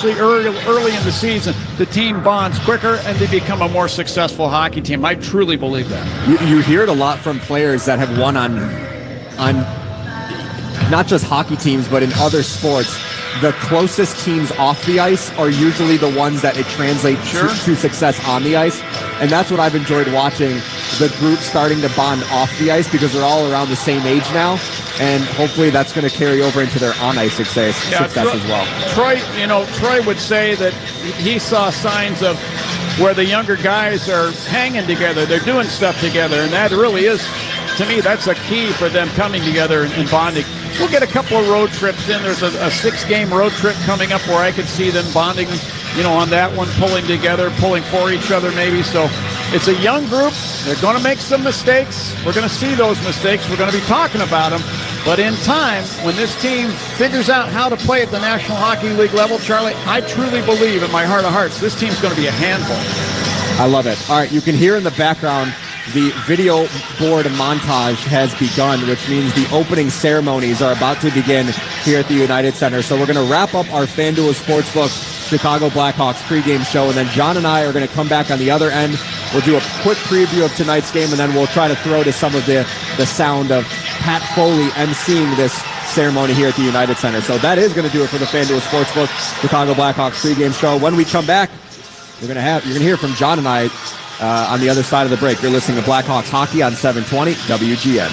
Early in the season, the team bonds quicker and they become a more successful hockey team. I truly believe that. You hear it a lot from players that have won on not just hockey teams, but in other sports. The closest teams off the ice are usually the ones that it translates to success on the ice. And that's what I've enjoyed watching, the group starting to bond off the ice because they're all around the same age now. And hopefully that's going to carry over into their on-ice success as well. Troy would say that he saw signs of where the younger guys are hanging together. They're doing stuff together. And that really is, to me, that's a key for them coming together and bonding. We'll get a couple of road trips in. There's a 6-game road trip coming up where I could see them bonding, on that one, pulling together, pulling for each other maybe. So it's a young group. They're going to make some mistakes. We're going to see those mistakes. We're going to be talking about them. But in time, when this team figures out how to play at the National Hockey League level, Charlie, I truly believe in my heart of hearts, this team's going to be a handful. I love it. All right, you can hear in the background the video board montage has begun, which means the opening ceremonies are about to begin here at the United Center. So we're going to wrap up our FanDuel Sportsbook Chicago Blackhawks pregame show, and then John and I are going to come back on the other end. We'll do a quick preview of tonight's game, and then we'll try to throw to some of the sound of Pat Foley emceeing this ceremony here at the United Center. So that is going to do it for the FanDuel Sportsbook Chicago Blackhawks pregame show. When we come back, you're going to hear from John and I on the other side of the break. You're listening to Blackhawks Hockey on 720 WGN.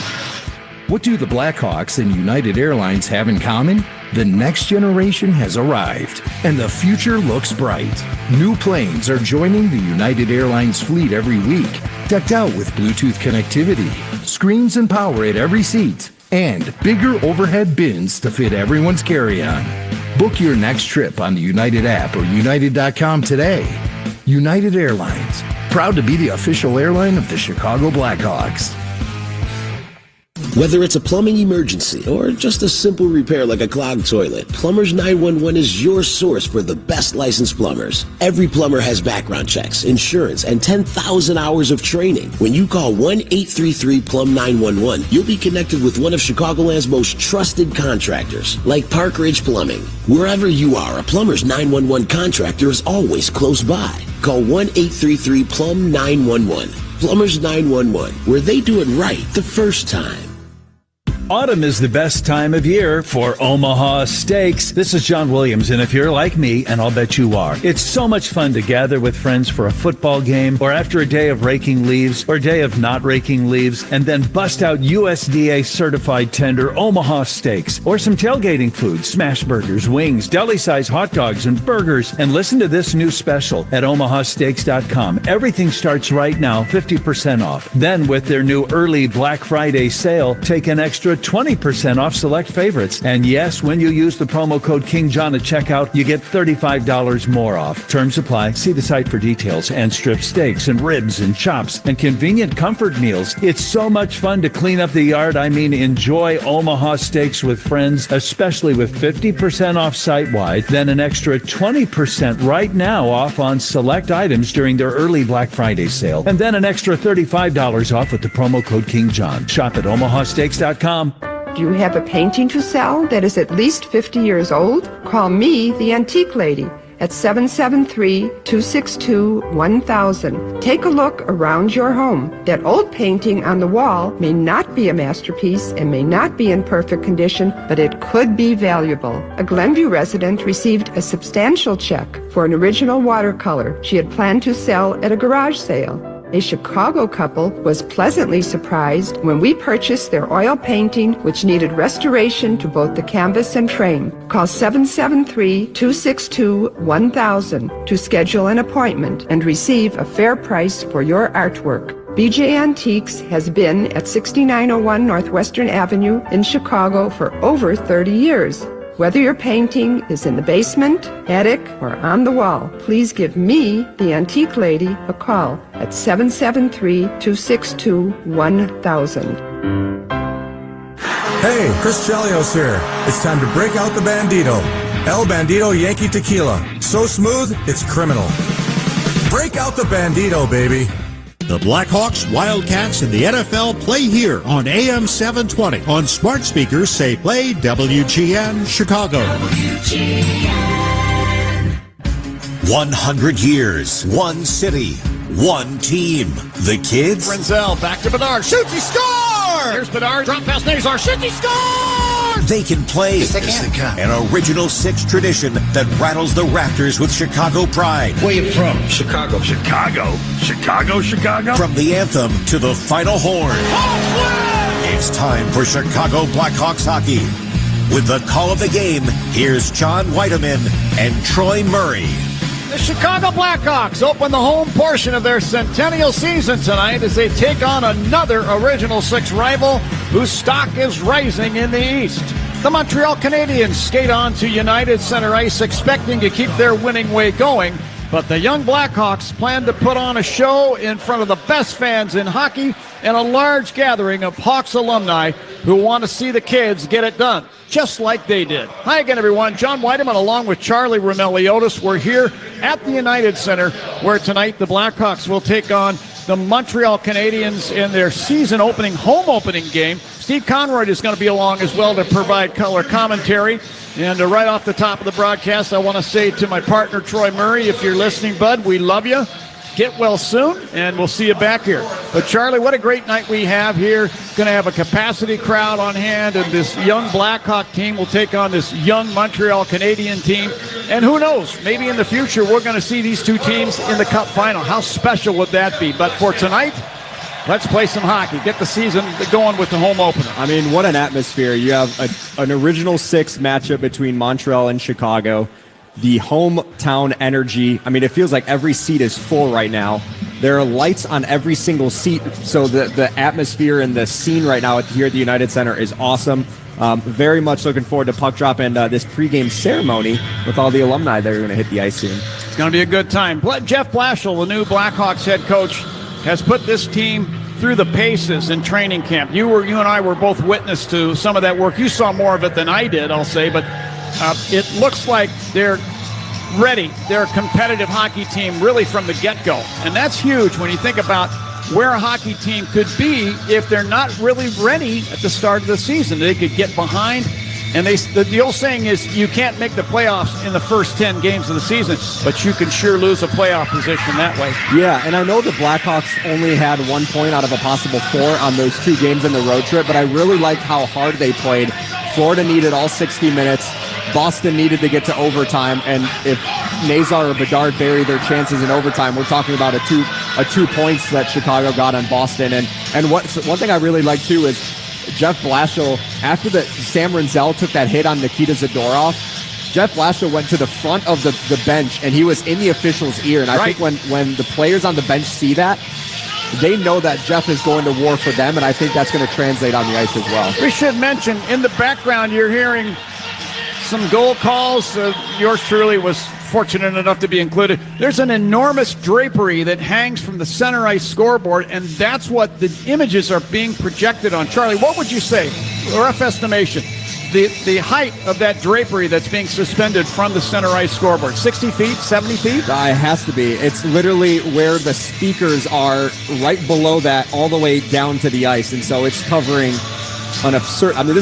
What do the Blackhawks and United Airlines have in common? The next generation has arrived, and the future looks bright. New planes are joining the United Airlines fleet every week, decked out with Bluetooth connectivity, screens and power at every seat, and bigger overhead bins to fit everyone's carry-on. Book your next trip on the United app or United.com today. United Airlines, proud to be the official airline of the Chicago Blackhawks. Whether it's a plumbing emergency or just a simple repair like a clogged toilet, Plumbers 911 is your source for the best licensed plumbers. Every plumber has background checks, insurance, and 10,000 hours of training. When you call 1-833-PLUM-911, you'll be connected with one of Chicagoland's most trusted contractors, like Park Ridge Plumbing. Wherever you are, a Plumbers 911 contractor is always close by. Call 1-833-PLUM-911. Plumbers 911, where they do it right the first time. Autumn is the best time of year for Omaha Steaks. This is John Williams, and if you're like me, and I'll bet you are, it's so much fun to gather with friends for a football game, or after a day of raking leaves, or a day of not raking leaves, and then bust out USDA certified tender Omaha steaks, or some tailgating food, smash burgers, wings, deli-size hot dogs, and burgers. And listen to this new special at omahasteaks.com. Everything starts right now, 50% off. Then with their new early Black Friday sale, take an extra 20% off select favorites. And yes, when you use the promo code King John at checkout, you get $35 more off. Terms apply. See the site for details. And strip steaks and ribs and chops and convenient comfort meals. It's so much fun to clean up the yard. I mean, enjoy Omaha Steaks with friends, especially with 50% off site-wide, then an extra 20% right now off on select items during their early Black Friday sale, and then an extra $35 off with the promo code King John. Shop at omahasteaks.com. Do you have a painting to sell that is at least 50 years old? Call me, the Antique Lady, at 773-262-1000. Take a look around your home. That old painting on the wall may not be a masterpiece and may not be in perfect condition, but it could be valuable. A Glenview resident received a substantial check for an original watercolor she had planned to sell at a garage sale. A Chicago couple was pleasantly surprised when we purchased their oil painting, which needed restoration to both the canvas and frame. Call 773-262-1000 to schedule an appointment and receive a fair price for your artwork. BJ Antiques has been at 6901 Northwestern Avenue in Chicago for over 30 years. Whether your painting is in the basement, attic, or on the wall, please give me, the Antique Lady, a call at 773-262-1000. Hey, Chris Chelios here. It's time to break out the Bandito. El Bandito Yankee Tequila. So smooth, it's criminal. Break out the Bandito, baby. The Blackhawks, Wildcats, and the NFL play here on AM 720. On smart speakers, say play WGN Chicago. WGN. 100 years, one city, one team. The kids. Renzel back to Bedard. Shoots, he scores! Here's Bedard. Drop pass, Nazar. Shoots, he scores! They can play. Yes, they can. An original six tradition that rattles the rafters with Chicago pride. Where you from? Chicago. Chicago. From the anthem to the final horn. It's time for Chicago Blackhawks hockey. With the call of the game, here's John Whiteman and Troy Murray. The Chicago Blackhawks open the home portion of their centennial season tonight as they take on another Original Six rival whose stock is rising in the East. The Montreal Canadiens skate on to United Center ice expecting to keep their winning way going, but the young Blackhawks plan to put on a show in front of the best fans in hockey and a large gathering of Hawks alumni who want to see the kids get it done, just like they did. Hi again, everyone. John Whiteman along with Charlie Romeliotis. We're here at the United Center where tonight the Blackhawks will take on the Montreal Canadiens in their season opening, home opening game. Steve Conroy is going to be along as well to provide color commentary. And right off the top of the broadcast, I want to say to my partner, Troy Murray, if you're listening, bud, we love you. Get well soon, and we'll see you back here. But, Charlie, what a great night we have here. Going to have a capacity crowd on hand, and this young Blackhawk team will take on this young Montreal Canadian team. And who knows, maybe in the future we're going to see these two teams in the Cup final. How special would that be? But for tonight, let's play some hockey. Get the season going with the home opener. I mean, what an atmosphere. You have an Original Six matchup between Montreal and Chicago. The hometown energy. I mean, it feels like every seat is full right now. There are lights on every single seat. So the atmosphere and the scene right now here at the United Center is awesome. Very much looking forward to puck drop and this pregame ceremony with all the alumni that are going to hit the ice soon. It's going to be a good time. Jeff Blashill, the new Blackhawks head coach, has put this team through the paces in training camp. You and I were both witness to some of that work. You saw more of it than I did, I'll say, but it looks like they're ready. They're a competitive hockey team really from the get-go. And that's huge when you think about where a hockey team could be if they're not really ready at the start of the season. They could get behind. And the old saying is you can't make the playoffs in the first 10 games of the season, but you can sure lose a playoff position that way. Yeah, and I know the Blackhawks only had 1 point out of a possible 4 on those 2 games in the road trip, but I really liked how hard they played. Florida needed all 60 minutes. Boston needed to get to overtime, and if Nazar or Bedard bury their chances in overtime, we're talking about a two points that Chicago got on Boston. And one thing I really like too is Jeff Blashill, after Sam Renzel took that hit on Nikita Zadorov, Jeff Blashill went to the front of the bench, and he was in the official's ear. And I think when the players on the bench see that, they know that Jeff is going to war for them, and I think that's going to translate on the ice as well. We should mention, in the background, you're hearing some goal calls. Yours truly was fortunate enough to be included. There's an enormous drapery that hangs from the center ice scoreboard, and that's what the images are being projected on. Charlie, what would you say, rough estimation, the height of that drapery that's being suspended from the center ice scoreboard? 60 feet, 70 feet? It has to be. It's literally where the speakers are, right below that, all the way down to the ice, and so it's covering an absurd. I mean,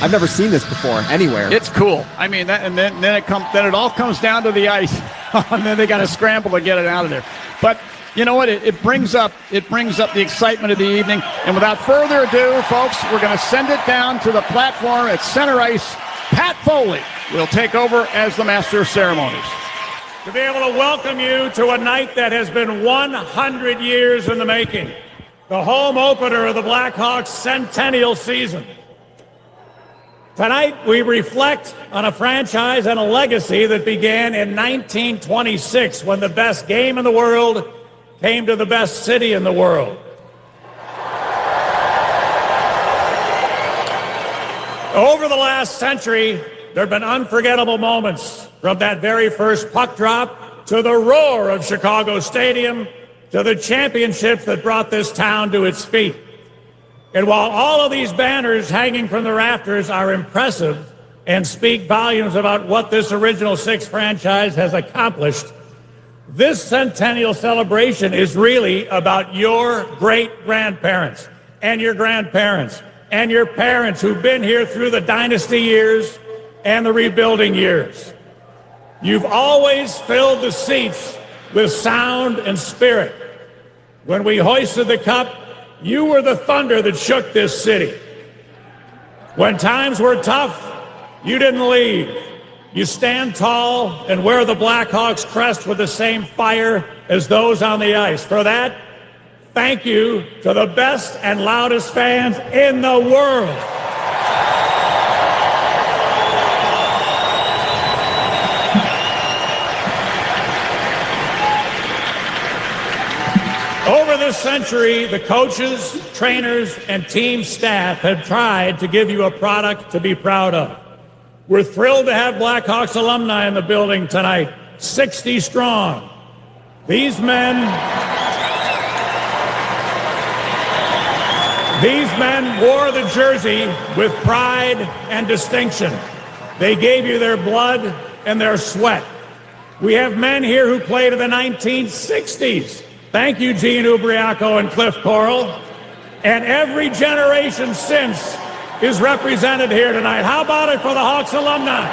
I've never seen this before anywhere. It's cool. I mean, then it all comes down to the ice, and then they got to scramble to get it out of there. But you know what? It brings up the excitement of the evening. And without further ado, folks, we're going to send it down to the platform at center ice. Pat Foley will take over as the master of ceremonies. To be able to welcome you to a night that has been 100 years in the making, the home opener of the Blackhawks centennial season. Tonight, we reflect on a franchise and a legacy that began in 1926 when the best game in the world came to the best city in the world. Over the last century, there have been unforgettable moments, from that very first puck drop to the roar of Chicago Stadium to the championships that brought this town to its feet. And while all of these banners hanging from the rafters are impressive and speak volumes about what this Original Six franchise has accomplished, this centennial celebration is really about your great-grandparents and your grandparents and your parents who've been here through the dynasty years and the rebuilding years. You've always filled the seats with sound and spirit. When we hoisted the cup, you were the thunder that shook this city. When times were tough, you didn't leave. You stand tall and wear the Blackhawks crest with the same fire as those on the ice. For that, thank you to the best and loudest fans in the world. Over this century, the coaches, trainers, and team staff have tried to give you a product to be proud of. We're thrilled to have Blackhawks alumni in the building tonight, 60 strong. These men wore the jersey with pride and distinction. They gave you their blood and their sweat. We have men here who played in the 1960s. Thank you, Gene Ubriaco and Cliff Coral. And every generation since is represented here tonight. How about it for the Hawks alumni?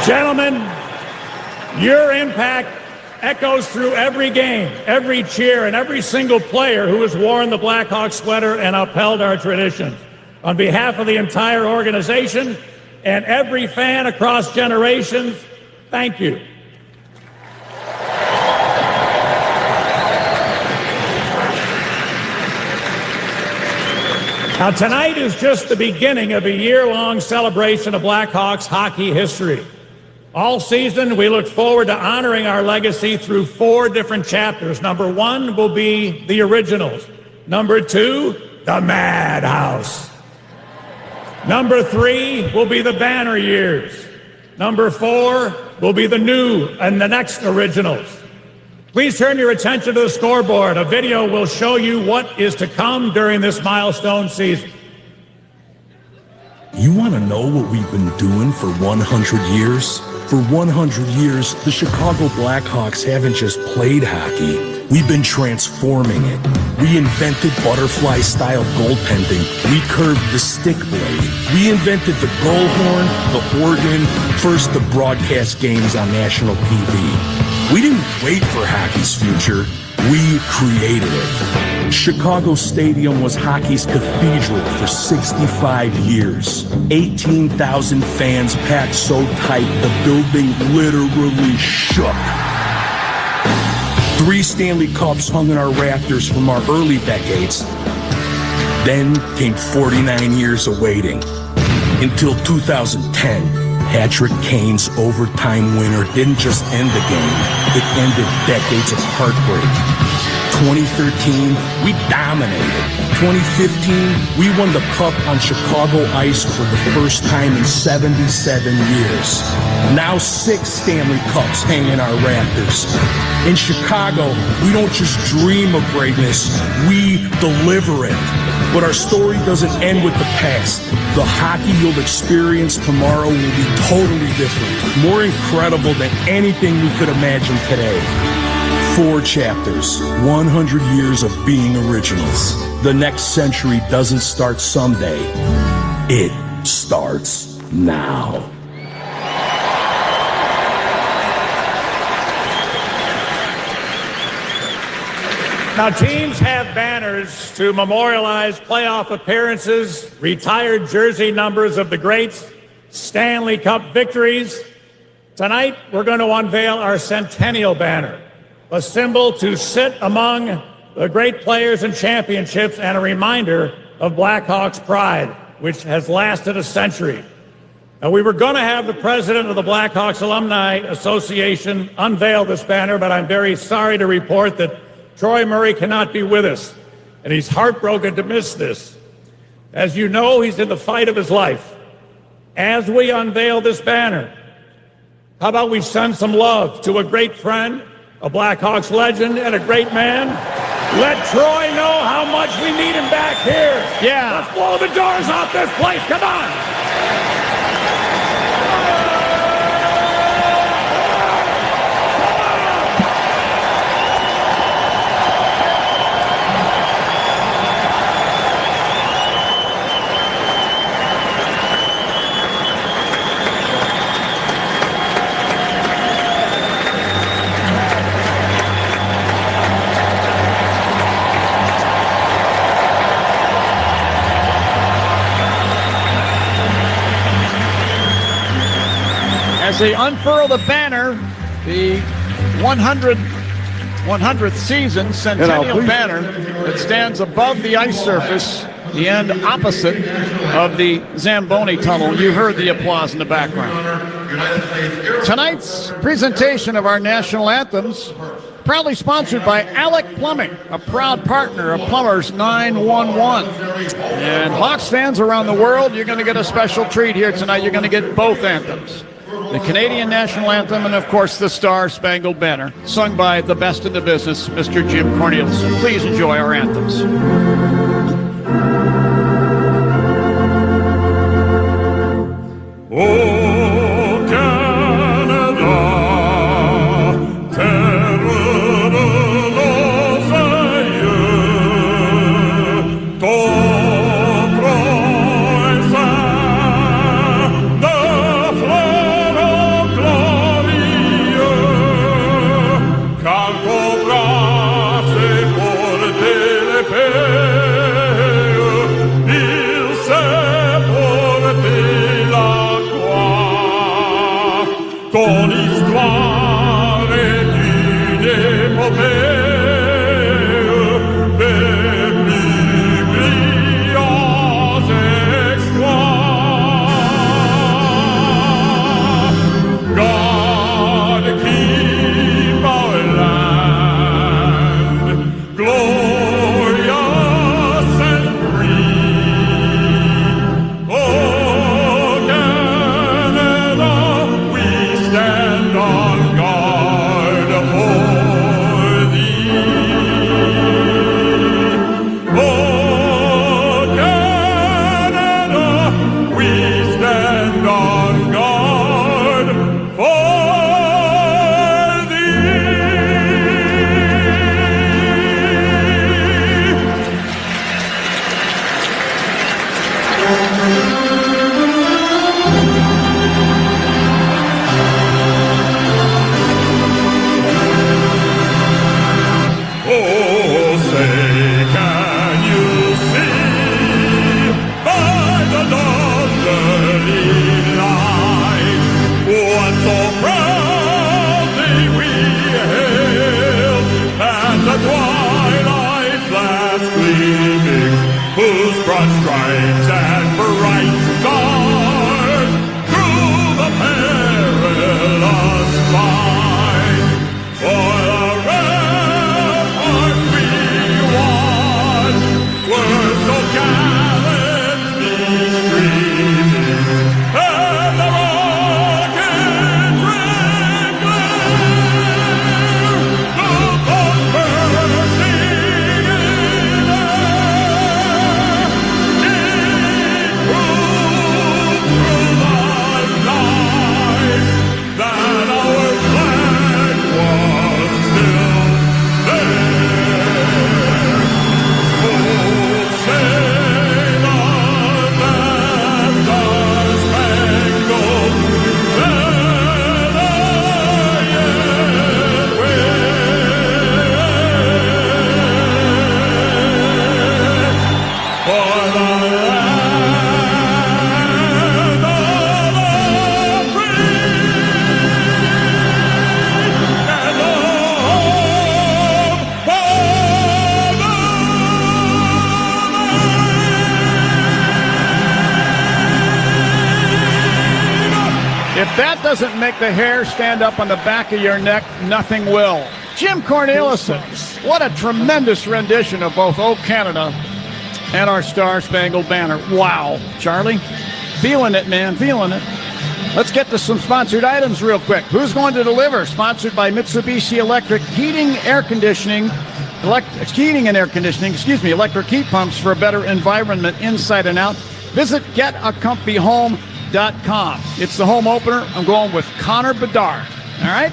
Gentlemen, your impact echoes through every game, every cheer, and every single player who has worn the Blackhawks sweater and upheld our traditions. On behalf of the entire organization and every fan across generations, thank you. Now, tonight is just the beginning of a year-long celebration of Blackhawks hockey history. All season, we look forward to honoring our legacy through 4 different chapters. Number 1 will be the originals. Number 2, the Madhouse. Number 3 will be the banner years. Number 4 will be the new and the next originals. Please turn your attention to the scoreboard. A video will show you what is to come during this milestone season. You want to know what we've been doing for 100 years? For 100 years, the Chicago Blackhawks haven't just played hockey. We've been transforming it. We invented butterfly-style goaltending. We curved the stick blade. We invented the goal horn, the organ, first to broadcast games on national TV. We didn't wait for hockey's future. We created it. Chicago Stadium was hockey's cathedral for 65 years. 18,000 fans packed so tight the building literally shook. 3 Stanley Cups hung in our rafters from our early decades. Then came 49 years of waiting. Until 2010, Patrick Kane's overtime winner didn't just end the game, it ended decades of heartbreak. 2013, we dominated. 2015, we won the Cup on Chicago ice for the first time in 77 years. Now 6 Stanley Cups hang in our rafters. In Chicago, we don't just dream of greatness, we deliver it. But our story doesn't end with the past. The hockey you'll experience tomorrow will be totally different, more incredible than anything we could imagine today. 4 chapters, 100 years of being originals. The next century doesn't start someday. It starts now. Now, teams have banners to memorialize playoff appearances, retired jersey numbers of the greats, Stanley Cup victories. Tonight, we're going to unveil our Centennial banner, a symbol to sit among the great players and championships and a reminder of Blackhawks pride, which has lasted a century. Now, we were going to have the president of the Blackhawks Alumni Association unveil this banner, but I'm very sorry to report that Troy Murray cannot be with us, and he's heartbroken to miss this. As you know, he's in the fight of his life. As we unveil this banner, how about we send some love to a great friend, a Blackhawks legend, and a great man? Let Troy know how much we need him back here. Yeah. Let's blow the doors off this place. Come on. As they unfurl the banner, the 100th season centennial banner that stands above the ice surface, the end opposite of the Zamboni tunnel. You heard the applause in the background. Tonight's presentation of our national anthems proudly sponsored by Alec Plumbing, a proud partner of Plumbers 911. And Hawks fans around the world, you're going to get a special treat here tonight. You're going to get both anthems. The Canadian national anthem and, of course, the Star-Spangled Banner, sung by the best in the business, Mr. Jim Cornelius. Please enjoy our anthems. Oh, Canada, terre de nos aïeux, ton trône saint de fleurs glorieux, car ton bras s'est porté l'épée, il s'est porté la ton histoire est une épopée des plus brillants exploits. God keep our land glorious and free. Oh, Canada, we stand on guard for thee. Oh, Canada, we stand on guard for thee. Oh, say, can you see by the dawn's light what so proudly we hailed at the twilight's last gleaming, whose broad stripes and bright stars through the perilous fight for the rampart we watched were so gallantly streaming, and the rockets ring clear, the bursting in air, did prove through the night that our flag was still there. Oh, say does that Star-Spangled Banner yet wave for the land of the free and the home for the If that doesn't make the hair stand up on the back of your neck, nothing will. Jim Corneliuson, what a tremendous rendition of both O Canada and our Star-Spangled Banner. Wow. Charlie, feeling it, man, feeling it. Let's get to some sponsored items real quick. Who's going to deliver? Sponsored by Mitsubishi Electric Heating, Air Conditioning, electric heat pumps for a better environment inside and out. Visit getacomfyhome.com. It's the home opener. I'm going with Connor Bedard. All right?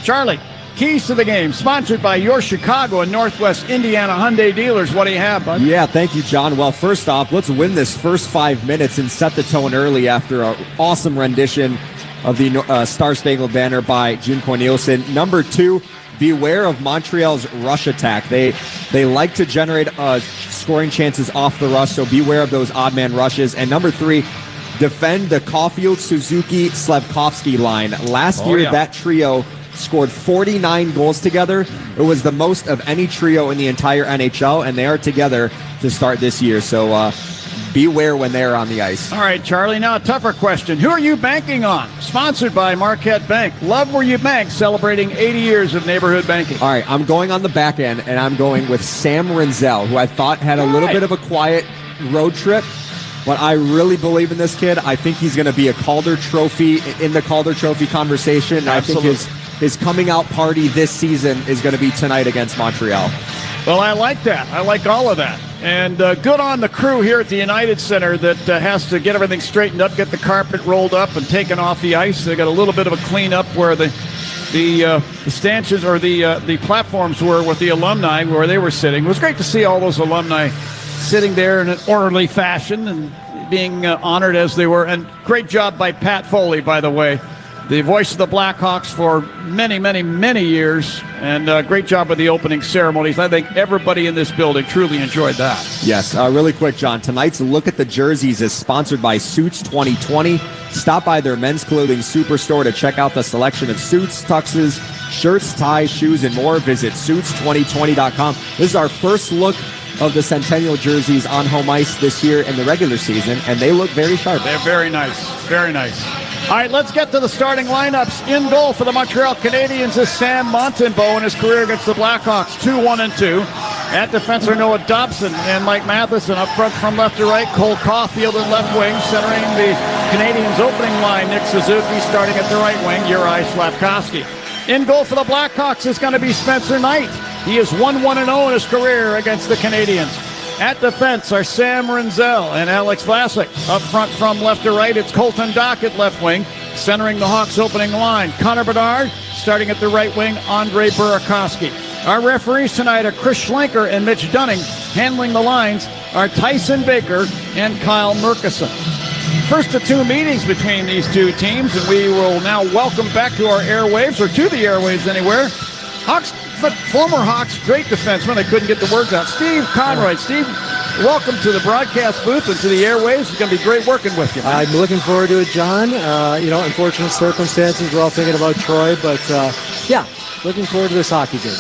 Charlie, keys to the game, sponsored by your Chicago and Northwest Indiana Hyundai dealers. What do you have, bud? Yeah, thank you, John. Well, first off, let's win this first 5 minutes and set the tone early after an awesome rendition of the Star-Spangled Banner by Jim Corneliuson. Number 2, beware of Montreal's rush attack. They like to generate scoring chances off the rush, so beware of those odd man rushes. And number 3, defend the Caulfield, Suzuki, Slafkovsky line. Last year, that trio scored 49 goals together. It was the most of any trio in the entire NHL, and they are together to start this year. So beware when they're on the ice. All right, Charlie, now a tougher question. Who are you banking on? Sponsored by Marquette Bank. Love where you bank, celebrating 80 years of neighborhood banking. All right, I'm going on the back end, and I'm going with Sam Renzel, who I thought had a little bit of a quiet road trip, but I really believe in this kid. I think he's going to be a Calder Trophy, in the Calder Trophy conversation. And I think his coming out party this season is going to be tonight against Montreal. Well, I like that. I like all of that. And good on the crew here at the United Center that has to get everything straightened up, get the carpet rolled up and taken off the ice. They got a little bit of a cleanup where the stanchions or the platforms were with the alumni where they were sitting. It was great to see all those alumni sitting there in an orderly fashion and being honored as they were. And great job by Pat Foley, by the way, the voice of the Blackhawks for many, many, many years. And great job with the opening ceremonies. I think everybody in this building truly enjoyed that. Yes. Really quick, John. Tonight's Look at the Jerseys is sponsored by Suits 2020. Stop by their men's clothing superstore to check out the selection of suits, tuxes, shirts, ties, shoes, and more. Visit suits2020.com. This is our first look of the Centennial jerseys on home ice this year in the regular season, and they look very sharp. They're very nice. Very nice. All right, let's get to the starting lineups. In goal for the Montreal Canadiens is Sam Montembeault in his career against the Blackhawks, 2-1-2. At defense are Noah Dobson and Mike Matheson. Up front from left to right, Cole Caulfield in left wing. Centering the Canadiens' opening line, Nick Suzuki. Starting at the right wing, Juraj Slafkovsky. In goal for the Blackhawks is going to be Spencer Knight. He is 1-1-0 in his career against the Canadiens. At defense are Sam Renzel and Alex Vlasic. Up front from left to right, it's Colton Dach at left wing. Centering the Hawks' opening line, Connor Bedard. Starting at the right wing, Andre Burakovsky. Our referees tonight are Chris Schlenker and Mitch Dunning. Handling the lines are Tyson Baker and Kyle Murkison. First of two meetings between these two teams, and we will now welcome back to our airwaves, or to the airwaves anywhere, Hawks, former Hawks great defenseman. I couldn't get the words out. Steve Conroy. Steve, welcome to the broadcast booth and to the airwaves. It's going to be great working with you, man. I'm looking forward to it, John. Unfortunate circumstances. We're all thinking about Troy, but looking forward to this hockey game.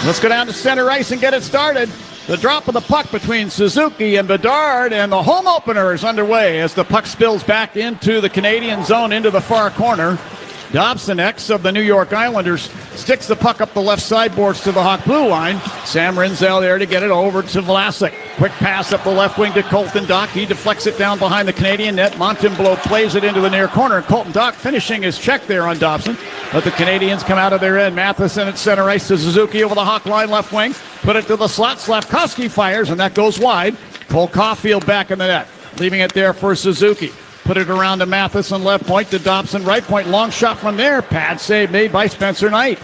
Let's go down to center ice and get it started. The drop of the puck between Suzuki and Bedard, and the home opener is underway as the puck spills back into the Canadian zone into the far corner. Dobson, ex of the New York Islanders, sticks the puck up the left side boards to the Hawk blue line. Sam Renzel there to get it over to Vlasic. Quick pass up the left wing to Colton Dach. He deflects it down behind the Canadian net. Montembeault plays it into the near corner. Colton Dach finishing his check there on Dobson. But the Canadians come out of their end. Matheson at center ice to Suzuki over the Hawk line left wing. Put it to the slot. Slafkovsky fires, and that goes wide. Cole Caulfield back in the net. Leaving it there for Suzuki. Put it around to Matheson left point to Dobson right point. Long shot from there. Pad save made by Spencer Knight.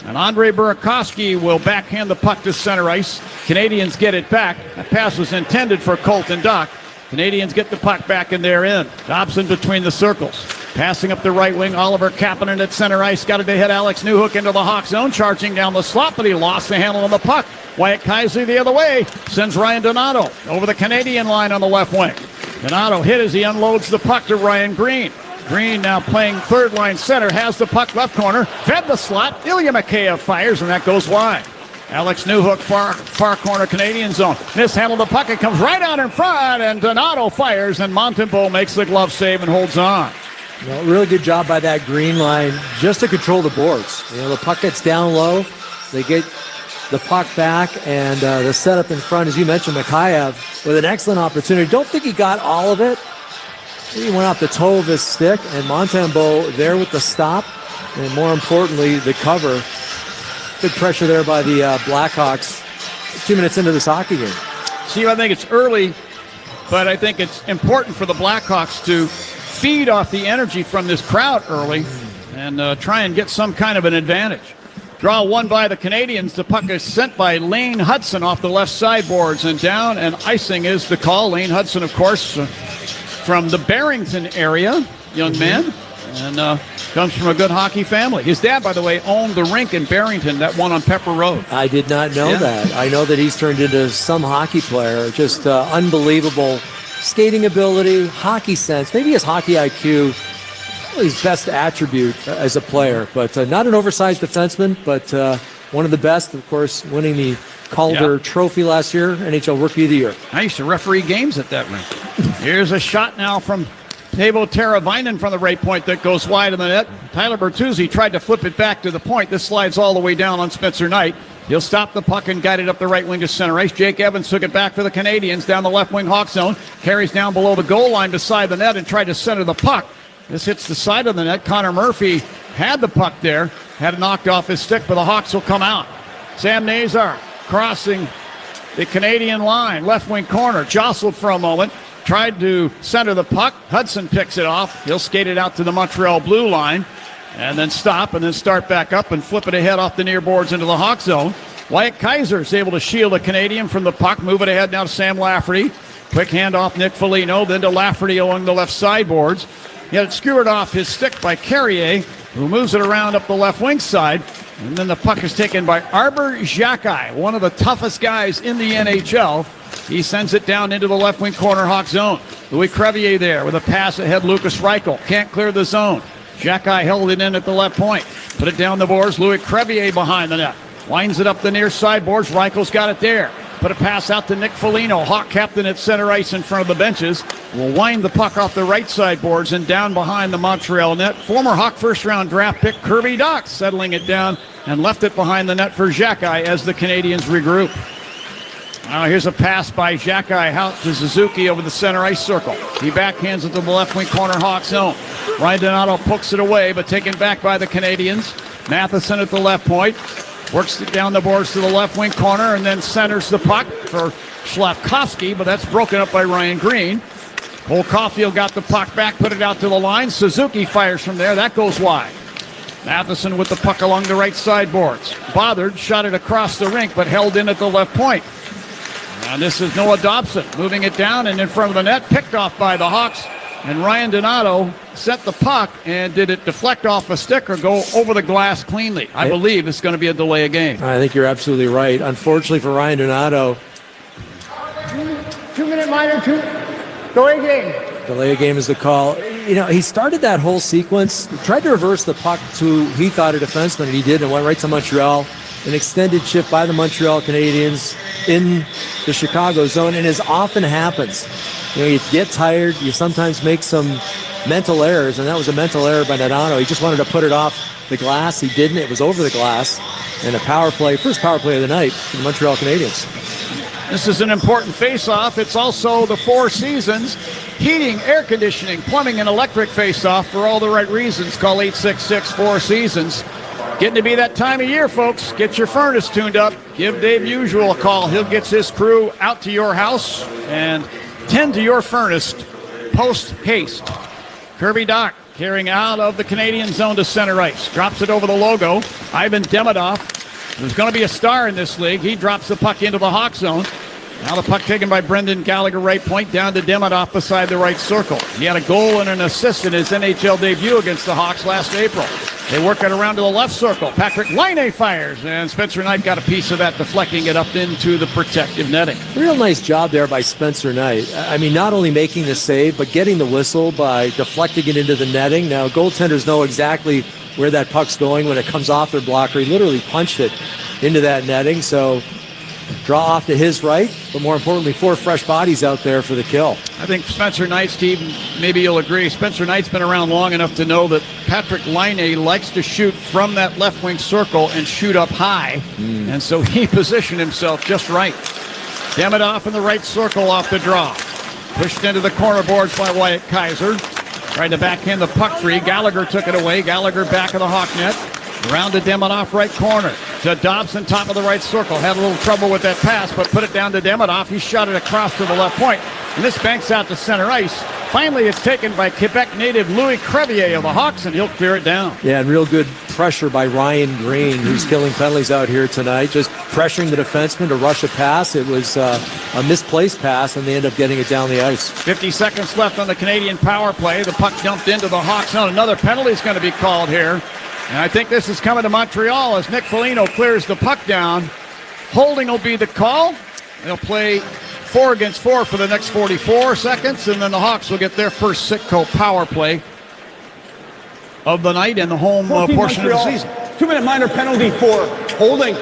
And Andre Burakovsky will backhand the puck to center ice. Canadians get it back. That pass was intended for Colton Dach. Canadians get the puck back in their end. Dobson between the circles. Passing up the right wing. Oliver Kapanen at center ice. Got it to hit Alex Newhook into the Hawk zone. Charging down the slot, but he lost the handle on the puck. Wyatt Kaiser the other way. Sends Ryan Donato over the Canadian line on the left wing. Donato hit as he unloads the puck to Ryan Green. Green now playing third line center, has the puck left corner, fed the slot. Ilya Mikheyev fires, and that goes wide. Alex Newhook, far corner Canadian zone. Mishandled the puck, it comes right out in front, and Donato fires, and Montembeault makes the glove save and holds on. Really good job by that Green line just to control the boards. The puck gets down low, they get the puck back, and the setup in front, as you mentioned, Mikheyev with an excellent opportunity. Don't think he got all of it. He went off the toe of his stick, and Montembeault there with the stop, and more importantly, the cover. Good pressure there by the Blackhawks 2 minutes into this hockey game. Steve, I think it's early, but I think it's important for the Blackhawks to feed off the energy from this crowd early and try and get some kind of an advantage. Draw one by the Canadians. The puck is sent by Lane Hudson off the left sideboards and down, and icing is the call. Lane Hudson, of course, from the Barrington area, young man, and comes from a good hockey family. His dad, by the way, owned the rink in Barrington, that one on Pepper Road. I did not know that. I know that he's turned into some hockey player. Just unbelievable skating ability, hockey sense, maybe his hockey IQ, his best attribute as a player. But not an oversized defenseman, but one of the best, of course, winning the Calder Trophy last year, NHL Rookie of the Year. I used to referee games at that rink. Here's a shot now from Teuvo Teravainen from the right point that goes wide of the net. Tyler Bertuzzi tried to flip it back to the point. This slides all the way down on Spencer Knight. He'll stop the puck and guide it up the right wing to center ice. Jake Evans took it back for the Canadiens down the left wing Hawk zone. Carries down below the goal line beside the net and tried to center the puck. This hits the side of the net. Connor Murphy had the puck there. Had it knocked off his stick, but the Hawks will come out. Sam Nazar crossing the Canadian line. Left wing corner. Jostled for a moment. Tried to center the puck. Hudson picks it off. He'll skate it out to the Montreal blue line and then stop and then start back up and flip it ahead off the near boards into the Hawk zone. Wyatt Kaiser is able to shield a Canadian from the puck. Move it ahead now to Sam Lafferty. Quick handoff Nick Foligno, then to Lafferty along the left sideboards. He had it skewered off his stick by Carrier, who moves it around up the left wing side. And then the puck is taken by Arber Xhekaj, one of the toughest guys in the NHL. He sends it down into the left wing corner Hawk zone. Louis Crevier there with a pass ahead. Lucas Reichel can't clear the zone. Xhekaj held it in at the left point. Put it down the boards. Louis Crevier behind the net. Winds it up the near sideboards. Reichel's got it there. Put a pass out to Nick Foligno. Hawk captain at center ice in front of the benches. Will wind the puck off the right sideboards and down behind the Montreal net. Former Hawk first-round draft pick Kirby Dach settling it down and left it behind the net for Xhekaj as the Canadiens regroup. Now here's a pass by Xhekaj out to Suzuki over the center ice circle. He backhands it to the left wing corner Hawk zone. Ryan Donato pokes it away, but taken back by the Canadiens. Matheson at the left point. Works it down the boards to the left wing corner and then centers the puck for Slavkovsky, but that's broken up by Ryan Green. Cole Caulfield got the puck back, put it out to the line. Suzuki fires from there. That goes wide. Matheson with the puck along the right sideboards. Bothered, shot it across the rink, but held in at the left point. And this is Noah Dobson moving it down and in front of the net, picked off by the Hawks. And Ryan Donato set the puck, and did it deflect off a stick or go over the glass cleanly? I believe it's going to be a delay of game. I think you're absolutely right. Unfortunately for Ryan Donato, 2-minute minor, delay game. Delay of game is the call. You know, he started that whole sequence, tried to reverse the puck to, he thought, a defenseman, and he did, and went right to Montreal. An extended shift by the Montreal Canadiens in the Chicago zone, and as often happens, you know, you get tired, you sometimes make some mental errors, and that was a mental error by Donato. He just wanted to put it off the glass. He didn't. It was over the glass. And a power play, first power play of the night for the Montreal Canadiens. This is an important face-off. It's also the Four Seasons heating, air conditioning, plumbing, and electric face-off for all the right reasons. Call 866-4-SEASONS. Getting to be that time of year, folks. Get your furnace tuned up. Give Dave Usual a call. He'll get his crew out to your house and tend to your furnace post-haste. Kirby Dach carrying out of the Canadian zone to center ice. Drops it over the logo. Ivan Demidov, who's going to be a star in this league. He drops the puck into the Hawk zone. Now the puck taken by Brendan Gallagher, right point, down to Demidov beside the right circle. He had a goal and an assist in his NHL debut against the Hawks last April. They work it around to the left circle. Patrick Laine fires, and Spencer Knight got a piece of that, deflecting it up into the protective netting. Real nice job there by Spencer Knight. I mean, not only making the save, but getting the whistle by deflecting it into the netting. Now, goaltenders know exactly where that puck's going when it comes off their blocker. He literally punched it into that netting, so draw off to his right, but more importantly, 4 fresh bodies out there for the kill. I think Spencer Knight, Steve, maybe you'll agree, Spencer Knight's been around long enough to know that Patrick Laine likes to shoot from that left wing circle and shoot up high, and so he positioned himself just right. Demidov in the right circle off the draw. Pushed into the corner boards by Wyatt Kaiser. Tried to backhand the puck free. Gallagher took it away. Gallagher back of the Hawk net. Around to Demidov, right corner. To Dobson, top of the right circle. Had a little trouble with that pass, but put it down to Demidov. He shot it across to the left point. And this banks out to center ice. Finally, it's taken by Quebec native Louis Crevier of the Hawks, and he'll clear it down. Yeah, and real good pressure by Ryan Green, who's killing penalties out here tonight. Just pressuring the defenseman to rush a pass. It was a misplaced pass, and they end up getting it down the ice. 50 seconds left on the Canadian power play. The puck dumped into the Hawks zone. Another penalty is going to be called here. And I think this is coming to Montreal as Nick Foligno clears the puck down. Holding will be the call. They'll play 4 against 4 for the next 44 seconds, and then the Hawks will get their first Citco power play of the night and the home portion of the season. 2-minute minor penalty for holding.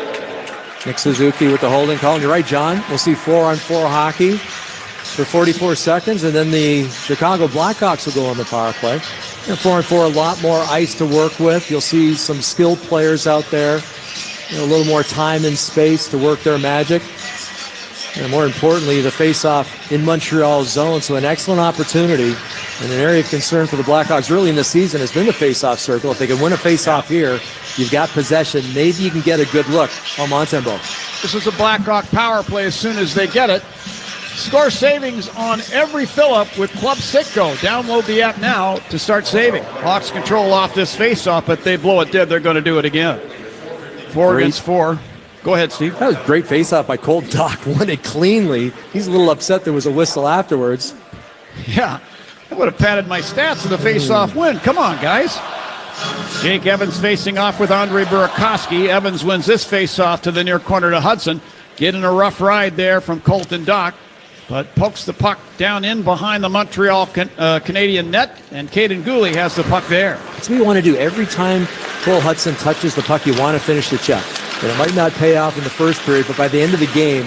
Nick Suzuki with the holding call. And you're right, John. We'll see 4-on-4 hockey for 44 seconds, and then the Chicago Blackhawks will go on the power play. 4-on-4, a lot more ice to work with. You'll see some skilled players out there, a little more time and space to work their magic. And more importantly, the face-off in Montreal's zone. So an excellent opportunity and an area of concern for the Blackhawks really in the season has been the face-off circle. If they can win a face-off here, you've got possession. Maybe you can get a good look on Montembeault. This is a Blackhawk power play as soon as they get it. Score savings on every fill-up with Club Citco. Download the app now to start saving. Hawks control off this face-off, but they blow it dead. They're going to do it again. 4 against 4. Go ahead, Steve. That was a great face-off by Colt Dock. Won it cleanly. He's a little upset there was a whistle afterwards. Yeah, I would have padded my stats in the face-off win. Come on, guys. Jake Evans facing off with Andre Burakovsky. Evans wins this face-off to the near corner to Hudson. Getting a rough ride there from Colton Dock, but pokes the puck down in behind the Montreal Canadian net, and Caden Gooley has the puck there. That's what you want to do. Every time Cole Hudson touches the puck, you want to finish the check. And it might not pay off in the first period, but by the end of the game,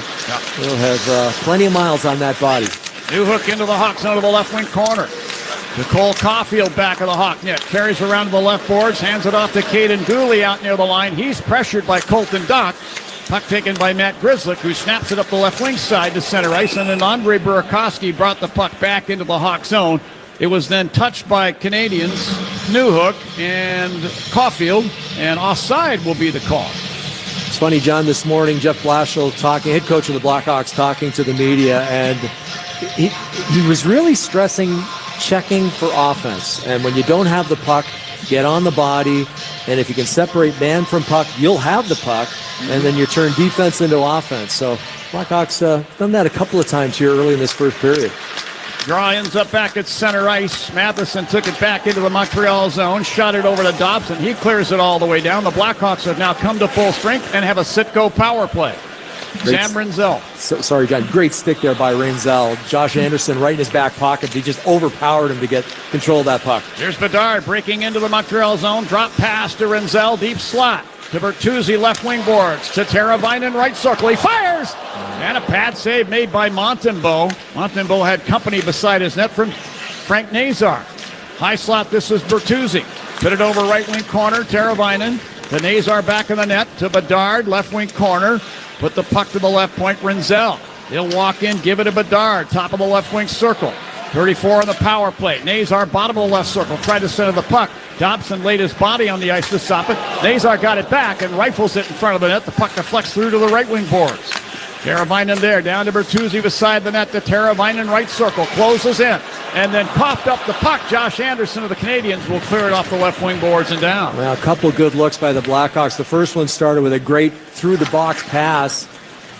he'll have plenty of miles on that body. New hook into the Hawks out of the left wing corner. To Cole Caulfield back of the Hawk net. Carries around to the left boards, hands it off to Caden Gooley out near the line. He's pressured by Colton Dock. Puck taken by Matt Grzelcyk, who snaps it up the left wing side to center ice, and then Andre Burakovsky brought the puck back into the Hawk zone. It was then touched by Canadiens, Newhook, and Caulfield, and offside will be the call. It's funny, John, this morning, Jeff Blashill, head coach of the Blackhawks, talking to the media, and he was really stressing checking for offense. And when you don't have the puck, get on the body, and if you can separate man from puck, you'll have the puck, and then you turn defense into offense. So Blackhawks done that a couple of times here early in this first period. Draw ends up back at center ice. Matheson took it back into the Montreal zone, shot it over to Dobson. He clears it all the way down. The Blackhawks have now come to full strength and have a Citco power play. Sam Rinzel. Sorry, John. Great stick there by Rinzel. Josh Anderson right in his back pocket. He just overpowered him to get control of that puck. Here's Bedard breaking into the Montreal zone. Drop pass to Rinzel. Deep slot to Bertuzzi, left wing boards. To Teravainen, right circle. He fires! And a pad save made by Montembeault. Montembeault had company beside his net from Frank Nazar. High slot, this is Bertuzzi. Put it over right wing corner. Teravainen. To Nazar back in the net. To Bedard, left wing corner. Put the puck to the left point, Rinzel. He'll walk in, give it to Bedard, top of the left wing circle. 34 on the power play. Nazar, bottom of the left circle, tried to center the puck. Dobson laid his body on the ice to stop it. Nazar got it back and rifles it in front of the net. The puck deflects through to the right wing boards. Teravainen there, down to Bertuzzi beside the net. To Teravainen, right circle, closes in. And then coughed up the puck. Josh Anderson of the Canadiens will clear it off the left wing boards and down. Well, a couple good looks by the Blackhawks. The first one started with a great through-the-box pass,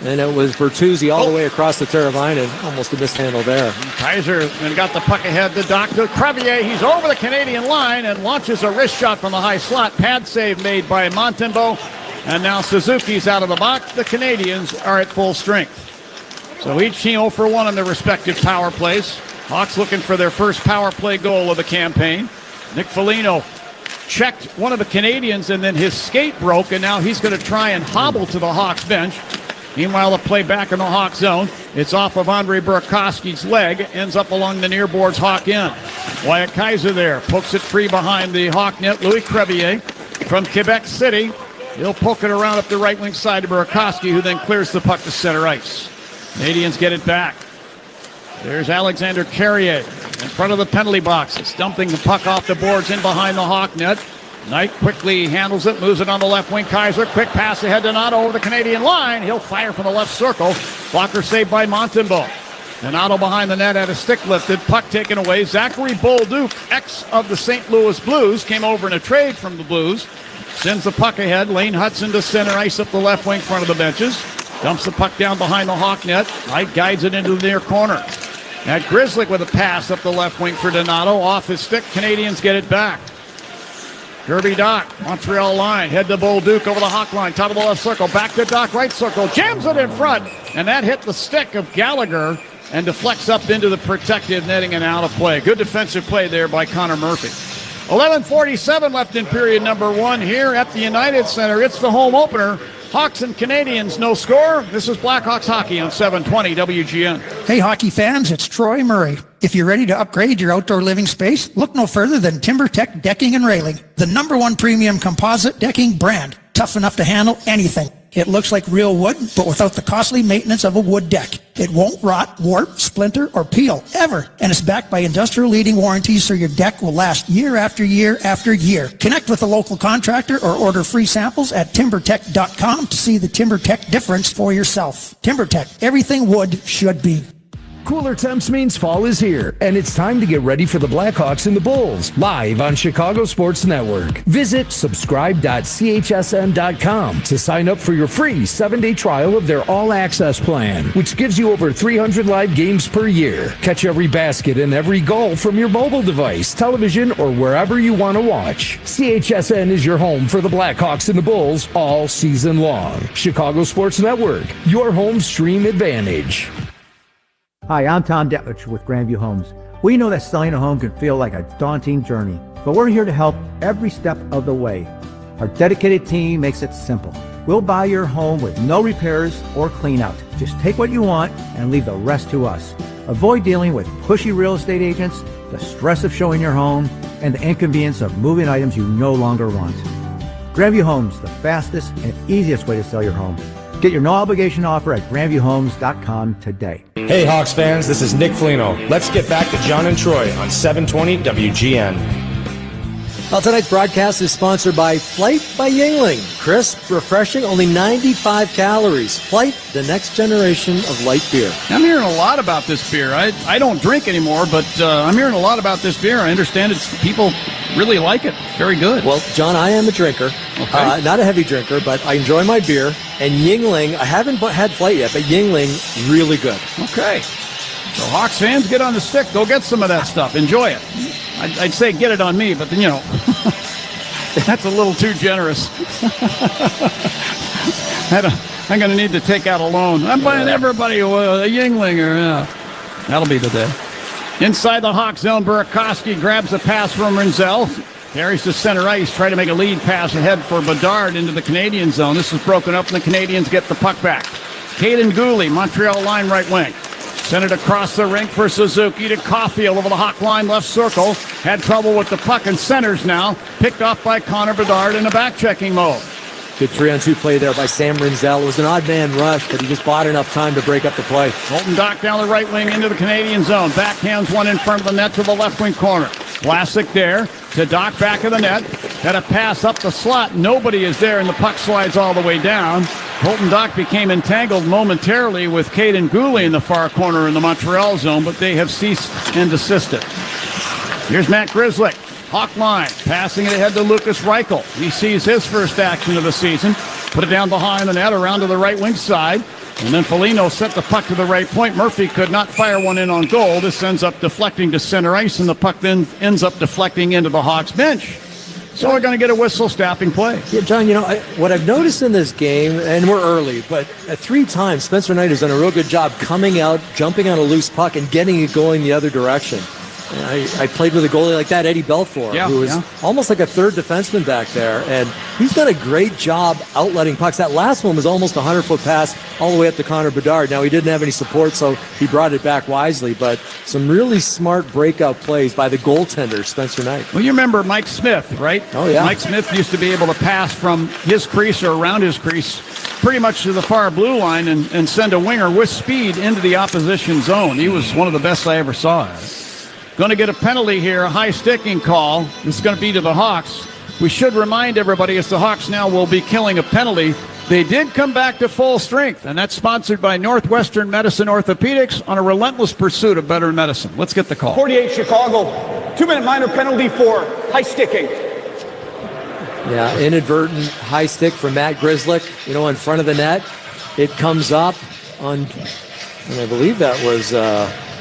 and it was Bertuzzi all the way across to Teravainen. Almost a mishandle there. Kaiser then got the puck ahead to Dr. Crevier. He's over the Canadian line and launches a wrist shot from the high slot. Pad save made by Montembeault. And now Suzuki's out of the box. The Canadiens are at full strength. So each team 0 for 1 on their respective power plays. Hawks looking for their first power play goal of the campaign. Nick Foligno checked one of the Canadiens, and then his skate broke, and now he's going to try and hobble to the Hawks bench. Meanwhile, the play back in the Hawk zone. It's off of Andre Burakovsky's leg. Ends up along the near boards, Hawk end. Wyatt Kaiser there. Pokes it free behind the Hawk net. Louis Crevier from Quebec City. He'll poke it around up the right wing side to Burakovsky, who then clears the puck to center ice. Canadians get it back. There's Alexander Carrier in front of the penalty boxes, dumping the puck off the boards in behind the Hawk net. Knight quickly handles it, moves it on the left wing. Kaiser, quick pass ahead to Nato over the Canadian line. He'll fire from the left circle. Blocker saved by Montembeault. And Nato behind the net had a stick lifted, puck taken away. Zachary Bolduc, ex of the St. Louis Blues, came over in a trade from the Blues. Sends the puck ahead. Lane Hudson to center ice up the left wing front of the benches. Dumps the puck down behind the Hawk net. Knight guides it into the near corner. At Grzelcyk with a pass up the left wing for Donato. Off his stick. Canadians get it back. Kirby Doc, Montreal line, head to Bolduc over the Hawk line, top of the left circle, back to Doc, right circle, jams it in front, and that hit the stick of Gallagher and deflects up into the protected netting and out of play. Good defensive play there by Connor Murphy. 11:47 left in period number 1 here at the United Center. It's the home opener. Hawks and Canadiens, no score. This is Blackhawks hockey on 720 WGN. Hey, hockey fans, it's Troy Murray. If you're ready to upgrade your outdoor living space, look no further than TimberTech Decking and Railing, the #1 premium composite decking brand, tough enough to handle anything. It looks like real wood, but without the costly maintenance of a wood deck. It won't rot, warp, splinter, or peel, ever. And it's backed by industrial-leading warranties, so your deck will last year after year after year. Connect with a local contractor or order free samples at TimberTech.com to see the TimberTech difference for yourself. TimberTech, everything wood should be. Cooler temps means fall is here, and it's time to get ready for the Blackhawks and the Bulls, live on Chicago Sports Network. Visit subscribe.chsn.com to sign up for your free 7-day trial of their all-access plan, which gives you over 300 live games per year. Catch every basket and every goal from your mobile device, television, or wherever you want to watch. CHSN is your home for the Blackhawks and the Bulls all season long. Chicago Sports Network, your home stream advantage. Hi, I'm Tom Detlich with Grandview Homes. We know that selling a home can feel like a daunting journey, but we're here to help every step of the way. Our dedicated team makes it simple. We'll buy your home with no repairs or clean out. Just take what you want and leave the rest to us. Avoid dealing with pushy real estate agents, the stress of showing your home, and the inconvenience of moving items you no longer want. Grandview Homes, the fastest and easiest way to sell your home. Get your no-obligation offer at GrandviewHomes.com today. Hey, Hawks fans, this is Nick Foligno. Let's get back to John and Troy on 720 WGN. Well, tonight's broadcast is sponsored by Flight by Yingling. Crisp, refreshing, only 95 calories. Flight, the next generation of light beer. I'm hearing a lot about this beer. I don't drink anymore, but I'm hearing a lot about this beer. I understand people really like it. Very good. Well, John, I am a drinker. Okay. Not a heavy drinker, but I enjoy my beer. And Yingling, I haven't had Flight yet, but Yingling, really good. Okay. So Hawks fans, get on the stick. Go get some of that stuff. Enjoy it. I'd say get it on me, but then, that's a little too generous. I'm going to need to take out a loan. I'm buying everybody a Yingling. That'll be the day. Inside the Hawk zone, Burakovsky grabs the pass from Rinzel. Carries to center ice, try to make a lead pass ahead for Bedard into the Canadian zone. This is broken up, and the Canadians get the puck back. Caden Gooley, Montreal line right wing. Sent it across the rink for Suzuki to Caulfield over the Hawk line left circle. Had trouble with the puck and centers now. Picked off by Connor Bedard in a back-checking mode. Good 3-on-2 play there by Sam Rinzel. It was an odd man rush, but he just bought enough time to break up the play. Colton Dock down the right wing into the Canadian zone. Backhands one in front of the net to the left wing corner. Vlasic there to Dock back of the net. Got a pass up the slot. Nobody is there, and the puck slides all the way down. Colton Dock became entangled momentarily with Caden Gooley in the far corner in the Montreal zone, but they have ceased and desisted. Here's Matt Grzelcyk. Hawk line, passing it ahead to Lucas Reichel. He sees his first action of the season. Put it down behind the net, around to the right wing side. And then Foligno sent the puck to the right point. Murphy could not fire one in on goal. This ends up deflecting to center ice, and the puck then ends up deflecting into the Hawks bench. So we're going to get a whistle stopping play. Yeah, John, what I've noticed in this game, and we're early, but 3 times Spencer Knight has done a real good job coming out, jumping on a loose puck, and getting it going the other direction. I played with a goalie like that, Eddie Belfour, who is almost like a third defenseman back there, and he's done a great job outletting pucks. That last one was almost a 100-foot pass all the way up to Connor Bedard. Now, he didn't have any support, so he brought it back wisely, but some really smart breakout plays by the goaltender, Spencer Knight. Well, you remember Mike Smith, right? Oh, yeah. Mike Smith used to be able to pass from his crease or around his crease pretty much to the far blue line and send a winger with speed into the opposition zone. He was one of the best I ever saw at it. Going to get a penalty here, a high sticking call. This is going to be to the Hawks. We should remind everybody as the Hawks now will be killing a penalty. They did come back to full strength, and that's sponsored by Northwestern Medicine Orthopedics on a relentless pursuit of better medicine. Let's get the call. 48 Chicago, 2-minute minor penalty for high sticking. Yeah, inadvertent high stick from Matt Grzelcyk, in front of the net. It comes up on, and I believe that was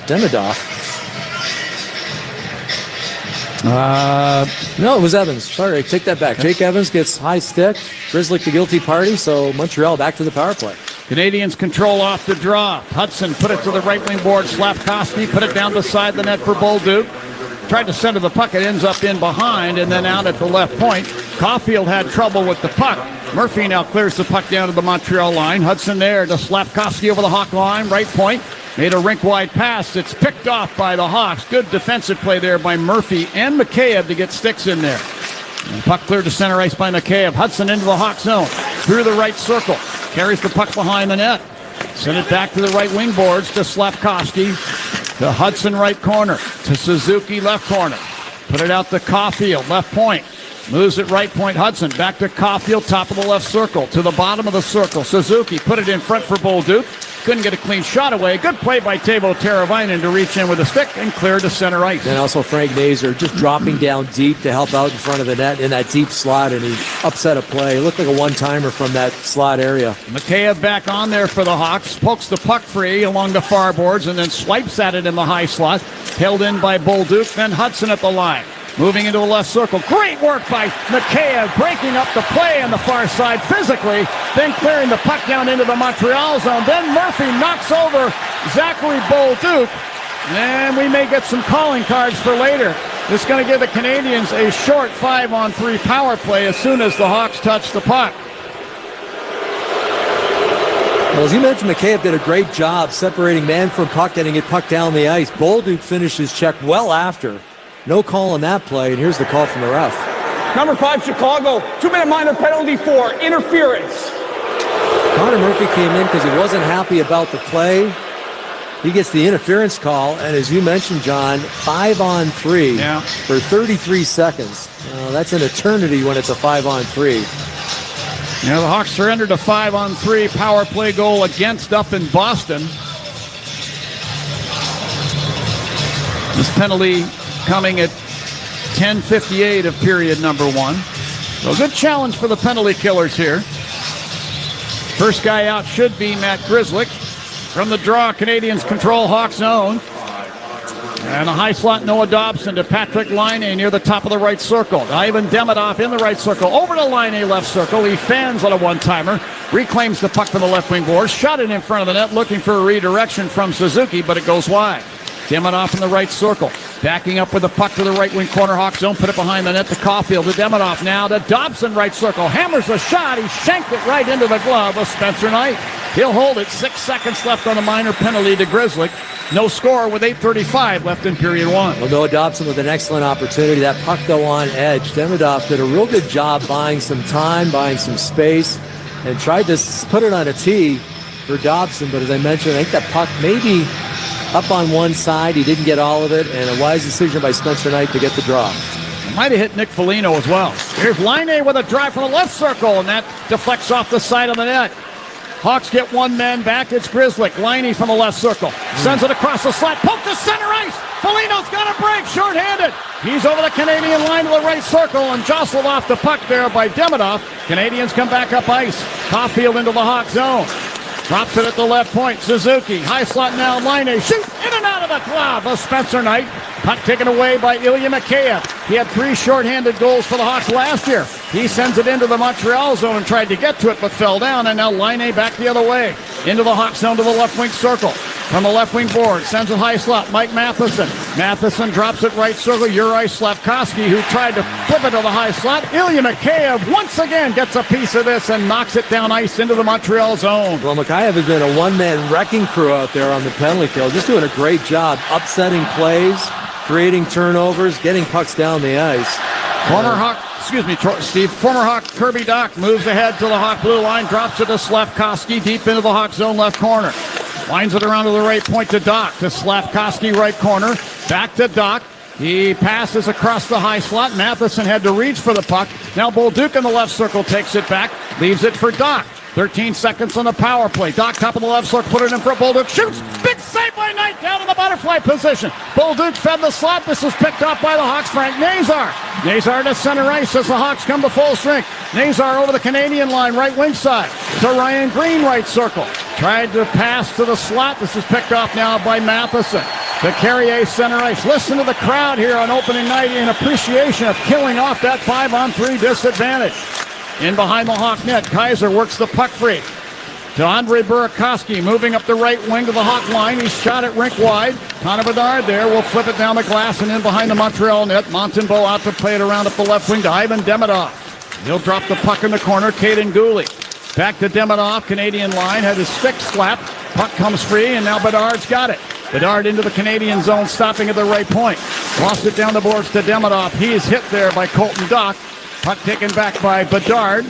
Demidov. No, it was Evans. Sorry, take that back. Jake Evans gets high stick. Grizzly the guilty party, so Montreal back to the power play. Canadians control off the draw. Hudson put it to the right wing board. Slavkovsky put it down beside the net for Bolduc. Tried to center the puck. It ends up in behind and then out at the left point. Caulfield had trouble with the puck. Murphy now clears the puck down to the Montreal line. Hudson there to Slavkovsky over the Hawk line. Right point. Made a rink-wide pass. It's picked off by the Hawks. Good defensive play there by Murphy and McCabe to get sticks in there. And puck cleared to center ice by McCabe. Hudson into the Hawk zone. Through the right circle. Carries the puck behind the net. Send it back to the right wing boards to Slavkovsky. To Hudson right corner. To Suzuki left corner. Put it out to Caulfield left point. Moves it right point. Hudson back to Caulfield, top of the left circle. To the bottom of the circle. Suzuki put it in front for Bolduc. Couldn't get a clean shot away. Good play by Teuvo Teravainen to reach in with a stick and clear to center ice. And also Frank Nazar just dropping down deep to help out in front of the net in that deep slot, and he upset a play. It looked like a one-timer from that slot area. McCabe back on there for the Hawks. Pokes the puck free along the far boards and then swipes at it in the high slot. Held in by Bolduc. Then Hudson at the line. Moving into the left circle. Great work by McCabe, breaking up the play on the far side physically, then clearing the puck down into the Montreal zone. Then Murphy knocks over Zachary Bolduc, and we may get some calling cards for later. This is going to give the Canadiens a short 5-on-3 power play as soon as the Hawks touch the puck. Well, as you mentioned, McCabe did a great job separating man from puck, getting it puck down the ice. Bolduc finished his check well after. No call on that play, and here's the call from the ref. Number 5, Chicago, 2-minute minor penalty for interference. Connor Murphy came in because he wasn't happy about the play. He gets the interference call, and as you mentioned, John, 5-on-3 for 33 seconds. That's an eternity when it's a 5-on-3. The Hawks surrendered a 5-on-3 power play goal against up in Boston. This penalty coming at 10:58 of period number 1. So a good challenge for the penalty killers here. First guy out should be Matt Grzelcyk. From the draw, Canadians control Hawks zone. And a high slot, Noah Dobson to Patrick Laine near the top of the right circle. Ivan Demidov in the right circle. Over to Laine left circle. He fans on a one-timer. Reclaims the puck from the left wing board. Shot it in front of the net, looking for a redirection from Suzuki, but it goes wide. Demidov in the right circle. Backing up with the puck to the right wing corner. Hawks zone. Put it behind the net to Caulfield. To Demidov now to Dobson right circle. Hammers the shot. He shanked it right into the glove of Spencer Knight. He'll hold it. 6 seconds left on a minor penalty to Grzelcyk. No score with 8:35 left in period 1. Well, Noah Dobson with an excellent opportunity. That puck, though, on edge. Demidov did a real good job buying some time, buying some space, and tried to put it on a tee for Dobson. But as I mentioned, I think that puck maybe up on one side. He didn't get all of it, and a wise decision by Spencer Knight to get the draw. Might have hit Nick Foligno as well. Here's Laine with a drive from the left circle, and that deflects off the side of the net. Hawks get one man back. It's Grzelcyk. Laine from the left circle. Sends it across the slot. Poke to center ice. Foligno's got a break. Short-handed. He's over the Canadian line to the right circle and jostled off the puck there by Demidov. Canadians come back up ice. Caulfield into the Hawk zone. Drops it at the left point. Suzuki. High slot now. Laine shoots in and out of the glove of Spencer Knight. Puck taken away by Ilya Mikheyev. He had 3 shorthanded goals for the Hawks last year. He sends it into the Montreal zone and tried to get to it, but fell down. And now Laine back the other way. Into the Hawks zone to the left wing circle. From the left wing board. Sends it high slot. Mike Matheson. Matheson drops it right circle. Yuri Slavkovsky, who tried to flip it to the high slot. Ilya Mikheyev once again gets a piece of this and knocks it down ice into the Montreal zone. Well, Mikheyev has been a one-man wrecking crew out there on the penalty kill. Just doing a great job upsetting plays, creating turnovers, getting pucks down the ice. Former Hawk Kirby Dach moves ahead to the Hawk blue line, drops it to Slavkovsky deep into the Hawk zone left corner. Winds it around to the right point to Dach, to Slavkovsky right corner, back to Dach. He passes across the high slot. Matheson had to reach for the puck. Now Bolduc in the left circle takes it back, leaves it for Dach. 13 seconds on the power play. Dach top of the left circle, put it in for Bolduc. Shoots! Big save by Knight down in the butterfly position. Bolduc fed the slot. This is picked up by the Hawks. Frank Nazar. Nazar to center ice as the Hawks come to full strength. Nazar over the Canadian line, right wing side. To Ryan Green, right circle. Tried to pass to the slot. This is picked off now by Matheson. to Carrier center ice. Listen to the crowd here on opening night in appreciation of killing off that 5-on-3 disadvantage. In behind the Hawk net, Kaiser works the puck free to Andre Burakovsky, moving up the right wing to the Hawk line. He's shot it rink wide. Connor Bedard there will flip it down the glass and in behind the Montreal net. Montembeault out to play it around up the left wing to Ivan Demidov. He'll drop the puck in the corner. Caden Gooley. Back to Demidov. Canadian line had his stick slapped. Puck comes free, and now Bedard's got it. Bedard into the Canadian zone, stopping at the right point. Lost it down the boards to Demidov. He is hit there by Colton Dock. Puck taken back by Bedard.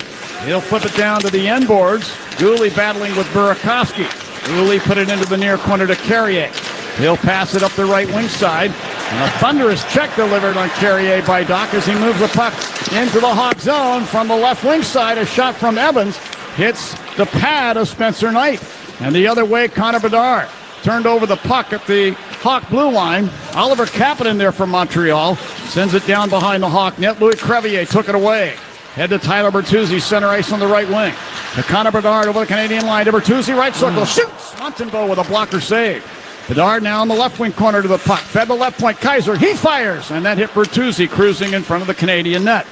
He'll flip it down to the end boards. Gooley battling with Burakovsky. Gooley put it into the near corner to Carrier. He'll pass it up the right wing side. And a thunderous check delivered on Carrier by Dock as he moves the puck into the Hawk zone from the left wing side. A shot from Evans hits the pad of Spencer Knight. And the other way, Connor Bedard turned over the puck at the Hawk blue line. Oliver Kapanen there from Montreal sends it down behind the Hawk net. Louis Crevier took it away. Head to Tyler Bertuzzi, center ice on the right wing. To Connor Bedard over the Canadian line. To Bertuzzi, right circle, shoots! Montembeault with a blocker save. Bedard now in the left wing corner to the puck. Fed the left point, Kaiser, he fires! And that hit Bertuzzi cruising in front of the Canadian net.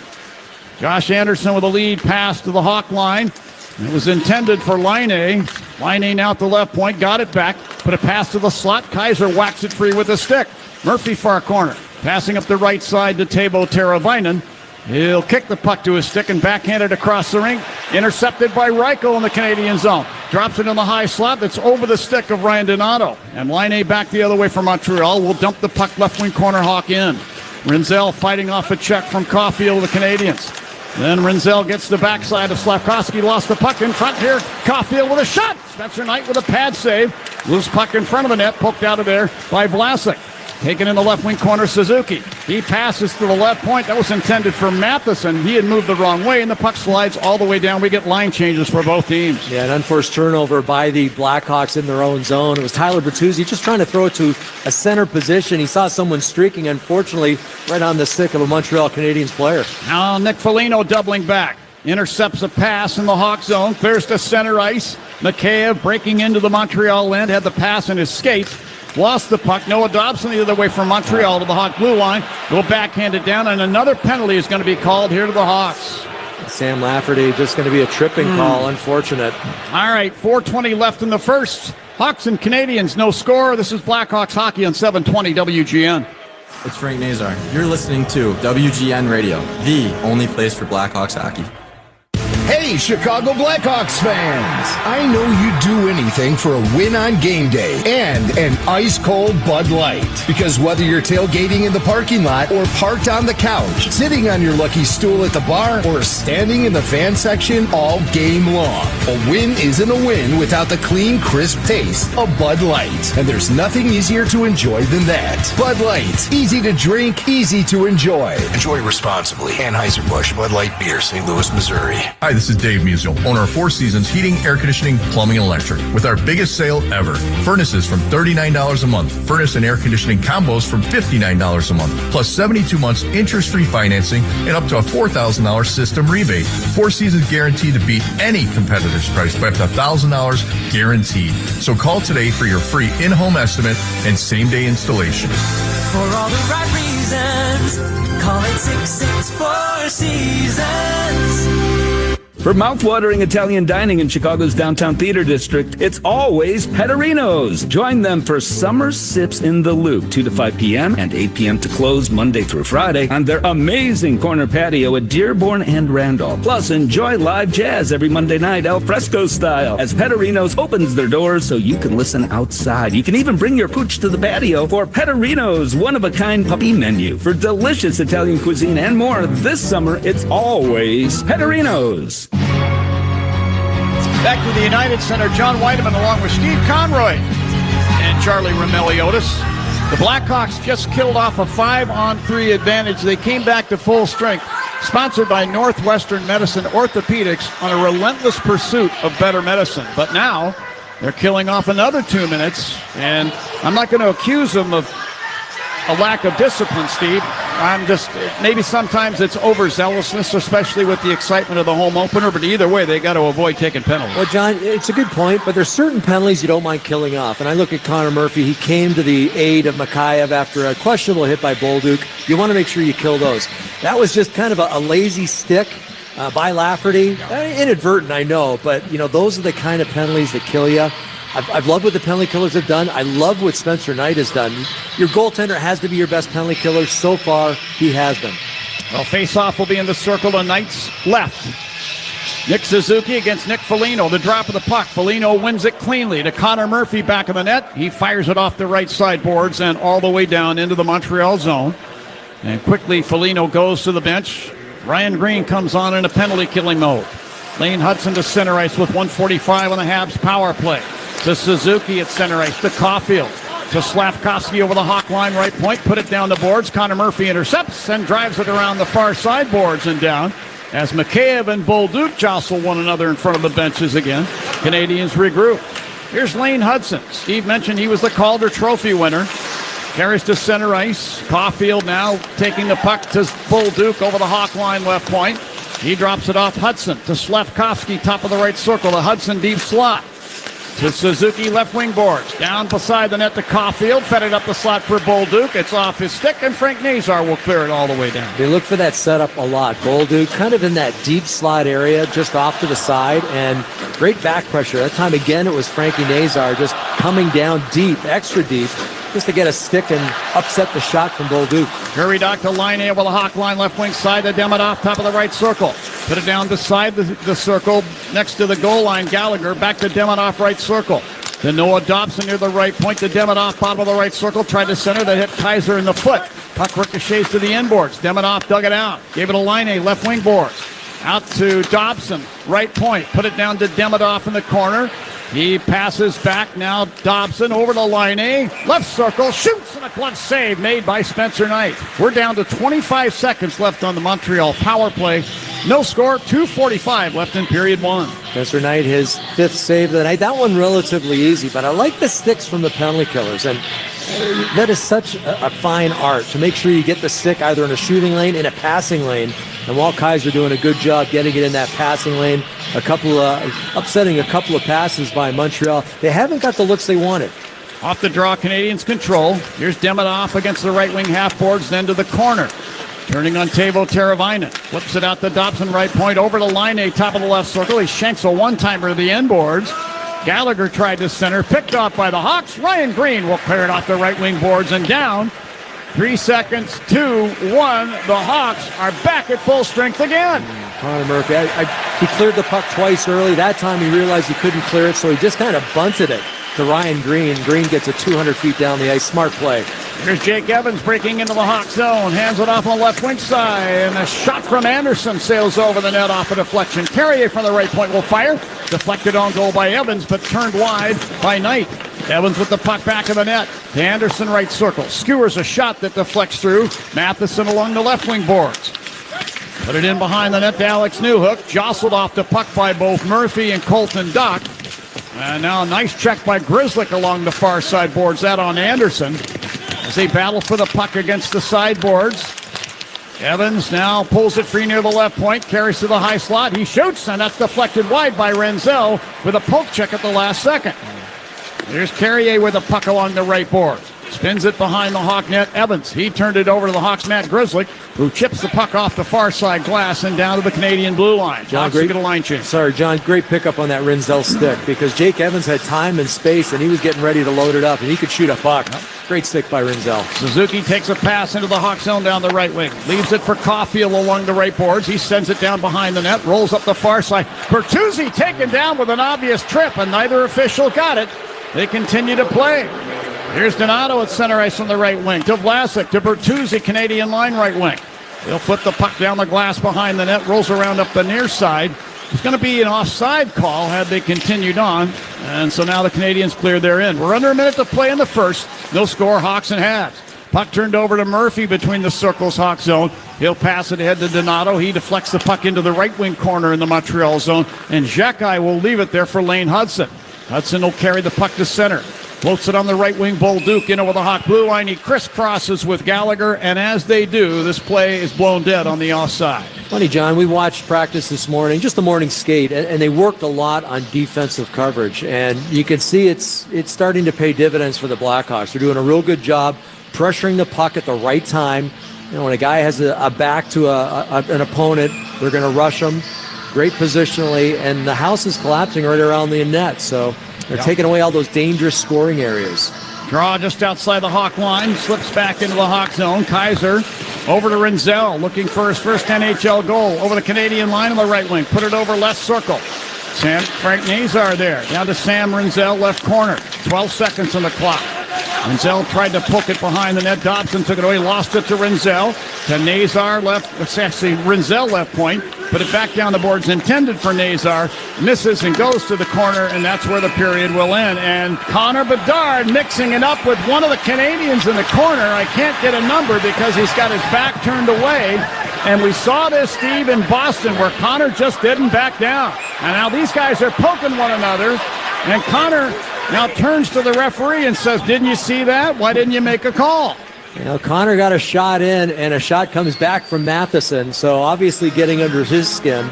Josh Anderson with a lead pass to the Hawk line. It was intended for Laine. Laine now at the left point, got it back, put a pass to the slot. Kaiser whacks it free with a stick. Murphy far corner, passing up the right side to Teuvo Teravainen. He'll kick the puck to his stick and backhand it across the ring. Intercepted by Reichel in the Canadian zone. Drops it in the high slot that's over the stick of Ryan Donato. And Laine back the other way for Montreal. Will dump the puck left wing corner, Hawk in. Rinzel fighting off a check from Caulfield of the Canadians. Then Rinzel gets the backside of Slavkovsky. Lost the puck in front here. Caulfield with a shot. Spencer Knight with a pad save. Loose puck in front of the net. Poked out of there by Vlasic. Taken in the left wing corner, Suzuki. He passes to the left point. That was intended for Matheson. He had moved the wrong way, and the puck slides all the way down. We get line changes for both teams. Yeah, an unforced turnover by the Blackhawks in their own zone. It was Tyler Bertuzzi just trying to throw it to a center position. He saw someone streaking, unfortunately, right on the stick of a Montreal Canadiens player. Now Nick Foligno doubling back. Intercepts a pass in the Hawk zone. Clears to center ice. Mikheyev breaking into the Montreal end. Had the pass in his skates. Lost the puck. Noah Dobson the other way from Montreal to the Hawk blue line. Will backhand it down, and another penalty is going to be called here to the Hawks. Sam Lafferty just going to be a tripping call. Unfortunate. All right, 4:20 left in the first. Hawks and Canadians, no score. This is Blackhawks hockey on 720 WGN. It's Frank Nazar. You're listening to WGN Radio, the only place for Blackhawks hockey. Hey, Chicago Blackhawks fans! I know you'd do anything for a win on game day and an ice-cold Bud Light. Because whether you're tailgating in the parking lot or parked on the couch, sitting on your lucky stool at the bar, or standing in the fan section all game long, a win isn't a win without the clean, crisp taste of Bud Light. And there's nothing easier to enjoy than that. Bud Light. Easy to drink, easy to enjoy. Enjoy responsibly. Anheuser-Busch Bud Light Beer, St. Louis, Missouri. Hi, this is Dave Musial, owner of Four Seasons Heating, Air Conditioning, Plumbing, and Electric. With our biggest sale ever. Furnaces from $39 a month. Furnace and air conditioning combos from $59 a month. Plus 72 months interest-free financing and up to a $4,000 system rebate. Four Seasons guaranteed to beat any competitor's price by up to $1,000 guaranteed. So call today for your free in-home estimate and same-day installation. For all the right reasons, call 866-4 Seasons. For mouth-watering Italian dining in Chicago's downtown theater district, it's always Pettorino's. Join them for Summer Sips in the Loop, 2 to 5 p.m. and 8 p.m. to close Monday through Friday on their amazing corner patio at Dearborn and Randolph. Plus, enjoy live jazz every Monday night, al fresco style, as Pettorino's opens their doors so you can listen outside. You can even bring your pooch to the patio for Pettorino's one-of-a-kind puppy menu. For delicious Italian cuisine and more, this summer, it's always Pettorino's. Back to the United Center, John Whiteman along with Steve Conroy and Charlie Romeliotis. The Blackhawks just killed off a 5-on-3 advantage. They came back to full strength, sponsored by Northwestern Medicine Orthopedics, on a relentless pursuit of better medicine. But now they're killing off another 2 minutes, and I'm not going to accuse them of a lack of discipline, Steve. Maybe sometimes it's overzealousness, especially with the excitement of the home opener, but either way, they got to avoid taking penalties. Well, John, it's a good point, but there's certain penalties you don't mind killing off. And I look at Connor Murphy. He came to the aid of Mikheyev after a questionable hit by Bolduc. You want to make sure you kill those. That was just kind of a lazy stick by Lafferty. Inadvertent, I know, but, those are the kind of penalties that kill you. I've loved what the penalty killers have done. I love what Spencer Knight has done. Your goaltender has to be your best penalty killer. So far, he has been. Well, face-off will be in the circle to Knight's left. Nick Suzuki against Nick Foligno. The drop of the puck. Foligno wins it cleanly to Connor Murphy back of the net. He fires it off the right side boards and all the way down into the Montreal zone. And quickly, Foligno goes to the bench. Ryan Green comes on in a penalty-killing mode. Lane Hudson to center ice with 1:45 on the Habs power play. To Suzuki at center ice, to Caulfield, to Slavkovsky over the Hawk line right point, put it down the boards. Connor Murphy intercepts and drives it around the far side boards and down as Mikheyev and Bolduc jostle one another in front of the benches again. Canadiens regroup. Here's Lane Hudson. Steve mentioned he was the Calder Trophy winner. Carries to center ice. Caulfield now taking the puck to Bolduc over the Hawk line left point. He drops it off Hudson to Slavkovsky, top of the right circle, to Hudson deep slot. To Suzuki, left wing boards. Down beside the net to Caulfield. Fed it up the slot for Bolduc. It's off his stick, and Frank Nazar will clear it all the way down. They look for that setup a lot. Bolduc kind of in that deep slot area, just off to the side, and great back pressure. That time, again, it was Frankie Nazar just coming down deep, extra deep, just to get a stick and upset the shot from Bolduc. Curry Dock to line over the Hawk line, left wing side to Demidov, top of the right circle. Put it down beside the circle, next to the goal line. Gallagher back to Demidov, right circle. Then Noah Dobson near the right point to Demidov, bottom of the right circle. Tried to center, that hit Kaiser in the foot. Puck ricochets to the inboards. Demidov dug it out. Gave it a line, left wing boards. Out to Dobson, right point. Put it down to Demidov in the corner. He passes back now. Dobson over to line A. Left circle. Shoots, and a glove save made by Spencer Knight. We're down to 25 seconds left on the Montreal power play. No score. 2:45 left in period one. Spencer Knight, his fifth save of the night. That one relatively easy, but I like the sticks from the penalty killers. And that is such a fine art to make sure you get the stick either in a shooting lane, in a passing lane. And Walt Kaiser doing a good job getting it in that passing lane. Upsetting a couple of passes by Montreal. They haven't got the looks they wanted. Off the draw, Canadiens control. Here's Demidov against the right wing half boards, then to the corner. Turning on Teuvo Teravainen. Flips it out to Dobson, right point, over to line A, top of the left circle. He shanks a one-timer to the end boards. Gallagher tried to center, picked off by the Hawks. Ryan Green will clear it off the right wing boards and down. 3 seconds, 2-1. The Hawks are back at full strength again. Connor Murphy, he cleared the puck twice early. That time he realized he couldn't clear it, so he just kind of bunted it to Ryan Green. Green gets it 200 feet down the ice. Smart play. Here's Jake Evans breaking into the Hawk zone. Hands it off on the left wing side. And a shot from Anderson sails over the net off a deflection. Carrier from the right point will fire. Deflected on goal by Evans, but turned wide by Knight. Evans with the puck back of the net. To Anderson, right circle. Skewers a shot that deflects through. Matheson along the left wing boards. Put it in behind the net to Alex Newhook. Jostled off the puck by both Murphy and Colton Dock. And now a nice check by Grzelcyk along the far side boards. That on Anderson as they battle for the puck against the sideboards. Evans now pulls it free near the left point. Carries to the high slot. He shoots, and that's deflected wide by Renzel with a poke check at the last second. Here's Carrier with a puck along the right board. Spins it behind the Hawk net. Evans, he turned it over to the Hawks' Matt Grzelcyk, who chips the puck off the far side glass and down to the Canadian blue line. John, great get a line change. Sorry, John, great pickup on that Renzel stick because Jake Evans had time and space, and he was getting ready to load it up, and he could shoot a puck. Great stick by Renzel. Suzuki takes a pass into the Hawk zone down the right wing. Leaves it for Caulfield along the right boards. He sends it down behind the net, rolls up the far side. Bertuzzi taken down with an obvious trip, and neither official got it. They continue to play. Here's Donato at center ice on the right wing. To Vlasic, to Bertuzzi, Canadian line right wing. They'll flip the puck down the glass behind the net, rolls around up the near side. It's going to be an offside call had they continued on. And so now the Canadiens clear their end. We're under a minute to play in the first. No score, Hawks and Habs. Puck turned over to Murphy between the circles, Hawk zone. He'll pass it ahead to Donato. He deflects the puck into the right wing corner in the Montreal zone. And Xhekaj will leave it there for Lane Hudson. Hudson will carry the puck to center. Floats it on the right wing. Bolduc in over the Hawk blue line. He crisscrosses with Gallagher, and as they do, this play is blown dead on the offside. Funny, John, we watched practice this morning, just the morning skate, and they worked a lot on defensive coverage. And you can see it's starting to pay dividends for the Blackhawks. They're doing a real good job pressuring the puck at the right time. You know, when a guy has a back to an opponent, they're going to rush him. Great positionally, and the house is collapsing right around the net. So they're taking away all those dangerous scoring areas. Draw just outside the Hawk line, slips back into the Hawk zone. Kaiser over to Rinzel, looking for his first NHL goal. Over the Canadian line on the right wing, put it over left circle. Frank Nazar there, down to Sam Rinzel, left corner. 12 seconds on the clock. Rinzel tried to poke it behind the net. Dobson took it away, lost it to Rinzel. To Nazar left, it's actually Rinzel left point. Put it back down the boards, intended for Nazar. Misses and goes to the corner, and that's where the period will end. And Connor Bedard mixing it up with one of the Canadians in the corner. I can't get a number because he's got his back turned away. And we saw this, Steve, in Boston, where Connor just didn't back down. And now these guys are poking one another. And Connor now turns to the referee and says, "Didn't you see that? Why didn't you make a call?" You know, Connor got a shot in, and a shot comes back from Matheson, so obviously getting under his skin.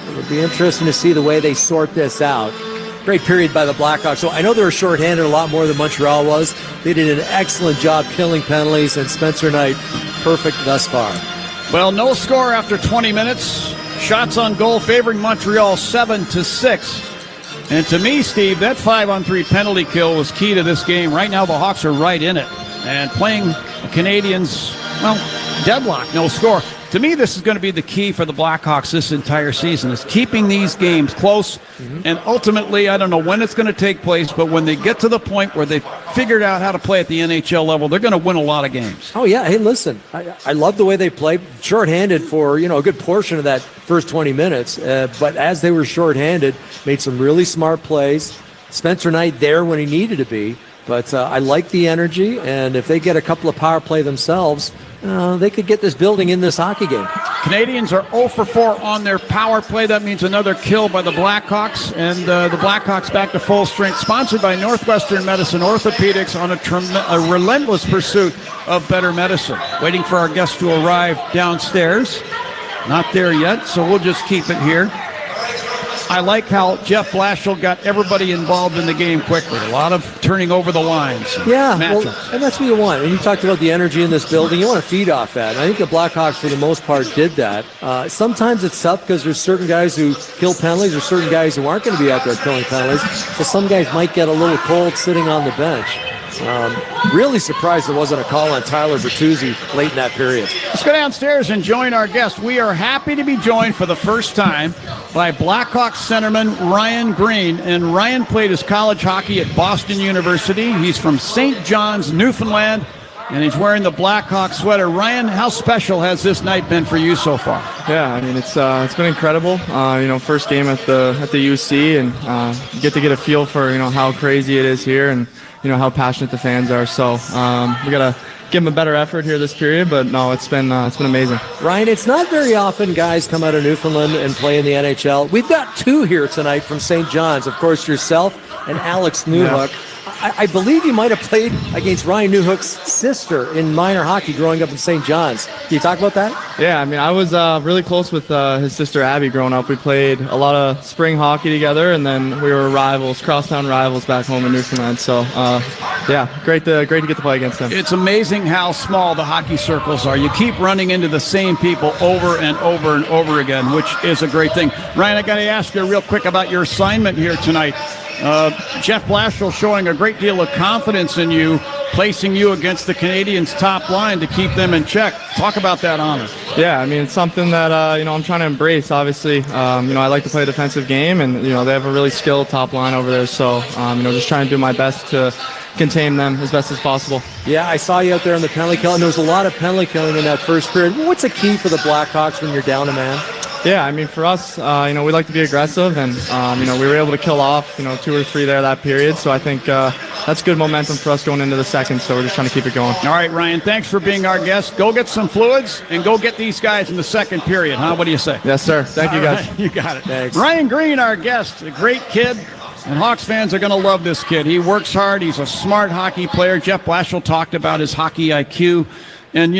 It'll be interesting to see the way they sort this out. Great period by the Blackhawks. So I know they were shorthanded a lot more than Montreal was. They did an excellent job killing penalties, and Spencer Knight, perfect thus far. Well, no score after 20 minutes. Shots on goal favoring Montreal 7-6. And to me, Steve, that 5-on-3 penalty kill was key to this game. Right now, the Hawks are right in it. And playing the Canadiens, well, deadlock, no score. To me, this is going to be the key for the Blackhawks this entire season, is keeping these games close. And ultimately, I don't know when it's going to take place, but when they get to the point where they've figured out how to play at the NHL level, they're going to win a lot of games. Oh, yeah. Hey, listen, I love the way they played. Shorthanded for, a good portion of that first 20 minutes. But as they were shorthanded, made some really smart plays. Spencer Knight there when he needed to be. But I like the energy, and if they get a couple of power play themselves, they could get this building in this hockey game. Canadians are 0 for 4 on their power play. That means another kill by the Blackhawks, and the Blackhawks back to full strength. Sponsored by Northwestern Medicine Orthopedics on a relentless pursuit of better medicine. Waiting for our guests to arrive downstairs. Not there yet, so we'll just keep it here. I like how Jeff Blashill got everybody involved in the game quickly. A lot of turning over the lines. Yeah, well, and that's what you want. And you talked about the energy in this building. You want to feed off that. And I think the Blackhawks, for the most part, did that. Sometimes it's tough because there's certain guys who kill penalties or certain guys who aren't going to be out there killing penalties. So some guys might get a little cold sitting on the bench. Really surprised there wasn't a call on Tyler Bertuzzi late in that period. Let's go downstairs and join our guest. We are happy to be joined for the first time by Blackhawks centerman Ryan Green. And Ryan played his college hockey at Boston University. He's from St. John's, Newfoundland, and he's wearing the Blackhawks sweater. Ryan, how special has this night been for you so far? Yeah, I mean, it's been incredible. First game at the UC, and you get to get a feel for how crazy it is here, and how passionate the fans are. So we gotta give them a better effort here this period. But no, it's been amazing. Ryan, it's not very often guys come out of Newfoundland and play in the NHL. We've got two here tonight from St. John's. Of course, yourself and Alex Newhook. Yeah. I believe you might have played against Ryan Newhook's sister in minor hockey growing up in St. John's. Can you talk about that? Yeah, I mean, I was really close with his sister Abby growing up. We played a lot of spring hockey together, and then we were rivals, crosstown rivals back home in Newfoundland. So, yeah, great to get to play against him. It's amazing how small the hockey circles are. You keep running into the same people over and over and over again, which is a great thing. Ryan, I got to ask you real quick about your assignment here tonight. Jeff Blashill showing a great deal of confidence in you, placing you against the Canadiens' top line to keep them in check. Talk about that honor. Yeah, I mean, it's something that, I'm trying to embrace, obviously. I like to play a defensive game, and, they have a really skilled top line over there. So, just trying to do my best to contain them as best as possible. Yeah, I saw you out there in the penalty kill, and there was a lot of penalty killing in that first period. What's the key for the Blackhawks when you're down a man? Yeah, I mean, for us, we like to be aggressive, and, we were able to kill off, 2 or 3 there that period. So I think that's good momentum for us going into the second, so we're just trying to keep it going. All right, Ryan, thanks for being our guest. Go get some fluids and go get these guys in the second period, huh? What do you say? Yes, sir. Thank you, guys. Right, you got it. Thanks. Ryan Green, our guest, a great kid. And Hawks fans are going to love this kid. He works hard. He's a smart hockey player. Jeff Blashill talked about his hockey IQ. And,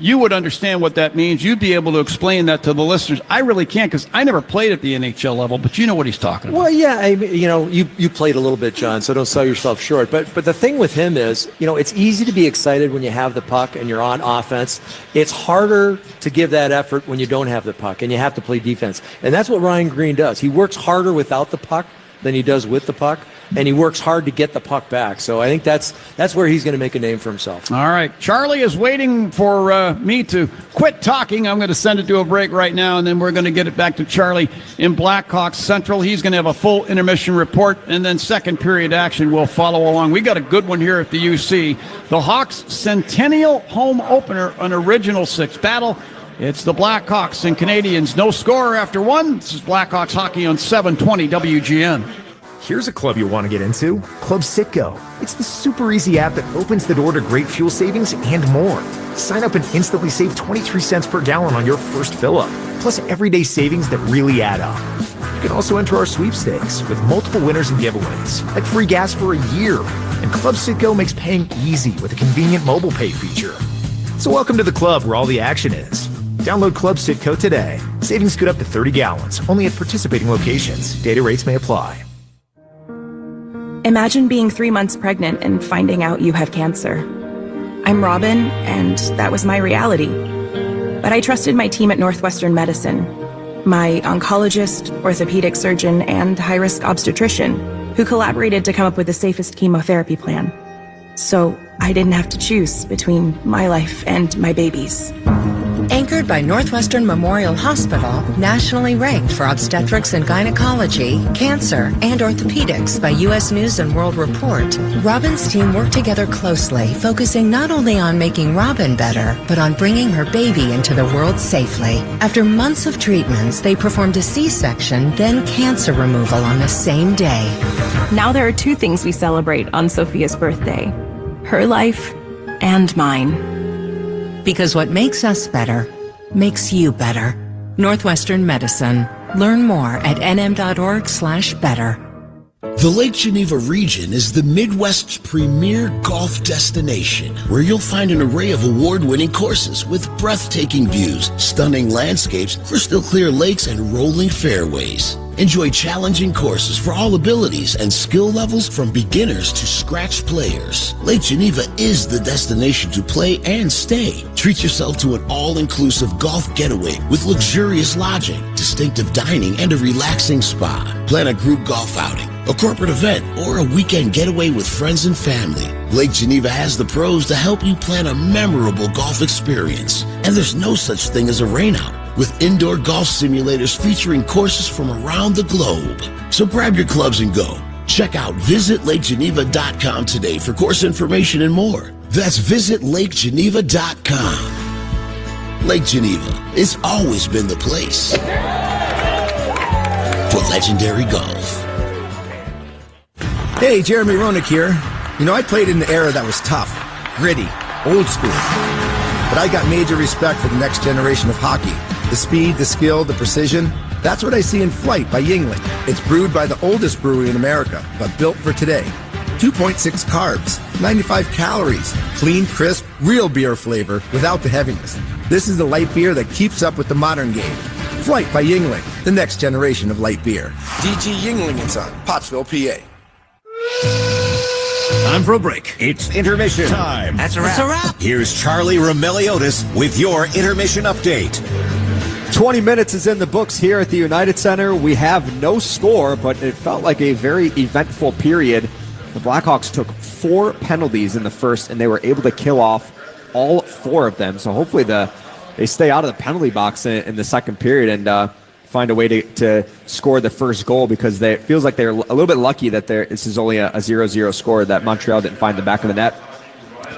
you would understand what that means. You'd be able to explain that to the listeners. I really can't because I never played at the NHL level, but you know what he's talking about. Well, yeah, you played a little bit, John, so don't sell yourself short. But the thing with him is, it's easy to be excited when you have the puck and you're on offense. It's harder to give that effort when you don't have the puck and you have to play defense. And that's what Ryan Green does. He works harder without the puck than he does with the puck, and he works hard to get the puck back. So I think that's where he's going to make a name for himself. All right. Charlie is waiting for me to quit talking. I'm going to send it to a break right now, and then we're going to get it back to Charlie in Blackhawks Central. He's going to have a full intermission report, and then second period action will follow along. We got a good one here at the UC. The Hawks Centennial home opener, an Original Six battle. It's the Blackhawks and Canadiens. No score after one. This is Blackhawks hockey on 720 WGN. Here's a club you'll want to get into, Club Citgo. It's the super easy app that opens the door to great fuel savings and more. Sign up and instantly save 23 cents per gallon on your first fill-up, plus everyday savings that really add up. You can also enter our sweepstakes with multiple winners and giveaways, like free gas for a year. And Club Citgo makes paying easy with a convenient mobile pay feature. So welcome to the club where all the action is. Download Club Citgo today. Savings good up to 30 gallons, only at participating locations. Data rates may apply. Imagine being 3 months pregnant and finding out you have cancer. I'm Robin, and that was my reality. But I trusted my team at Northwestern Medicine, my oncologist, orthopedic surgeon, and high-risk obstetrician, who collaborated to come up with the safest chemotherapy plan. So I didn't have to choose between my life and my baby's. Anchored by Northwestern Memorial Hospital, nationally ranked for obstetrics and gynecology, cancer, and orthopedics by U.S. News and World Report, Robin's team worked together closely, focusing not only on making Robin better, but on bringing her baby into the world safely. After months of treatments, they performed a C-section, then cancer removal on the same day. Now there are 2 things we celebrate on Sophia's birthday: her life and mine. Because what makes us better makes you better. Northwestern Medicine. Learn more at nm.org/better. The Lake Geneva region is the Midwest's premier golf destination, where you'll find an array of award-winning courses with breathtaking views, stunning landscapes, crystal clear lakes, and rolling fairways. Enjoy challenging courses for all abilities and skill levels from beginners to scratch players. Lake Geneva is the destination to play and stay. Treat yourself to an all-inclusive golf getaway with luxurious lodging, distinctive dining, and a relaxing spa. Plan a group golf outing, a corporate event, or a weekend getaway with friends and family. Lake Geneva has the pros to help you plan a memorable golf experience. And there's no such thing as a rainout, with indoor golf simulators featuring courses from around the globe. So grab your clubs and go. Check out visitlakegeneva.com today for course information and more. That's visitlakegeneva.com. Lake Geneva, it's always been the place for legendary golf. Hey, Jeremy Roenick here. I played in the era that was tough, gritty, old school. But I got major respect for the next generation of hockey. The speed, the skill, the precision. That's what I see in Flight by Yuengling. It's brewed by the oldest brewery in America, but built for today. 2.6 carbs, 95 calories, clean, crisp, real beer flavor without the heaviness. This is the light beer that keeps up with the modern game. Flight by Yuengling, the next generation of light beer. DG Yuengling & Son, Pottsville, PA. Time for a break. It's intermission time. That's a wrap. Here's Charlie Romeliotis with your intermission update. 20 minutes is in the books here at the United Center. We have no score, but it felt like a very eventful period. The Blackhawks took 4 penalties in the first, and they were able to kill off all 4 of them. So hopefully they stay out of the penalty box in the second period and find a way to score the first goal, because it feels like they're a little bit lucky that this is only a 0-0 score, that Montreal didn't find the back of the net.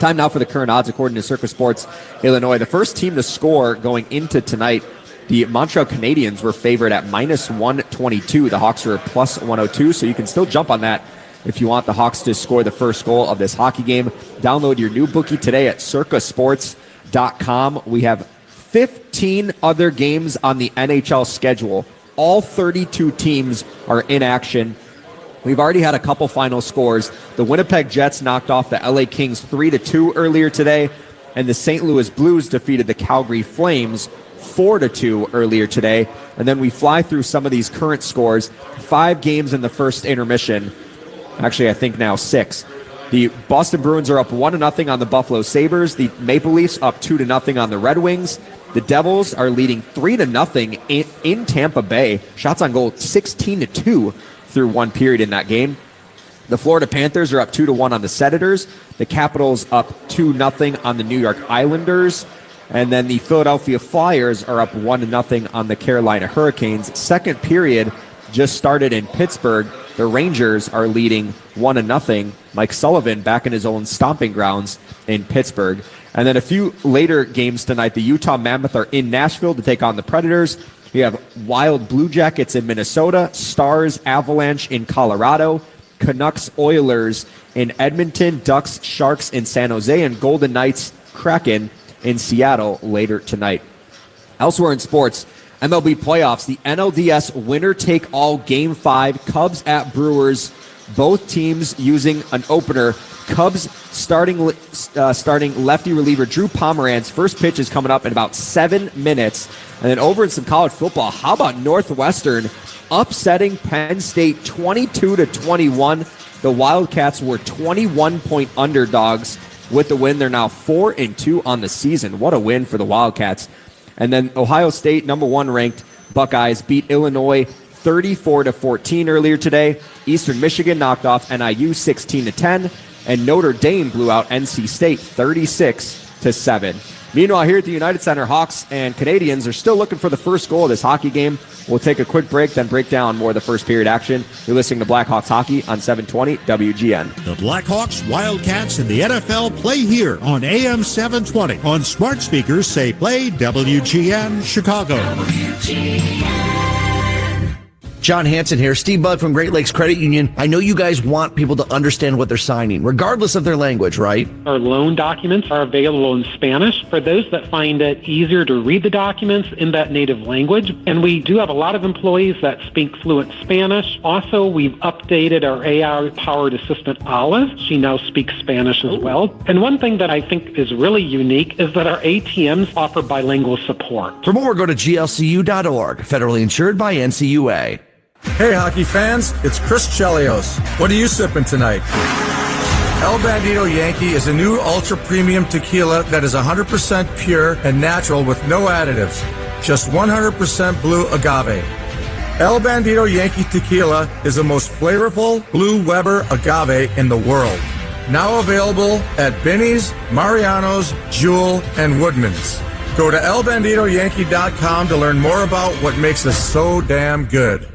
Time now for the current odds according to Circa Sports Illinois. The first team to score going into tonight, the Montreal Canadiens, were favored at -122. The Hawks are +102, so you can still jump on that if you want the Hawks to score the first goal of this hockey game. Download your new bookie today at circasports.com. We have 15 other games on the NHL schedule. All 32 teams are in action. We've already had a couple final scores. The Winnipeg Jets knocked off the LA Kings 3-2 earlier today, and the St. Louis Blues defeated the Calgary Flames 4-2 earlier today. And then we fly through some of these current scores. 5 games in the first intermission. Actually, I think now 6. The Boston Bruins are up 1-0 on the Buffalo Sabres. The Maple Leafs up 2-0 on the Red Wings. The Devils are leading 3-0 in Tampa Bay. Shots on goal 16-2 through one period in that game. The Florida Panthers are up 2-1 on the Senators. The Capitals up 2-0 on the New York Islanders. And then the Philadelphia Flyers are up 1-0 on the Carolina Hurricanes. Second period just started in Pittsburgh. The Rangers are leading 1-0. Mike Sullivan back in his own stomping grounds in Pittsburgh. And then a few later games tonight, the Utah Mammoth are in Nashville to take on the Predators. We have Wild Blue Jackets in Minnesota, Stars Avalanche in Colorado, Canucks Oilers in Edmonton, Ducks Sharks in San Jose, and Golden Knights Kraken in Seattle later tonight. Elsewhere in sports, MLB playoffs, the NLDS winner-take-all Game 5, Cubs at Brewers, both teams using an opener. Cubs starting lefty reliever Drew Pomeranz. First pitch is coming up in about 7 minutes. And then over in some college football, how about Northwestern upsetting Penn State 22-21? The Wildcats were 21-point underdogs with the win. They're now 4-2 on the season. What a win for the Wildcats. And then Ohio State, number 1 ranked Buckeyes, beat Illinois 34-14 earlier today. Eastern Michigan knocked off NIU 16-10. And Notre Dame blew out NC State 36-7. Meanwhile, here at the United Center, Hawks and Canadiens are still looking for the first goal of this hockey game. We'll take a quick break, then break down more of the first period action. You're listening to Blackhawks Hockey on 720 WGN. The Blackhawks, Wildcats, and the NFL play here on AM 720. On smart speakers, say play WGN Chicago. John Hansen here, Steve Budd from Great Lakes Credit Union. I know you guys want people to understand what they're signing, regardless of their language, right? Our loan documents are available in Spanish for those that find it easier to read the documents in that native language. And we do have a lot of employees that speak fluent Spanish. Also, we've updated our AI-powered assistant, Olive. She now speaks Spanish as well. And one thing that I think is really unique is that our ATMs offer bilingual support. For more, go to glcu.org, federally insured by NCUA. Hey, hockey fans, it's Chris Chelios. What are you sipping tonight? El Bandito Yankee is a new ultra-premium tequila that is 100% pure and natural with no additives. Just 100% blue agave. El Bandito Yankee Tequila is the most flavorful Blue Weber agave in the world. Now available at Binny's, Mariano's, Jewel, and Woodman's. Go to elbanditoyankee.com to learn more about what makes us so damn good.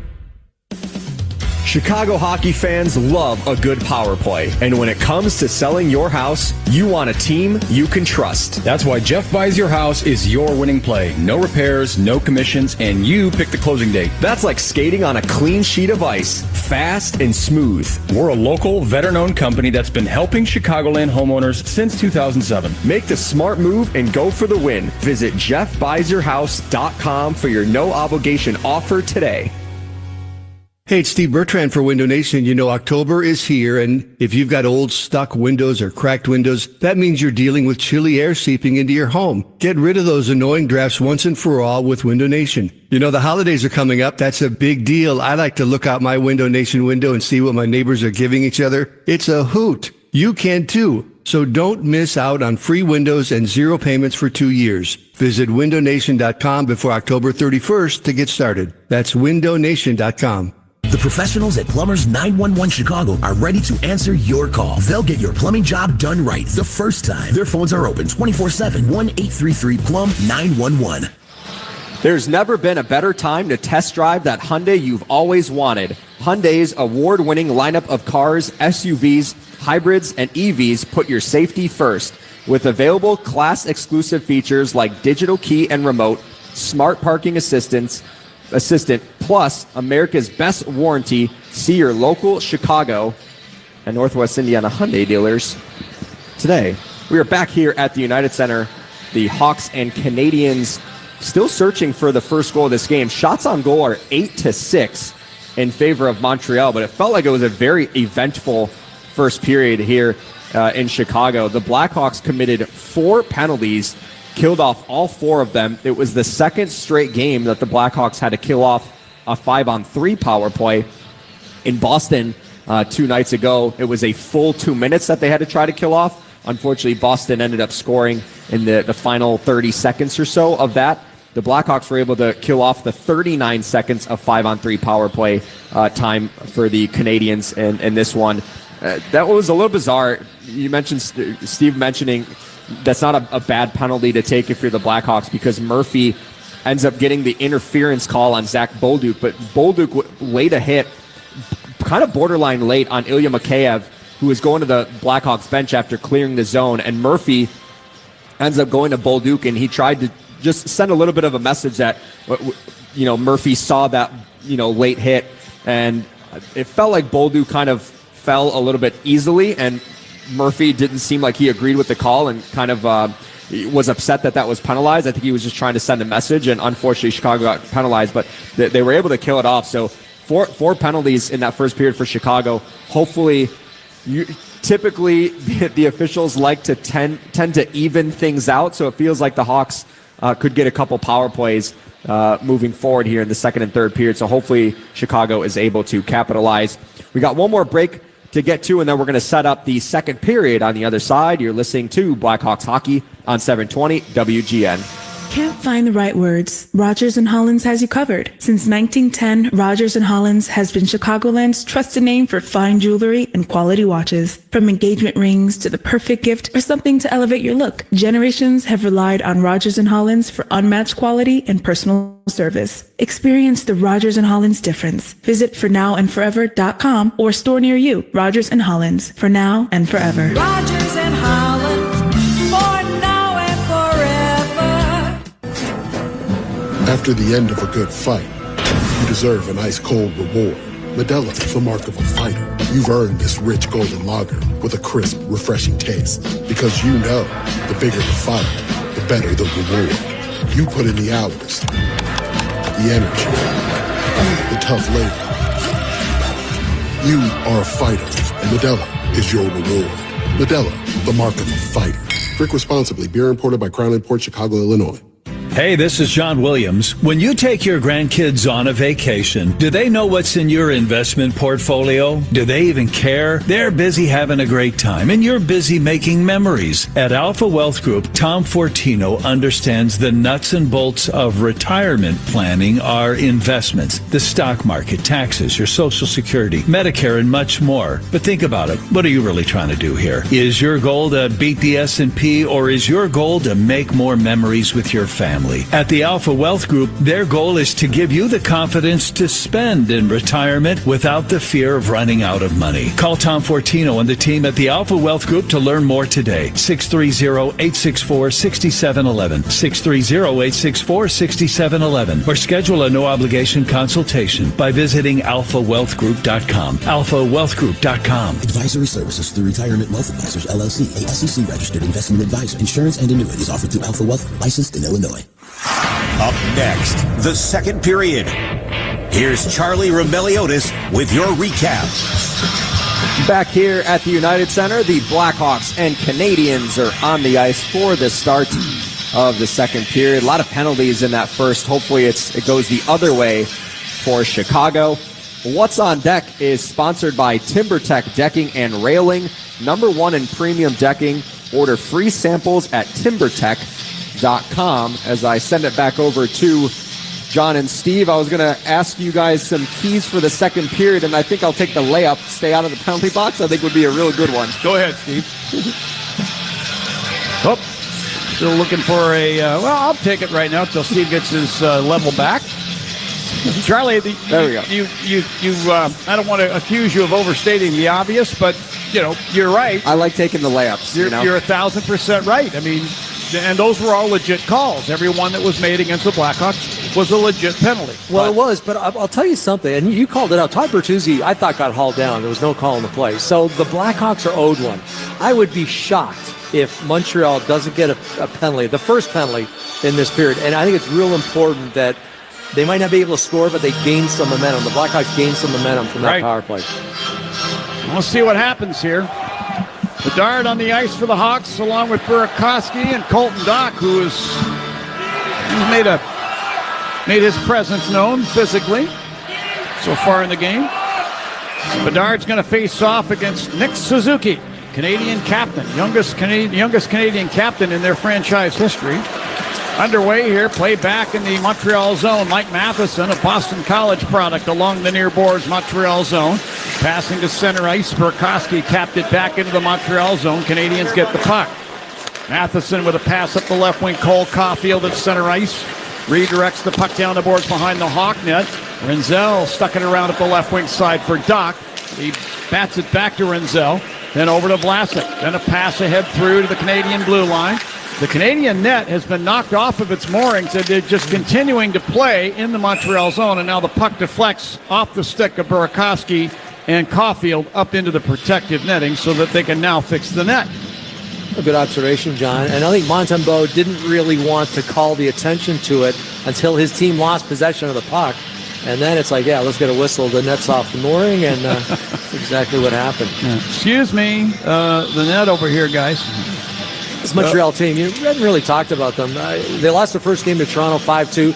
Chicago hockey fans love a good power play. And when it comes to selling your house, you want a team you can trust. That's why Jeff Buys Your House is your winning play. No repairs, no commissions, and you pick the closing date. That's like skating on a clean sheet of ice, fast and smooth. We're a local, veteran-owned company that's been helping Chicagoland homeowners since 2007. Make the smart move and go for the win. Visit JeffBuysYourHouse.com for your no-obligation offer today. Hey, it's Steve Bertrand for Window Nation. You know, October is here, and if you've got old stuck windows or cracked windows, that means you're dealing with chilly air seeping into your home. Get rid of those annoying drafts once and for all with Window Nation. You know, the holidays are coming up. That's a big deal. I like to look out my Window Nation window and see what my neighbors are giving each other. It's a hoot. You can too. So don't miss out on free windows and zero payments for 2 years. Visit windownation.com before October 31st to get started. That's windownation.com. The professionals at Plumbers 911 Chicago are ready to answer your call. They'll get your plumbing job done right the first time. Their phones are open 24/7, 1-833-PLUM-911. There's never been a better time to test drive that Hyundai you've always wanted. Hyundai's award-winning lineup of cars, SUVs, hybrids, and EVs put your safety first. With available class-exclusive features like digital key and remote, smart parking assistant, plus America's best warranty. See your local Chicago and Northwest Indiana Hyundai dealers today. We are back here at the United Center. The Hawks and Canadiens still searching for the first goal of this game. Shots on goal are 8-6 in favor of Montreal, but it felt like it was a very eventful first period here in Chicago. The Blackhawks committed 4 penalties, killed off all 4 of them. It was the second straight game that the Blackhawks had to kill off a 5-on-3 power play. In Boston 2 nights ago, it was a full 2 minutes that they had to try to kill off. Unfortunately, Boston ended up scoring in the final 30 seconds or so of that. The Blackhawks were able to kill off the 39 seconds of 5-on-3 power play time for the Canadiens in this one. That was a little bizarre. You mentioned, Steve mentioning, that's not a bad penalty to take if you're the Blackhawks, because Murphy ends up getting the interference call on Zach Bolduc, but Bolduc laid a hit kind of borderline late on Ilya Mikheyev, who was going to the Blackhawks bench after clearing the zone, and Murphy ends up going to Bolduc, and he tried to just send a little bit of a message that, Murphy saw that, late hit, and it felt like Bolduc kind of fell a little bit easily, and Murphy didn't seem like he agreed with the call and kind of was upset that was penalized. I think he was just trying to send a message, and unfortunately Chicago got penalized, but they were able to kill it off. So four penalties in that first period for Chicago. Hopefully, typically the officials like to tend to even things out, so it feels like the Hawks could get a couple power plays moving forward here in the second and third period. So hopefully Chicago is able to capitalize. We got one more break to get to, and then we're going to set up the second period on the other side. You're listening to Blackhawks Hockey on 720 WGN. Can't find the right words? Rogers & Hollins has you covered. Since 1910, Rogers & Hollins has been Chicagoland's trusted name for fine jewelry and quality watches. From engagement rings to the perfect gift or something to elevate your look, generations have relied on Rogers & Hollins for unmatched quality and personal service. Experience the Rogers & Hollins difference. Visit fornowandforever.com or store near you. Rogers & Hollins, for now and forever. Rogers & Hollins, for now and forever. After the end of a good fight, you deserve an ice-cold reward. Modelo, the mark of a fighter. You've earned this rich golden lager with a crisp, refreshing taste. Because you know, the bigger the fight, the better the reward. You put in the hours, the energy, the tough labor. You are a fighter, and Modelo is your reward. Modelo, the mark of a fighter. Drink responsibly. Beer imported by Crown Imports, Chicago, Illinois. Hey, this is John Williams. When you take your grandkids on a vacation, do they know what's in your investment portfolio? Do they even care? They're busy having a great time, and you're busy making memories. At Alpha Wealth Group, Tom Fortino understands the nuts and bolts of retirement planning are investments, the stock market, taxes, your Social Security, Medicare, and much more. But think about it. What are you really trying to do here? Is your goal to beat the S&P, or is your goal to make more memories with your family? At the Alpha Wealth Group, their goal is to give you the confidence to spend in retirement without the fear of running out of money. Call Tom Fortino and the team at the Alpha Wealth Group to learn more today. 630-864-6711. 630-864-6711. Or schedule a no-obligation consultation by visiting alphawealthgroup.com. alphawealthgroup.com. Advisory services through Retirement Wealth Advisors, LLC, a SEC-registered investment advisor. Insurance and annuities offered through Alpha Wealth, licensed in Illinois. Up next, the second period. Here's Charlie Roumeliotis with your recap. Back here at the United Center, the Blackhawks and Canadiens are on the ice for the start of the second period. A lot of penalties in that first. Hopefully it goes the other way for Chicago. What's on Deck is sponsored by TimberTech Decking and Railing, #1 in premium decking. Order free samples at TimberTech.com. As I send it back over to John and Steve, I was going to ask you guys some keys for the second period, and I think I'll take the layup, stay out of the penalty box. I think would be a real good one. Go ahead, Steve. Oh, still looking for I'll take it right now until Steve gets his level back. Charlie, there we go. I don't want to accuse you of overstating the obvious, but you're right. I like taking the layups. You're 1,000% right. I mean, and those were all legit calls. Every one that was made against the Blackhawks was a legit penalty. Well, it was, but I'll tell you something, and you called it out. Todd Bertuzzi, I thought, got hauled down. There was no call in the play. So the Blackhawks are owed one. I would be shocked if Montreal doesn't get a penalty, the first penalty in this period. And I think it's real important that They might not be able to score, but they gained some momentum. The Blackhawks gained some momentum from that power play. We'll see what happens here. Bedard on the ice for the Hawks, along with Burakovsky and Colton Dock, who's made his presence known physically so far in the game. Bedard's going to face off against Nick Suzuki, Canadian captain, youngest Canadian captain in their franchise history. Underway here, play back in the Montreal zone. Mike Matheson, a Boston College product, along the near boards Montreal zone. Passing to center ice, Burakovsky capped it back into the Montreal zone. Canadians get the puck. Matheson with a pass up the left wing. Cole Caulfield at center ice. Redirects the puck down the boards behind the Hawk net. Renzel stuck it around at the left wing side for Doc. He bats it back to Renzel. Then over to Vlasic. Then a pass ahead through to the Canadian blue line. The Canadian net has been knocked off of its moorings, and they're just continuing to play in the Montreal zone, and now the puck deflects off the stick of Burakovsky and Caulfield up into the protective netting so that they can now fix the net. A good observation, John. And I think Montembeault didn't really want to call the attention to it until his team lost possession of the puck. And then it's like, yeah, let's get a whistle. The net's off the mooring, and that's exactly what happened. Excuse me, the net over here, guys. This Montreal team, you hadn't really talked about them. They lost the first game to Toronto 5-2.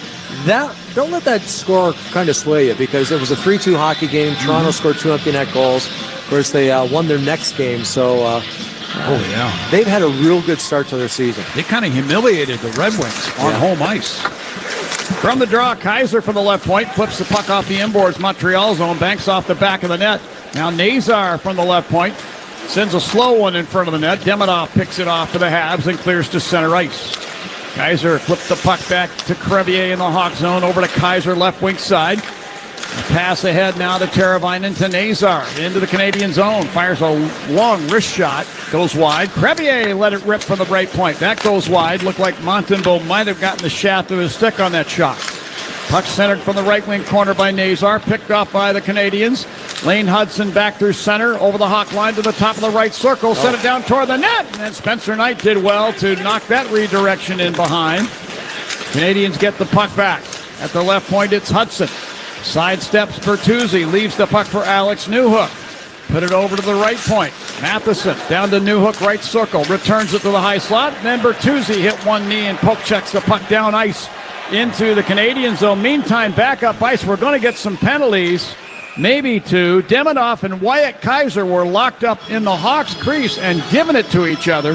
Don't let that score kind of sway you, because it was a 3-2 hockey game. Toronto scored 2 empty net goals. Of course, they won their next game, so they've had a real good start to their season. They kind of humiliated the Red Wings on home ice. From the draw, Kaiser from the left point flips the puck off the inboards Montreal zone, banks off the back of the net. Now Nazar from the left point sends a slow one in front of the net. Demidov picks it off for the Habs and clears to center ice. Kaiser flipped the puck back to Crevier in the Hawk zone, over to Kaiser left wing side. A pass ahead now to Teravainen to Nazar into the Canadian zone. Fires a long wrist shot, goes wide. Crevier let it rip from the right point. That goes wide. Looked like Montembeault might have gotten the shaft of his stick on that shot. Puck centered from the right wing corner by Nazar, picked off by the Canadians. Lane Hudson back through center, over the Hawk line to the top of the right circle, sent it down toward the net, and then Spencer Knight did well to knock that redirection in behind. Canadians get the puck back. At the left point, it's Hudson. Sidesteps Bertuzzi, leaves the puck for Alex Newhook. Put it over to the right point. Matheson down to Newhook, right circle, returns it to the high slot, and then Bertuzzi hit one knee and poke checks the puck down ice into the Canadian zone. Meantime, back up ice, we're going to get some penalties. Maybe two. Demidov and Wyatt Kaiser were locked up in the Hawks crease and giving it to each other.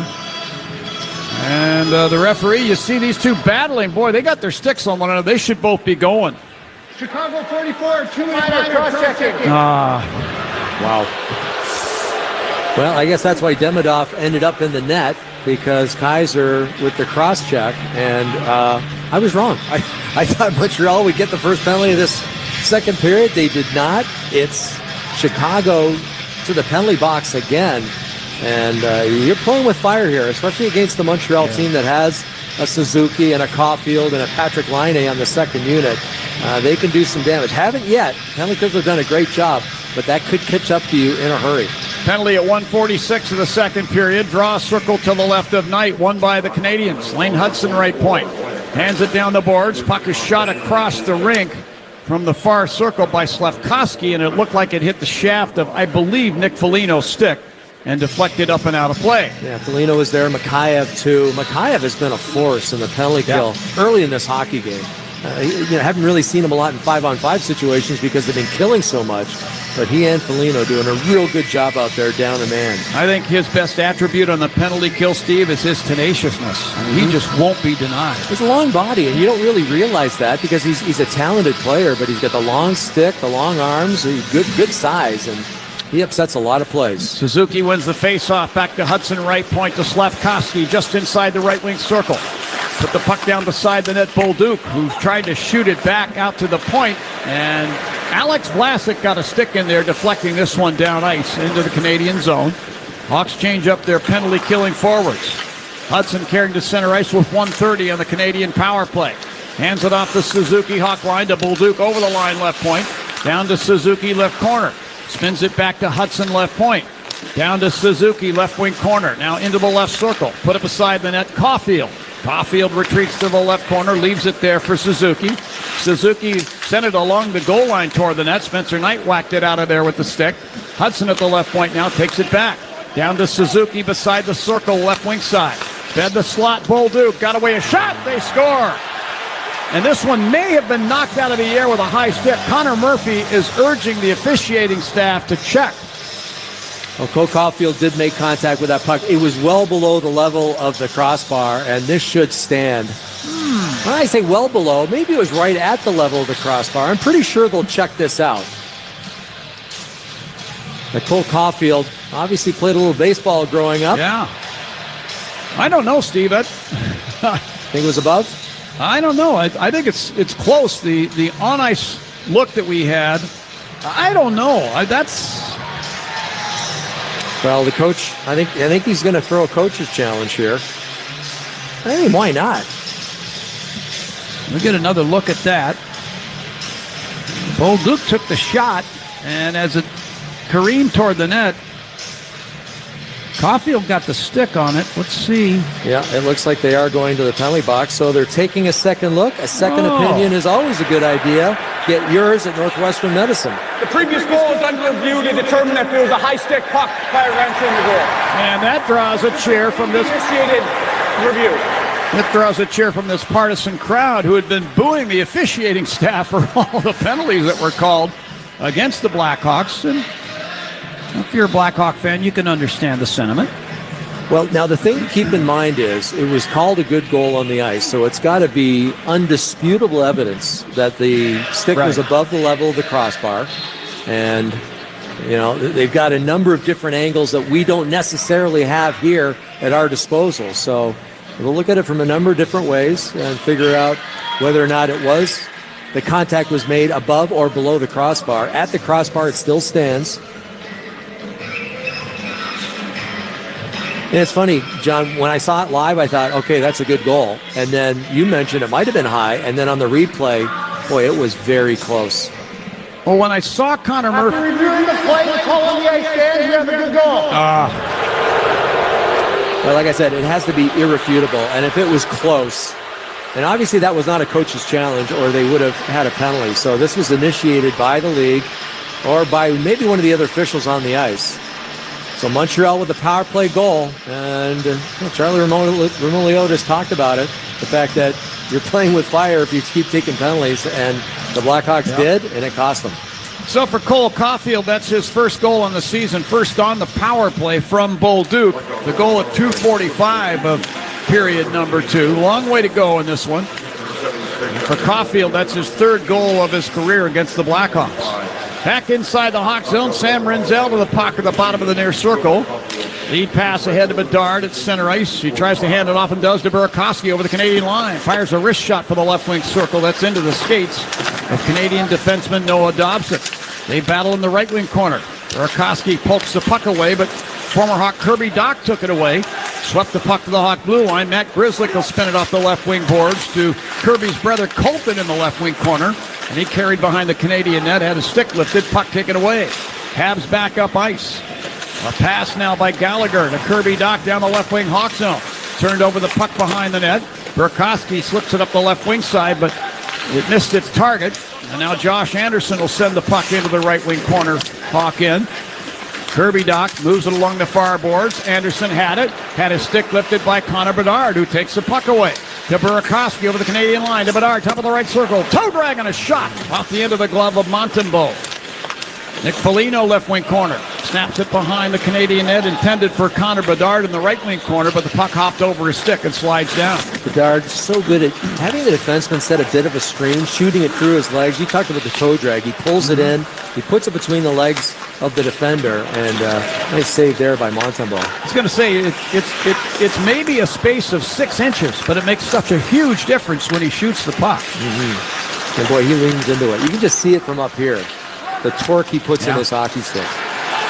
And the referee, you see these two battling. Boy, they got their sticks on one another. They should both be going. Chicago 44, 2 minutes cross-checking. Wow. Well, I guess that's why Demidov ended up in the net, because Kaiser with the cross-check, and I was wrong. I thought Montreal would get the first penalty of this second period. They did not. It's Chicago to the penalty box again, and you're playing with fire here, especially against the Montreal team that has a Suzuki and a Caulfield and a Patrick Laine on the second unit. They can do some damage. Haven't yet. Penalty killers have done a great job, but that could catch up to you in a hurry. Penalty at 1:46 of the second period. Draw circle to the left of Knight, won by the Canadians. Lane Hudson, right point. Hands it down the boards. Puck is shot across the rink from the far circle by Slafkovsky, and it looked like it hit the shaft of, I believe, Nick Foligno's stick and deflected up and out of play. Yeah, Foligno was there. Mikheyev, too. Mikheyev has been a force in the penalty kill early in this hockey game. Haven't really seen him a lot in 5-on-5 situations because they've been killing so much. But he and Foligno doing a real good job out there down a man. I think his best attribute on the penalty kill, Steve, is his tenaciousness. I mean, he just won't be denied. He's a long body, and you don't really realize that because he's a talented player, but he's got the long stick, the long arms, good size, and he upsets a lot of plays. Suzuki wins the face-off back to Hudson, right point to Slafkovsky, just inside the right wing circle. Put the puck down beside the net, Bolduc, who tried to shoot it back out to the point, and Alex Vlasic got a stick in there, deflecting this one down ice into the Canadian zone. Hawks change up their penalty-killing forwards. Hudson carrying to center ice with 1:30 on the Canadian power play. Hands it off the Suzuki Hawk line to Bolduc over the line left point. Down to Suzuki left corner. Spins it back to Hudson left point. Down to Suzuki left wing corner. Now into the left circle. Put it beside the net. Caulfield retreats to the left corner. Leaves it there for Suzuki. Suzuki sent it along the goal line toward the net. Spencer Knight whacked it out of there with the stick. Hudson at the left point now takes it back. Down to Suzuki beside the circle, left wing side. Fed the slot, Bolduc got away a shot. They score. And this one may have been knocked out of the air with a high stick. Connor Murphy is urging the officiating staff to check. Well, Cole Caulfield did make contact with that puck. It was well below the level of the crossbar, and this should stand. When I say well below, maybe it was right at the level of the crossbar. I'm pretty sure they'll check this out. But Cole Caulfield obviously played a little baseball growing up. Yeah. I don't know, Steve. Think it was above? I don't know. I think it's close. The on-ice look that we had, I don't know. Well, the coach, I think he's going to throw a coach's challenge here. I mean, why not? We'll get another look at that. Bolduc took the shot, and as it careened toward the net, Caulfield got the stick on it. Let's see. Yeah, it looks like they are going to the penalty box, so they're taking a second look. A second opinion is always a good idea. Get yours at Northwestern Medicine. The previous goal is under review to determine if it was a high stick puck by a wrench in the goal. And that draws a cheer from this initiated review. It draws a cheer from this partisan crowd who had been booing the officiating staff for all the penalties that were called against the Blackhawks. And if you're a Blackhawk fan, you can understand the sentiment. Well, now the thing to keep in mind is it was called a good goal on the ice, so it's got to be undisputable evidence that the stick was above the level of the crossbar. And, you know, they've got a number of different angles that we don't necessarily have here at our disposal. So we'll look at it from a number of different ways and figure out whether or not the contact was made above or below the crossbar. At the crossbar, it still stands. And it's funny, John, when I saw it live, I thought, okay, that's a good goal. And then you mentioned it might have been high. And then on the replay, boy, it was very close. Well, when I saw Connor Murphy... After reviewing the play, the call on the ice stands, you have a good goal. Well, like I said, it has to be irrefutable. And if it was close, and obviously that was not a coach's challenge or they would have had a penalty. So this was initiated by the league or by maybe one of the other officials on the ice. So Montreal with a power play goal, and Charlie Romolio just talked about it, the fact that you're playing with fire if you keep taking penalties, and the Blackhawks did, and it cost them. So for Cole Caulfield, that's his first goal on the season, first on the power play from Bolduc. The goal at 2:45 of period number 2. Long way to go in this one. For Caulfield, that's his third goal of his career against the Blackhawks. Back inside the Hawk zone, Sam Renzel to the puck at the bottom of the near circle. Lead pass ahead to Bedard at center ice. He tries to hand it off and does to Burakovsky over the Canadian line. Fires a wrist shot for the left wing circle. That's into the skates of Canadian defenseman Noah Dobson. They battle in the right wing corner. Burakovsky pokes the puck away, but former Hawk Kirby Dach took it away. Swept the puck to the Hawk blue line. Matt Grzelcyk will spin it off the left wing boards to Kirby's brother Colton in the left wing corner. And he carried behind the Canadian net, had a stick lifted, puck taken away. Habs back up ice. A pass now by Gallagher to Kirby Dach down the left wing Hawk zone. Turned over the puck behind the net. Burakovsky slips it up the left wing side, but it missed its target. And now Josh Anderson will send the puck into the right wing corner. Hawk in. Kirby Dach moves it along the far boards. Anderson had it. Had his stick lifted by Connor Bedard, who takes the puck away. To Burakovsky over the Canadian line. To Bedard, top of the right circle. Toe drag and a shot off the end of the glove of Montembeault. Nick Foligno, left wing corner. Snaps it behind the Canadian net, intended for Connor Bedard in the right wing corner, but the puck hopped over his stick and slides down. Bedard's so good at having the defenseman set a bit of a screen, shooting it through his legs. You talked about the toe drag. He pulls it in. He puts it between the legs of the defender, and nice save there by Montembeault. I was going to say, it's maybe a space of 6 inches, but it makes such a huge difference when he shoots the puck. And boy, he leans into it. You can just see it from up here. The torque he puts in his hockey stick.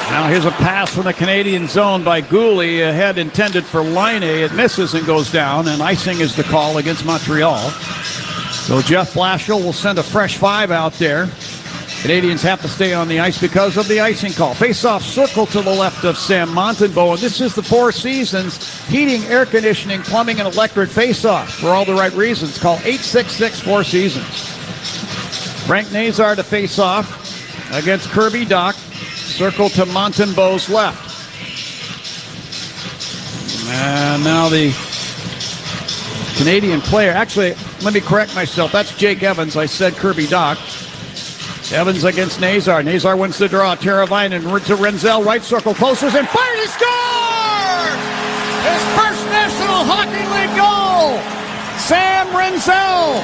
Now here's a pass from the Canadian zone by Gooley. Ahead intended for Laine. It misses and goes down, and icing is the call against Montreal. So Jeff Blashill will send a fresh 5 out there. Canadians have to stay on the ice because of the icing call. Face-off circle to the left of Sam Montembeault. And this is the Four Seasons heating, air conditioning, plumbing, and electric face-off for all the right reasons. Call 866-4 Seasons. Frank Nazar to face off against Kirby Doc. Circle to Montembeau's left. And now the Canadian player. Actually, let me correct myself. That's Jake Evans. I said Kirby Doc. Evans against Nazar. Nazar wins the draw. Teravainen to Renzel. Right circle. Closes and fires. He scores! His first National Hockey League goal! Sam Renzel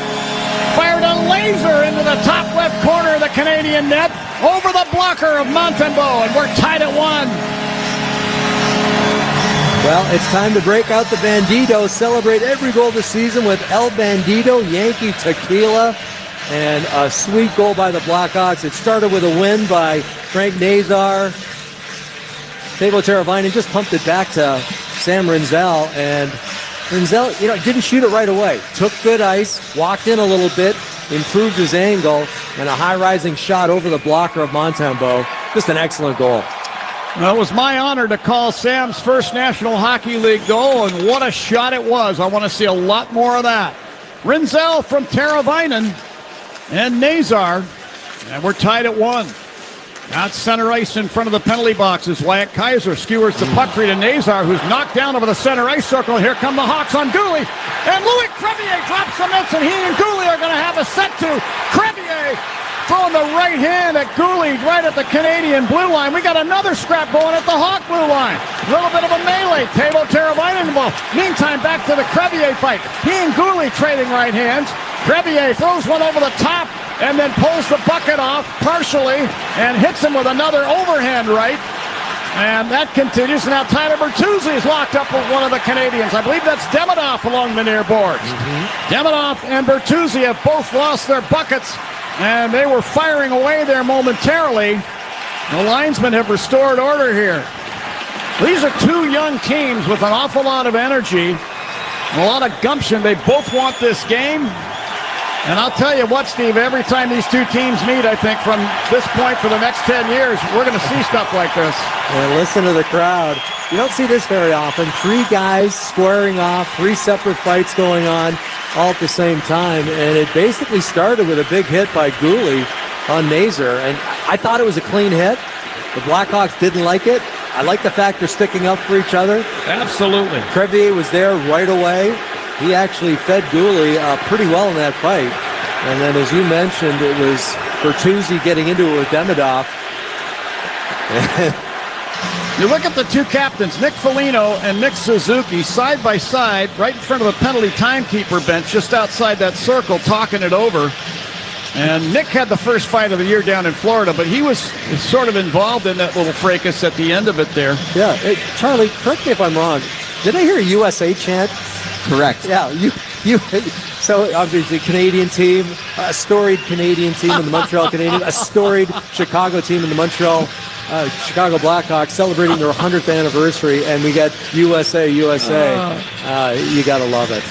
fired a laser into the top left corner of the Canadian net over the blocker of Montembeau, and we're tied at 1. Well, it's time to break out the Bandito, celebrate every goal this season with El Bandito, Yankee Tequila, and a sweet goal by the Blackhawks. It started with a win by Frank Nazar. Teuvo Teravainen just pumped it back to Sam Renzel, and Renzel, didn't shoot it right away. Took good ice, walked in a little bit, improved his angle, and a high-rising shot over the blocker of Montembeau. Just an excellent goal. Well, it was my honor to call Sam's first National Hockey League goal, and what a shot it was. I want to see a lot more of that. Renzel from Teravainen and Nazar, and we're tied at 1. Out center ice in front of the penalty boxes. Wyatt Kaiser skewers the puck free to Nazar, who's knocked down over the center ice circle. Here come the Hawks on Gouli. And Louis Crevier drops the mitts, and he and Gouli are going to have a set to. Crevier throwing the right hand at Gouli right at the Canadian blue line. We got another scrap going at the Hawk blue line. A little bit of a melee. Teuvo Teravainen involved. Meantime, back to the Crevier fight. He and Gouli trading right hands. Crevier throws one over the top and then pulls the bucket off partially and hits him with another overhand right. And that continues. Now Tyler Bertuzzi is locked up with one of the Canadians. I believe that's Demidov along the near boards. Demidov and Bertuzzi have both lost their buckets, and they were firing away there momentarily. The linesmen have restored order here. These are two young teams with an awful lot of energy, a lot of gumption. They both want this game. And I'll tell you what, Steve, every time these two teams meet, I think from this point for the next 10 years, we're going to see stuff like this. And listen to the crowd. You don't see this very often. 3 guys squaring off, 3 separate fights going on all at the same time. And it basically started with a big hit by Gouli on Nazar. And I thought it was a clean hit. The Blackhawks didn't like it. I like the fact they're sticking up for each other. Absolutely. Crevier was there right away. He actually fed Gouli pretty well in that fight. And then, as you mentioned, it was Bertuzzi getting into it with Demidov. You look at the two captains, Nick Foligno and Nick Suzuki, side by side, right in front of the penalty timekeeper bench, just outside that circle, talking it over. And Nick had the first fight of the year down in Florida, but he was sort of involved in that little fracas at the end of it there. Yeah, Charlie, correct me if I'm wrong. Did I hear a USA chant? Correct. Yeah, you. So obviously, Canadian team, a storied Canadian team in the Montreal Canadiens, a storied Chicago team in the Montreal Chicago Blackhawks celebrating their 100th anniversary, and we got USA. You got to love it.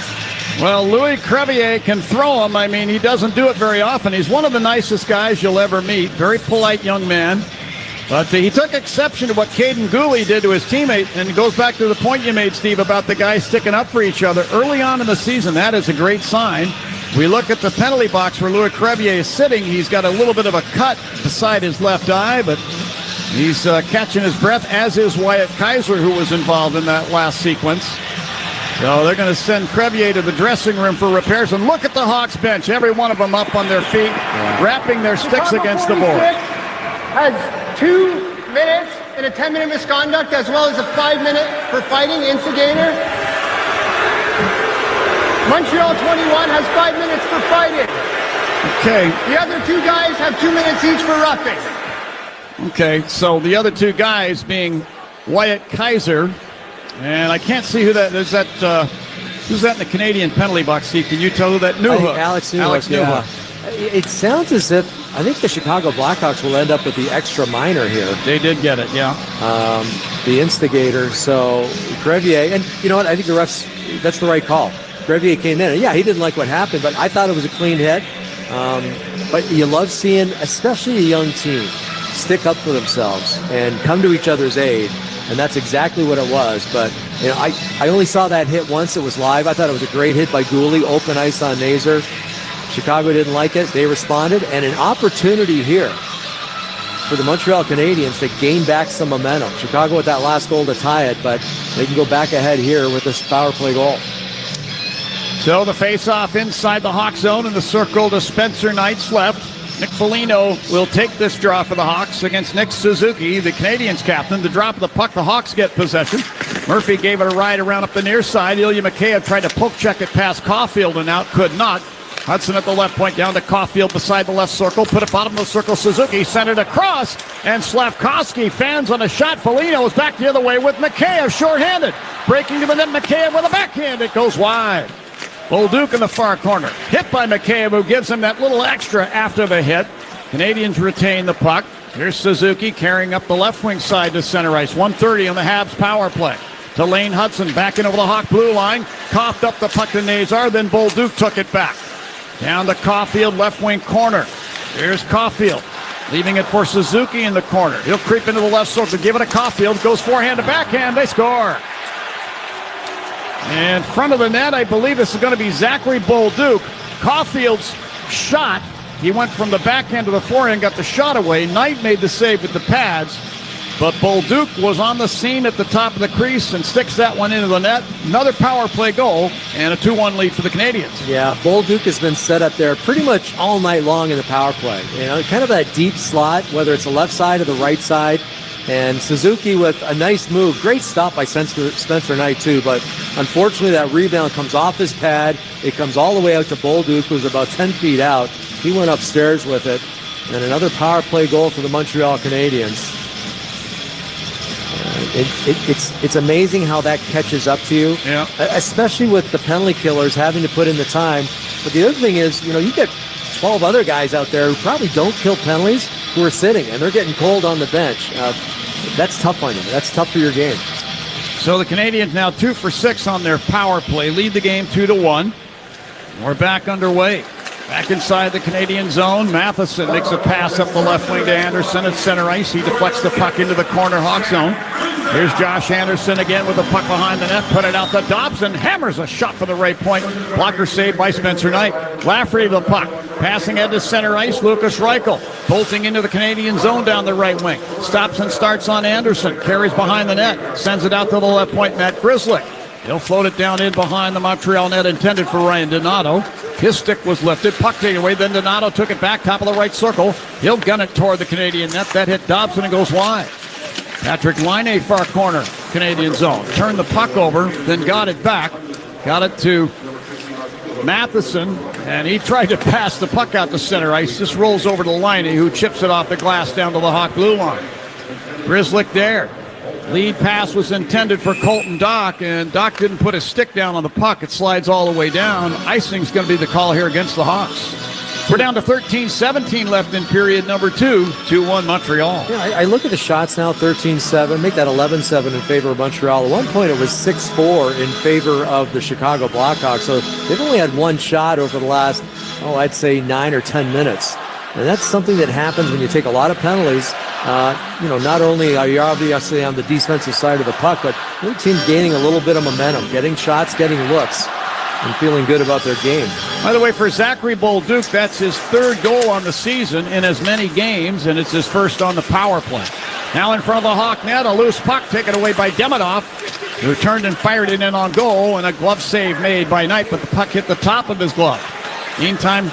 Well, Louis Crevier can throw him. I mean, he doesn't do it very often. He's one of the nicest guys you'll ever meet. Very polite young man. But he took exception to what Caden Gouli did to his teammate, and it goes back to the point you made, Steve, about the guys sticking up for each other. Early on in the season, that is a great sign. We look at the penalty box where Louis Crevier is sitting. He's got a little bit of a cut beside his left eye, but he's catching his breath, as is Wyatt Kaiser, who was involved in that last sequence. So they're going to send Crevier to the dressing room for repairs. And look at the Hawks bench. Every one of them up on their feet, wrapping their sticks against the board. Has 2 minutes and a 10-minute misconduct, as well as a 5-minute for fighting instigator. Montreal 21 has 5 minutes for fighting. Okay. The other 2 guys have 2 minutes each for roughing. Okay, so the other 2 guys being Wyatt Kaiser, and I can't see who that is. Who's that in the Canadian penalty box, Steve? Can you tell who that? Newhook. Alex Newhook. Alex Newhook. Yeah. It sounds as if I think the Chicago Blackhawks will end up with the extra minor here. They did get it, yeah. The instigator. So Crevier, and you know what? I think the refs, that's the right call. Crevier came in, and yeah, he didn't like what happened, but I thought it was a clean hit. But you love seeing, especially a young team, stick up for themselves and come to each other's aid. And that's exactly what it was. But you know, I only saw that hit once. It was live. I thought it was a great hit by Gouli, open ice on Nazar. Chicago didn't like it. They responded, and an opportunity here for the Montreal Canadiens to gain back some momentum. Chicago with that last goal to tie it, but they can go back ahead here with this power play goal. So the face-off inside the Hawk zone in the circle to Spencer Knight's left. Nick Foligno will take this draw for the Hawks against Nick Suzuki, the Canadiens captain. The drop of the puck, the Hawks get possession. Murphy gave it a ride around up the near side. Ilya Mikheyev tried to poke check it past Caulfield and out, could not. Hudson at the left point, down to Caulfield beside the left circle. Put it bottom of the circle. Suzuki sent it across, and Slavkovsky fans on a shot. Foligno is back the other way with Mikheyev shorthanded. Breaking to the net, Mikheyev with a backhand. It goes wide. Bolduc in the far corner. Hit by Mikheyev, who gives him that little extra after the hit. Canadians retain the puck. Here's Suzuki carrying up the left wing side to center ice. 1:30 on the Habs power play. To Lane Hudson, backing over the Hawk blue line. Coughed up the puck to Nazar, then Bolduc took it back. Down to Caulfield, left wing corner. Here's Caulfield, leaving it for Suzuki in the corner. He'll creep into the left circle, give it to Caulfield. Goes forehand to backhand, they score. In front of the net, I believe this is going to be Zachary Bolduc. Caulfield's shot, he went from the backhand to the forehand, got the shot away. Knight made the save with the pads, but Bolduc was on the scene at the top of the crease and sticks that one into the net. Another power play goal and a 2-1 lead for the Canadiens. Yeah, Bolduc has been set up there pretty much all night long in the power play. You know, kind of that deep slot, whether it's the left side or the right side. And Suzuki with a nice move. Great stop by Spencer Knight, too. But unfortunately, that rebound comes off his pad. It comes all the way out to Bolduc, who's about 10 feet out. He went upstairs with it. And another power play goal for the Montreal Canadiens. It's amazing how that catches up to you. Yeah. Especially with the penalty killers having to put in the time. But the other thing is, you know, you get 12 other guys out there who probably don't kill penalties who are sitting, and they're getting cold on the bench. That's tough on you. That's tough for your game. So the Canadiens now 2 for 6 on their power play. Lead the game 2-1. We're back underway. Back inside the Canadian zone. Matheson makes a pass up the left wing to Anderson at center ice. He deflects the puck into the corner Hawk zone. Here's Josh Anderson again with the puck behind the net. Put it out to Dobson. Hammers a shot for the right point. Blocker saved by Spencer Knight. Lafferty the puck. Passing head to center ice. Lucas Reichel bolting into the Canadian zone down the right wing. Stops and starts on Anderson. Carries behind the net. Sends it out to the left point. Matt Grzelcyk. He'll float it down in behind the Montreal net, intended for Ryan Donato. His stick was lifted. Puck taken away. Then Donato took it back, top of the right circle. He'll gun it toward the Canadian net. That hit Dobson and goes wide. Patrick Laine, far corner, Canadian zone. Turned the puck over, then got it back. Got it to Matheson, and he tried to pass the puck out to center ice. This rolls over to Laine, who chips it off the glass down to the Hawk blue line. Grzelcyk there. Lead pass was intended for Colton Dach, and Dach didn't put his stick down on the puck. It slides all the way down. Icing's going to be the call here against the Hawks. We're down to 13-17 left in period number 2. 2-1 Montreal. Yeah, I look at the shots now, 13-7. Make that 11-7 in favor of Montreal. At one point, it was 6-4 in favor of the Chicago Blackhawks. So they've only had one shot over the last, I'd say 9 or 10 minutes. And that's something that happens when you take a lot of penalties. Not only are you obviously on the defensive side of the puck, but the team's gaining a little bit of momentum, getting shots, getting looks, and feeling good about their game. By the way, for Zachary Bolduc, that's his 3rd goal on the season in as many games, and it's his 1st on the power play. Now in front of the Hawk net, a loose puck taken away by Demidov, who turned and fired it in on goal, and a glove save made by Knight, but the puck hit the top of his glove. Meantime,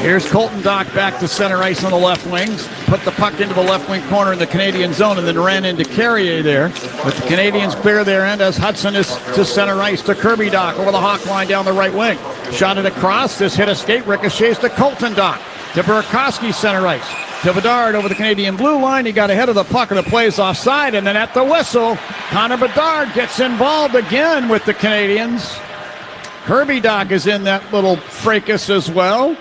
here's Colton Dach back to center ice on the left wings. Put the puck into the left wing corner in the Canadian zone and then ran into Carrier there. But the Canadians clear their end as Hudson is to center ice to Kirby Dach over the Hawk line down the right wing. Shot it across. This hit a skate, ricochets to Colton Dach. To Burakovsky center ice. To Bedard over the Canadian blue line. He got ahead of the puck and the play's offside. And then at the whistle, Connor Bedard gets involved again with the Canadians. Kirby Dach is in that little fracas as well.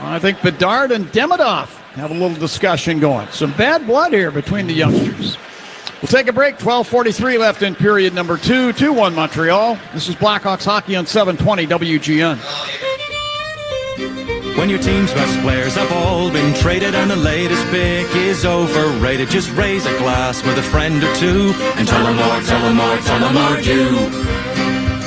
I think Bedard and Demidov have a little discussion going. Some bad blood here between the youngsters. We'll take a break. 12:43 left in period number 2. 2-1 Montreal. This is Blackhawks hockey on 720 WGN. When your team's best players have all been traded and the latest pick is overrated, just raise a glass with a friend or two and tell them more, tell them more, tell them more, do.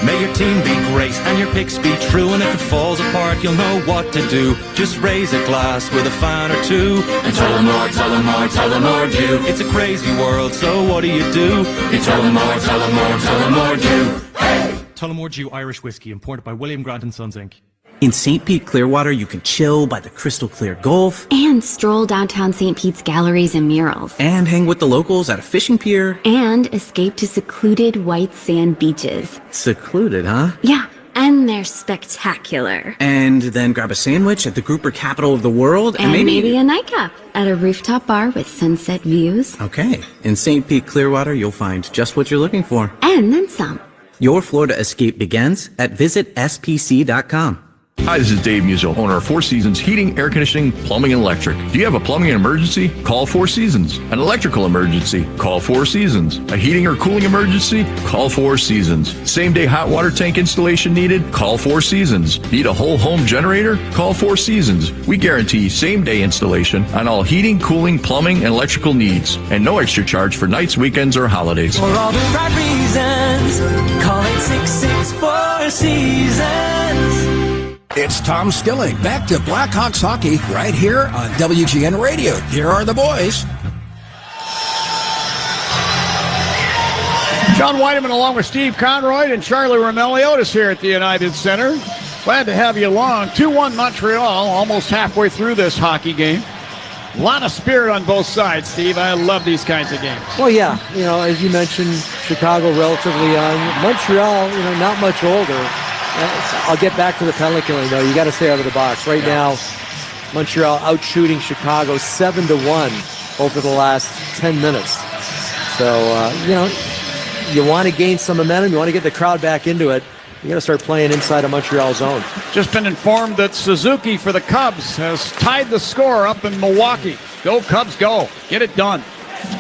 May your team be great and your picks be true, and if it falls apart, you'll know what to do. Just raise a glass with a fan or two, and tell them more, tell them more, tell them more, do. It's a crazy world, so what do? You tell them more, tell them more, tell them more, do. Hey! Tullamore Dew Irish Whiskey, imported by William Grant & Sons, Inc. In St. Pete, Clearwater, you can chill by the crystal clear Gulf. And stroll downtown St. Pete's galleries and murals. And hang with the locals at a fishing pier. And escape to secluded white sand beaches. Secluded, huh? Yeah, and they're spectacular. And then grab a sandwich at the grouper capital of the world. And maybe a nightcap at a rooftop bar with sunset views. Okay. In St. Pete, Clearwater, you'll find just what you're looking for. And then some. Your Florida escape begins at visitspc.com. Hi, this is Dave Musil, owner of Four Seasons Heating, Air Conditioning, Plumbing, and Electric. Do you have a plumbing emergency? Call Four Seasons. An electrical emergency? Call Four Seasons. A heating or cooling emergency? Call Four Seasons. Same-day hot water tank installation needed? Call Four Seasons. Need a whole home generator? Call Four Seasons. We guarantee same-day installation on all heating, cooling, plumbing, and electrical needs. And no extra charge for nights, weekends, or holidays. For all the right reasons, call 866-4 Seasons. It's Tom Skilling, back to Blackhawks hockey right here on WGN Radio. Here are the boys. John Weideman along with Steve Conroy and Charlie Romeliotis here at the United Center. Glad to have you along. 2-1 Montreal, almost halfway through this hockey game. A lot of spirit on both sides, Steve. I love these kinds of games. Well, yeah, as you mentioned, Chicago relatively young. Montreal, not much older. I'll get back to the penalty killing, though. You got to stay out of the box. Right now, Montreal out-shooting Chicago 7-1 over the last 10 minutes. So, you want to gain some momentum. You want to get the crowd back into it. You got to start playing inside of Montreal's zone. Just been informed that Suzuki for the Cubs has tied the score up in Milwaukee. Go Cubs, go. Get it done.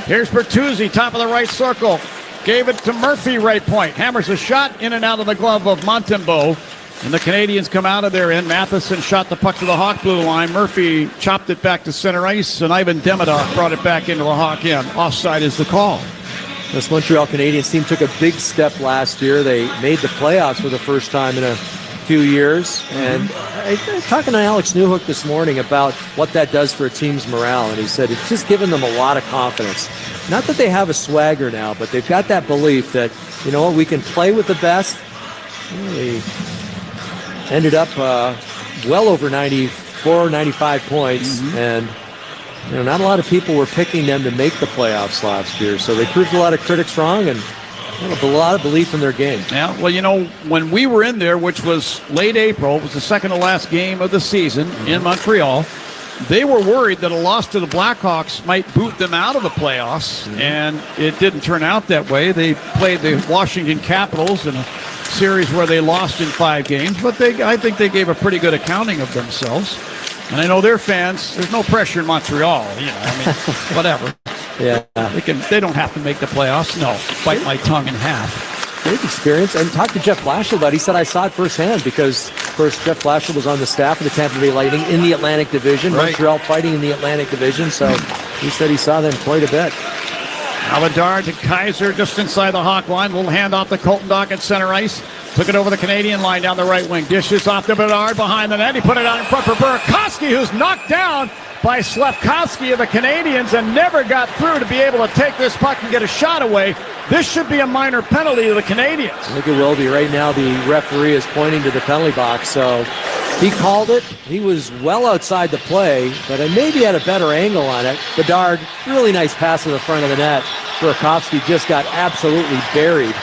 Here's Bertuzzi, top of the right circle. Gave it to Murphy, right point. Hammers a shot in and out of the glove of Montembeault. And the Canadians come out of their end. Matheson shot the puck to the Hawk blue line. Murphy chopped it back to center ice. And Ivan Demidov brought it back into the Hawk end. Offside is the call. This Montreal Canadiens team took a big step last year. They made the playoffs for the first time in a few years. And talking to Alex Newhook this morning about what that does for a team's morale. And he said it's just given them a lot of confidence. Not that they have a swagger now, but they've got that belief that, we can play with the best. They ended up well over 94, 95 points. And, not a lot of people were picking them to make the playoffs last year. So they proved a lot of critics wrong and a lot of belief in their game. Yeah, well, when we were in there, which was late April, it was the second to last game of the season in Montreal. They were worried that a loss to the Blackhawks might boot them out of the playoffs, and it didn't turn out that way. They played the Washington Capitals in a series where they lost in 5 games, but I think they gave a pretty good accounting of themselves. And I know their fans, there's no pressure in Montreal, whatever. Yeah. They don't have to make the playoffs. No, bite my tongue in half. Great experience. And talked to Jeff Blashill about it. He said, I saw it firsthand because, of course, Jeff Blashill was on the staff of the Tampa Bay Lightning in the Atlantic Division. Right. Montreal fighting in the Atlantic Division. So he said he saw them quite a bit. Aladar to Kaiser just inside the Hawk line. Little handoff to Colton Dach at center ice. Took it over the Canadian line down the right wing. Dishes off to Bedard behind the net. He put it out in front for Burakovsky, who's knocked down by Slafkovsky of the Canadiens and never got through to be able to take this puck and get a shot away. This should be a minor penalty to the Canadiens. I think it will be. Right now the referee is pointing to the penalty box, so he called it. He was well outside the play, but maybe had a better angle on it. Bedard, really nice pass to the front of the net. Burakovsky just got absolutely buried.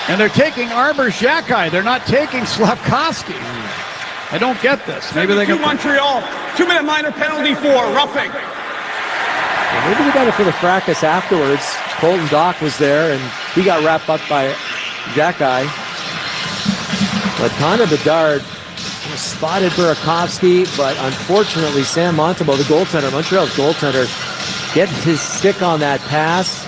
And they're taking Arbor Xhekaj. They're not taking Slafkovsky. I don't get this. Maybe they can. Montreal. 2-minute minor penalty for roughing. Well, maybe they got it for the fracas afterwards. Colton Dach was there, and he got wrapped up by Xhekaj. But Connor Bedard spotted Burakovsky, but unfortunately Sam Montembeault, the goaltender, Montreal's goaltender, gets his stick on that pass.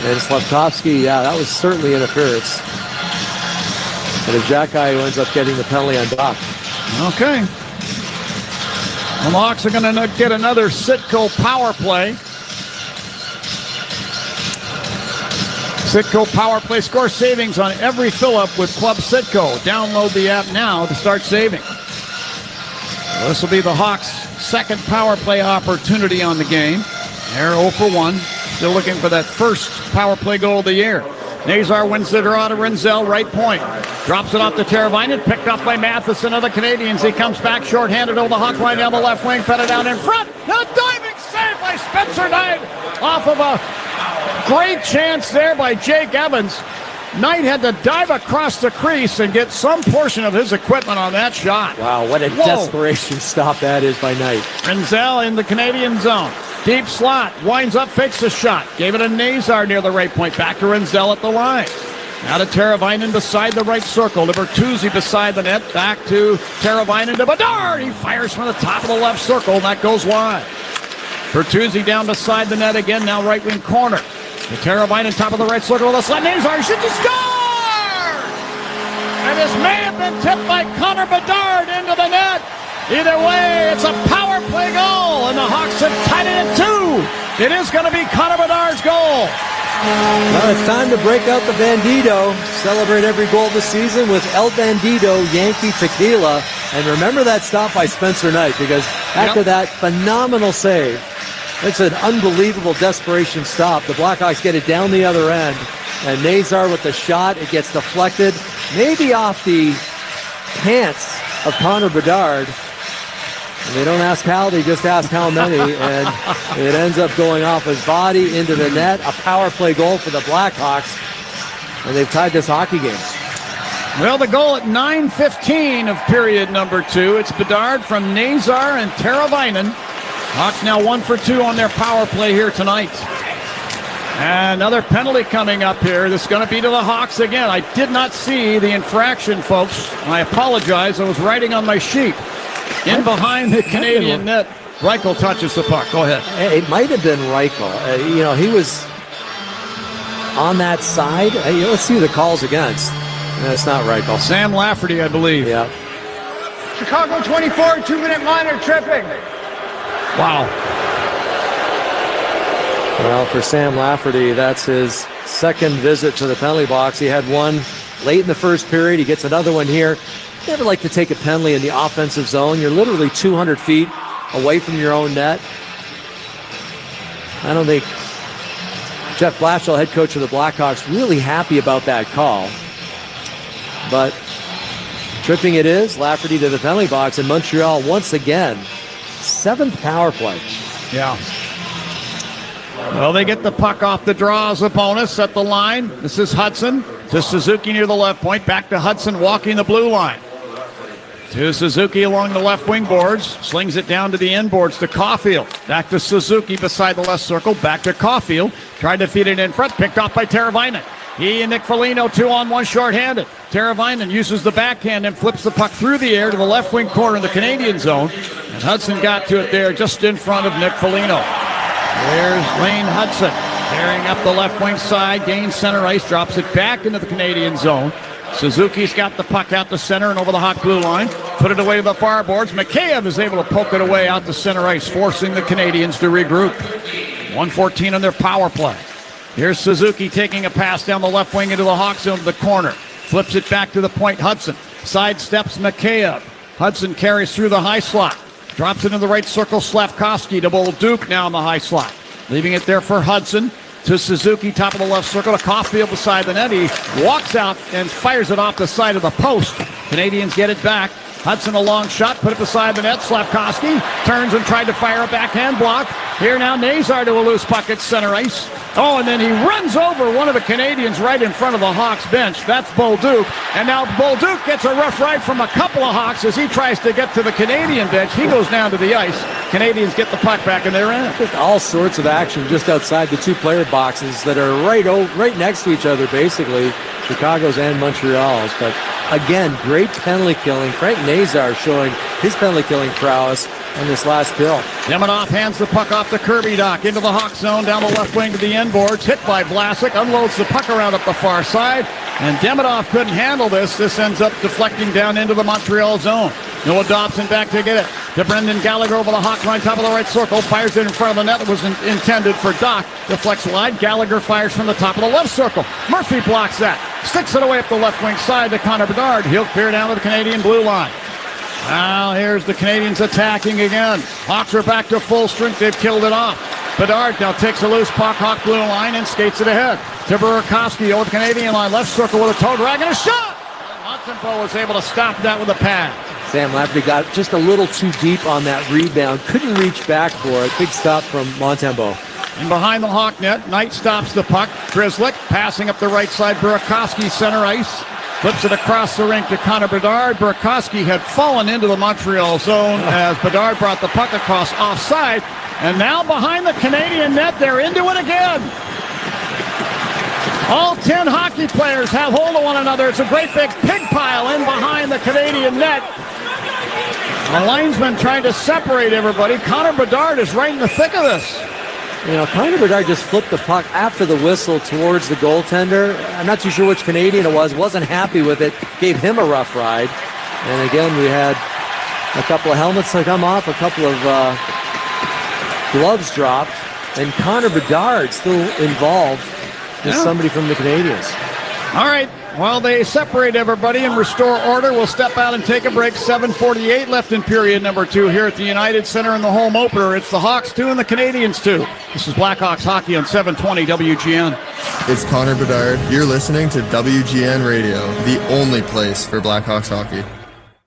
And Slafkovsky, that was certainly interference. And it's Xhekaj who ends up getting the penalty on Dach. Okay. The Hawks are going to get another Sitco power play. Citgo Power Play. Score savings on every fill-up with Club Citgo. Download the app now to start saving. Well, this will be the Hawks' second power play opportunity on the game. They're 0 for 1. Still looking for that first power play goal of the year. Nazar wins the draw to Renzel, right point. Drops it off to Teravainen, picked up by Matheson of the Canadiens. He comes back short-handed over the Hawk line down the left wing, fed it down in front. A diving save by Spencer Knight off of a great chance there by Jake Evans. Knight had to dive across the crease and get some portion of his equipment on that shot. Wow, what a desperation stop that is by Knight. Renzel in the Canadian zone. Deep slot, winds up, fakes the shot. Gave it to Nazar near the right point. Back to Renzel at the line. Now to Teravainen beside the right circle. To Bertuzzi beside the net. Back to Teravainen to Bedard. He fires from the top of the left circle, and that goes wide. Bertuzzi down beside the net again, now right wing corner. To Teravainen, top of the right circle with a slot. Nazar shoots, he scores! And this may have been tipped by Connor Bedard into the net. Either way, it's a power play goal, and the Hawks have tied it at 2. It is going to be Connor Bedard's goal. Well, it's time to break out the Bandido. Celebrate every goal this season with El Bandido Yankee Tequila. And remember that stop by Spencer Knight, because after that phenomenal save, it's an unbelievable desperation stop. The Blackhawks get it down the other end, and Nazar with the shot. It gets deflected, maybe off the pants of Connor Bedard. And they don't ask how, they just ask how many, and it ends up going off his body into the net. A power play goal for the Blackhawks, and they've tied this hockey game. Well, the goal at 9:15 of period number 2. It's Bedard from Nazar and Teravainen. Hawks now 1 for 2 on their power play here tonight. And another penalty coming up here. This is going to be to the Hawks again. I did not see the infraction, folks. I apologize. I was writing on my sheet. In behind the Canadian net, Reichel touches the puck. Go ahead. It might have been Reichel. He was on that side. Let's see who the call's against. No, it's not Reichel. Sam Lafferty, I believe. Yeah. Chicago 24, 2-minute minor tripping. Wow. Well, for Sam Lafferty, that's his second visit to the penalty box. He had one late in the first period. He gets another one here. Never like to take a penalty in the offensive zone. You're literally 200 feet away from your own net. I don't think Jeff Blashill, head coach of the Blackhawks, really happy about that call. But tripping it is. Lafferty to the penalty box, and Montreal once again, 7th power play. Yeah. Well, they get the puck off the draw as a bonus at the line. This is Hudson to Suzuki near the left point. Back to Hudson walking the blue line. To Suzuki along the left wing boards. Slings it down to the end boards to Caulfield. Back to Suzuki beside the left circle. Back to Caulfield. Tried to feed it in front. Picked off by Teravainen. He and Nick Foligno 2-on-1 shorthanded. Teravainen uses the backhand and flips the puck through the air to the left wing corner of the Canadian zone. And Hudson got to it there just in front of Nick Foligno. There's Lane Hudson tearing up the left wing side, gains center ice, drops it back into the Canadian zone. Suzuki's got the puck out the center and over the hot blue line. Put it away to the far boards. Mikheyev is able to poke it away out the center ice, forcing the Canadians to regroup. 1:14 on their power play. Here's Suzuki taking a pass down the left wing into the Hawk zone to the corner. Flips it back to the point. Hudson sidesteps Mikheyev. Hudson carries through the high slot. Drops into the right circle. Slavkovsky to Bolduc now in the high slot. Leaving it there for Hudson. To Suzuki, top of the left circle, to Caulfield beside the net. He walks out and fires it off the side of the post. Canadians get it back. Hudson a long shot, put it beside the net. Slavkovsky turns and tried to fire a backhand block. Here now Nazar to a loose puck at center ice. Oh, and then he runs over one of the Canadians right in front of the Hawks bench. That's Bolduc. And now Bolduc gets a rough ride from a couple of Hawks as he tries to get to the Canadian bench. He goes down to the ice. Canadians get the puck back in their end. Just all sorts of action just outside the two-player boxes that are right next to each other, basically, Chicago's and Montreal's. But again, great penalty killing. Frank Nazar showing his penalty killing prowess on this last kill. Demidov hands the puck off the Kirby dock into the Hawk zone, down the left wing to the end boards. Hit by Vlasic, unloads the puck around up the far side, and Demidov couldn't handle this. This ends up deflecting down into the Montreal zone. Noah Dobson back to get it. to Brendan Gallagher over the Hawk line, top of the right circle. Fires it in front of the net. It was intended for Doc. Deflects wide. Gallagher fires from the top of the left circle. Murphy blocks that. Sticks it away up the left wing side to Connor Bedard. He'll clear down to the Canadian blue line. Now here's the Canadians attacking again. Hawks are back to full strength. They've killed it off. Bedard now takes a loose puck, Hawk blue line, and skates it ahead. To Burakovsky over the Canadian line, left circle with a toe drag and a shot! Montembeault was able to stop that with a pad. Sam Lafferty got just a little too deep on that rebound. Couldn't reach back for it. Big stop from Montembeault. And behind the Hawk net, Knight stops the puck. Grzelcyk passing up the right side. Burakovsky center ice. Flips it across the rink to Connor Bedard. Burakovsky had fallen into the Montreal zone as Bedard brought the puck across offside. And now behind the Canadian net, they're into it again. All 10 hockey players have hold of one another. It's a great big pig pile in behind the Canadian net. The linesman trying to separate everybody. Connor Bedard is right in the thick of this. You know, Connor Bedard just flipped the puck after the whistle towards the goaltender. I'm not too sure which Canadian it was. Wasn't happy with it. Gave him a rough ride. And again, we had a couple of helmets that come off, a couple of gloves dropped, and Connor Bedard still involved with somebody from the Canadiens. All right, while they separate everybody and restore order, we'll step out and take a break. 7:48 left in period number 2 here at the United Center in the home opener. It's the Hawks 2 and the Canadiens 2. This is Blackhawks Hockey on 720 WGN. It's Connor Bedard. You're listening to WGN Radio, the only place for Blackhawks hockey.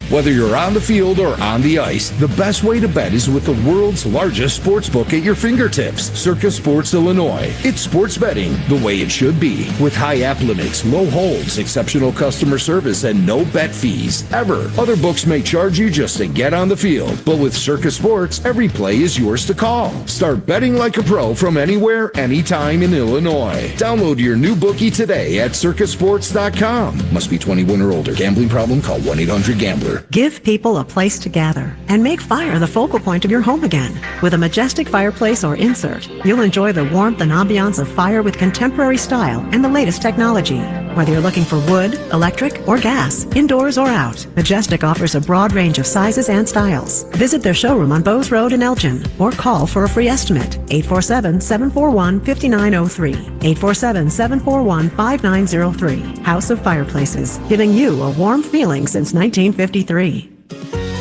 Whether you're on the field or on the ice, the best way to bet is with the world's largest sports book at your fingertips, Circa Sports Illinois. It's sports betting the way it should be, with high app limits, low holds, exceptional customer service, and no bet fees, ever. Other books may charge you just to get on the field, but with Circa Sports, every play is yours to call. Start betting like a pro from anywhere, anytime in Illinois. Download your new bookie today at circasports.com. Must be 21 or older. Gambling problem? Call 1-800-GAMBLER. Give people a place to gather and make fire the focal point of your home again. With a majestic fireplace or insert, you'll enjoy the warmth and ambiance of fire with contemporary style and the latest technology. Whether you're looking for wood, electric, or gas, indoors or out, Majestic offers a broad range of sizes and styles. Visit their showroom on Bowes Road in Elgin or call for a free estimate. 847-741-5903. 847-741-5903. House of Fireplaces, giving you a warm feeling since 1953.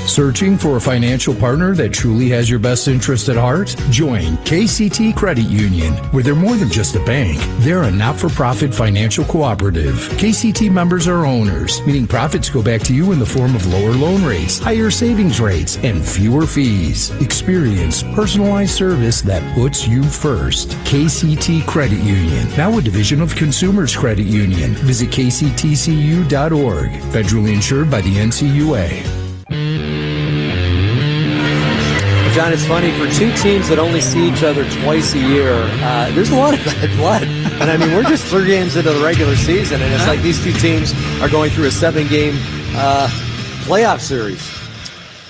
Searching for a financial partner that truly has your best interest at heart? Join KCT Credit Union, where they're more than just a bank. They're a not-for-profit financial cooperative. KCT members are owners, meaning profits go back to you in the form of lower loan rates, higher savings rates, and fewer fees. Experience personalized service that puts you first. KCT Credit Union, now a division of Consumers Credit Union. Visit kctcu.org. Federally insured by the NCUA. John, it's funny, for two teams that only see each other twice a year, there's a lot of bad blood. And I mean, we're just 3 games into the regular season, and it's like these two teams are going through a 7-game playoff series.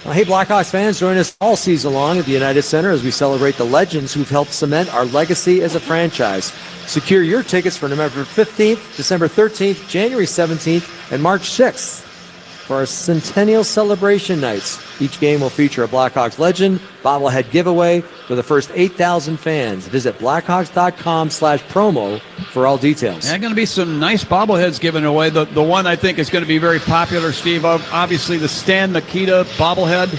Well, hey, Blackhawks fans, join us all season long at the United Center as we celebrate the legends who've helped cement our legacy as a franchise. Secure your tickets for November 15th, December 13th, January 17th, and March 6th. For our Centennial Celebration nights. Each game will feature a Blackhawks legend, bobblehead giveaway for the first 8,000 fans. Visit blackhawks.com/promo for all details. Yeah, going to be some nice bobbleheads given away. The one I think is going to be very popular, Steve, obviously the Stan Mikita bobblehead.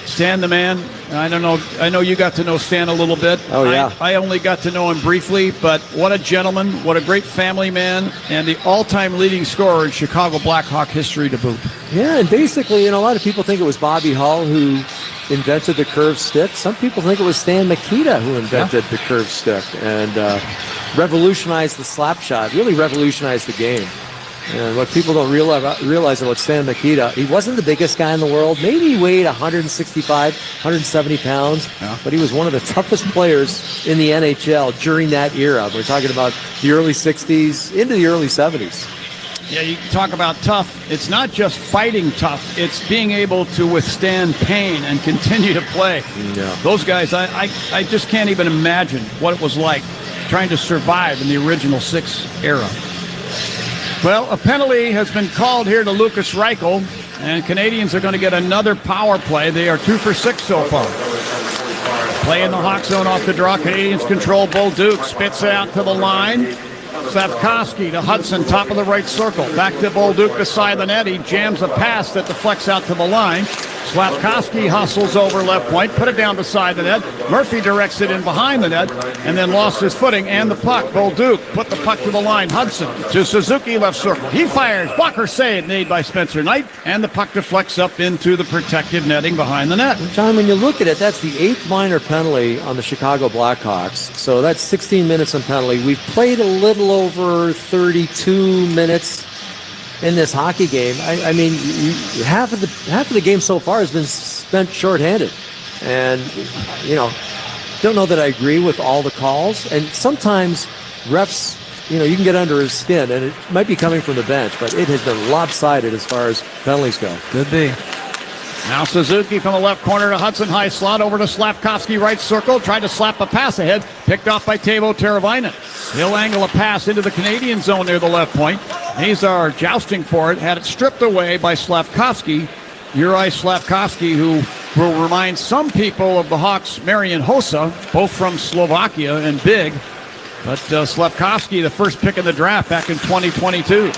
Stan the man. I don't know. I know you got to know Stan a little bit. Oh, yeah. I only got to know him briefly, but what a gentleman, what a great family man, and the all-time leading scorer in Chicago Blackhawk history to boot. Yeah, and basically, a lot of people think it was Bobby Hull who invented the curved stick. Some people think it was Stan Mikita who invented the curved stick and revolutionized the slap shot, really revolutionized the game. And what people don't realize about Stan Mikita, he wasn't the biggest guy in the world. Maybe he weighed 165, 170 pounds, but he was one of the toughest players in the NHL during that era. We're talking about the early 60s into the early 70s. Yeah, you talk about tough. It's not just fighting tough. It's being able to withstand pain and continue to play. Yeah. Those guys, I just can't even imagine what it was like trying to survive in the original 6 era. Well, a penalty has been called here to Lucas Reichel. And Canadiens are going to get another power play. They are 2 for 6 so far. Play in the Hawk zone off the draw. Canadiens control. Bolduc spits it out to the line. Slafkovsky to Hudson, top of the right circle. Back to Bolduc beside the net. He jams a pass that deflects out to the line. Slafkovsky hustles over left point, put it down beside the net. Murphy directs it in behind the net, and then lost his footing and the puck. Bolduc put the puck to the line. Hudson to Suzuki, left circle. He fires. Blocker save made by Spencer Knight, and the puck deflects up into the protected netting behind the net. John, when you look at it, that's the 8th minor penalty on the Chicago Blackhawks. So that's 16 minutes on penalty. We've played a little over 32 minutes in this hockey game. I mean, half of the game so far has been spent shorthanded, and don't know that I agree with all the calls. And sometimes refs, you can get under his skin, and it might be coming from the bench, but it has been lopsided as far as penalties go. Could be. Now Suzuki from the left corner to Hudson, high slot over to Slafkovsky, right circle. Tried to slap a pass ahead. Picked off by Teuvo Teravainen. He'll angle a pass into the Canadian zone near the left point. Nazar jousting for it. Had it stripped away by Slafkovsky. Juraj Slafkovsky, who will remind some people of the Hawks' Marian Hossa, both from Slovakia and big. But Slafkovsky, the first pick in the draft back in 2022.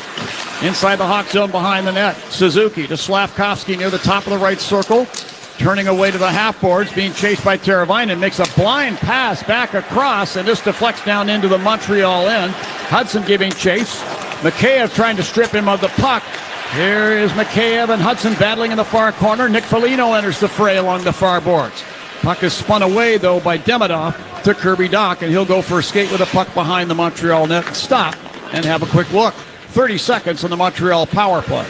Inside the Hawk zone behind the net. Suzuki to Slafkovsky near the top of the right circle. Turning away to the half boards, being chased by Teravainen. Makes a blind pass back across, and this deflects down into the Montreal end. Hudson giving chase. Mikheyev trying to strip him of the puck. Here is Mikheyev and Hudson battling in the far corner. Nick Foligno enters the fray along the far boards. Puck is spun away, though, by Demidov to Kirby Dach, and he'll go for a skate with a puck behind the Montreal net and stop and have a quick look. 30 seconds on the Montreal power play.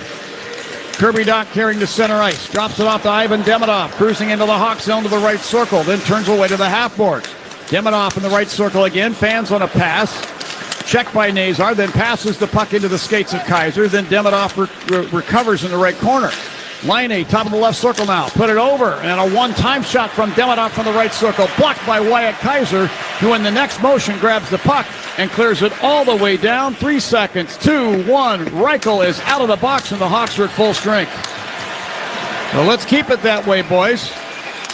Kirby Dach carrying to center ice. Drops it off to Ivan Demidov, cruising into the Hawk zone to the right circle, then turns away to the half boards. Demidov in the right circle again, fans on a pass. Checked by Nazar, then passes the puck into the skates of Kaiser. Then Demidov recovers in the right corner. Laine, top of the left circle now. Put it over, and a one-time shot from Demidov from the right circle. Blocked by Wyatt Kaiser, who in the next motion grabs the puck and clears it all the way down. 3 seconds, 2-1. Reichel is out of the box, and the Hawks are at full strength. So let's keep it that way, boys.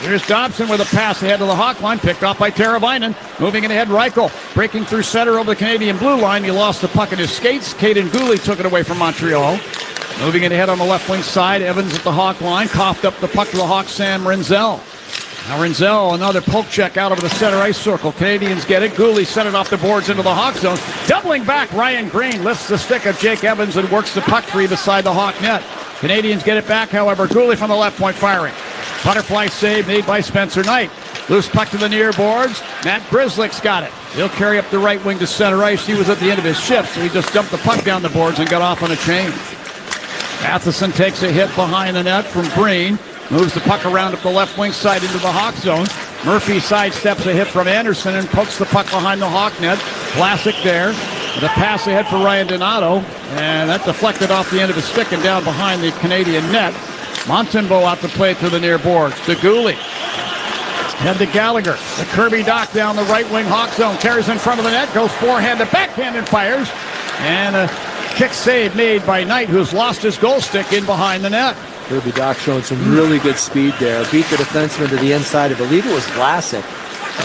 Here's Dobson with a pass ahead to the Hawk line, picked off by Teravainen. Moving it ahead, Reichel breaking through center over the Canadian blue line. He lost the puck in his skates. Caden Gooley took it away from Montreal. Moving it ahead on the left wing side, Evans at the Hawk line, coughed up the puck to the Hawk, Sam Rinzel. Now Rinzel, another poke check out over the center ice circle. Canadians get it. Gooley sent it off the boards into the Hawk zone. Doubling back, Ryan Green lifts the stick of Jake Evans and works the puck free beside the Hawk net. Canadians get it back, however. Gooley from the left point firing. Butterfly save made by Spencer Knight. Loose puck to the near boards. Matt Brislick's got it. He'll carry up the right wing to center ice. He was at the end of his shift, so he just dumped the puck down the boards and got off on a change. Matheson takes a hit behind the net from Breen. Moves the puck around up the left wing side into the Hawk zone. Murphy sidesteps a hit from Anderson and pokes the puck behind the Hawk net. Vlasic there. The pass ahead for Ryan Donato. And that deflected off the end of his stick and down behind the Canadian net. Montembeault out to play to the near boards. To Gooley. Head to Gallagher. The Kirby Dach down the right wing Hawk zone. Carries in front of the net. Goes forehand to backhand and fires. And a kick save made by Knight, who's lost his goal stick in behind the net. Kirby Dach showing some really good speed there. Beat the defenseman to the inside. I believe it was Vlasic.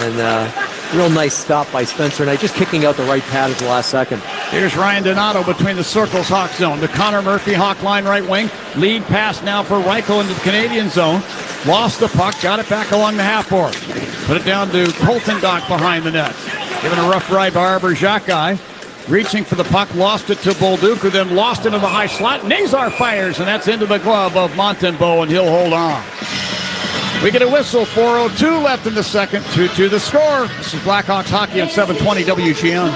And real nice stop by Spencer Knight, just kicking out the right pad at the last second. Here's Ryan Donato between the circles, Hawk zone. To Connor Murphy, Hawk line right wing. Lead pass now for Reichel into the Canadian zone. Lost the puck, got it back along the half board. Put it down to Colton Dach behind the net. Given a rough ride by Arbor Jacquet. Reaching for the puck, lost it to Bolduc, who then lost into the high slot. Nazar fires, and that's into the glove of Montembeault, and he'll hold on. We get a whistle, 4:02 left in the second, 2-2 the score. This is Blackhawks hockey on 720 WGN.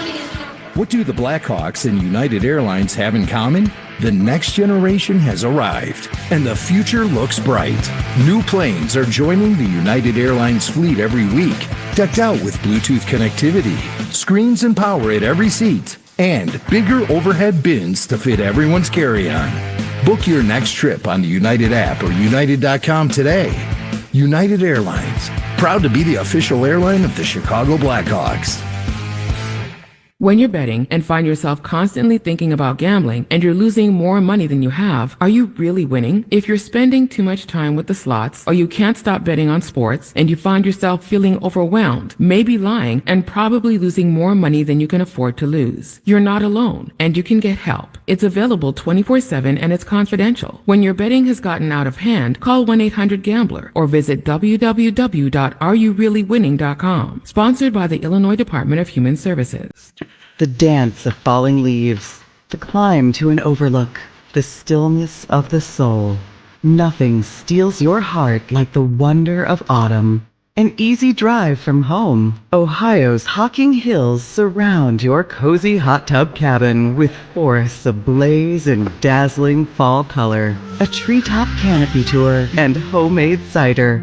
What do the Blackhawks and United Airlines have in common? The next generation has arrived, and the future looks bright. New planes are joining the United Airlines fleet every week, decked out with Bluetooth connectivity, screens and power at every seat, and bigger overhead bins to fit everyone's carry-on. Book your next trip on the United app or United.com today. United Airlines, proud to be the official airline of the Chicago Blackhawks. When you're betting and find yourself constantly thinking about gambling and you're losing more money than you have, are you really winning? If you're spending too much time with the slots or you can't stop betting on sports and you find yourself feeling overwhelmed, maybe lying and probably losing more money than you can afford to lose, you're not alone and you can get help. It's available 24/7 and it's confidential. When your betting has gotten out of hand, call 1-800-GAMBLER or visit www.areyoureallywinning.com. Sponsored by the Illinois Department of Human Services. The dance of falling leaves, the climb to an overlook, the stillness of the soul. Nothing steals your heart like the wonder of autumn. An easy drive from home. Ohio's Hocking Hills surround your cozy hot tub cabin with forests ablaze in dazzling fall color, a treetop canopy tour, and homemade cider.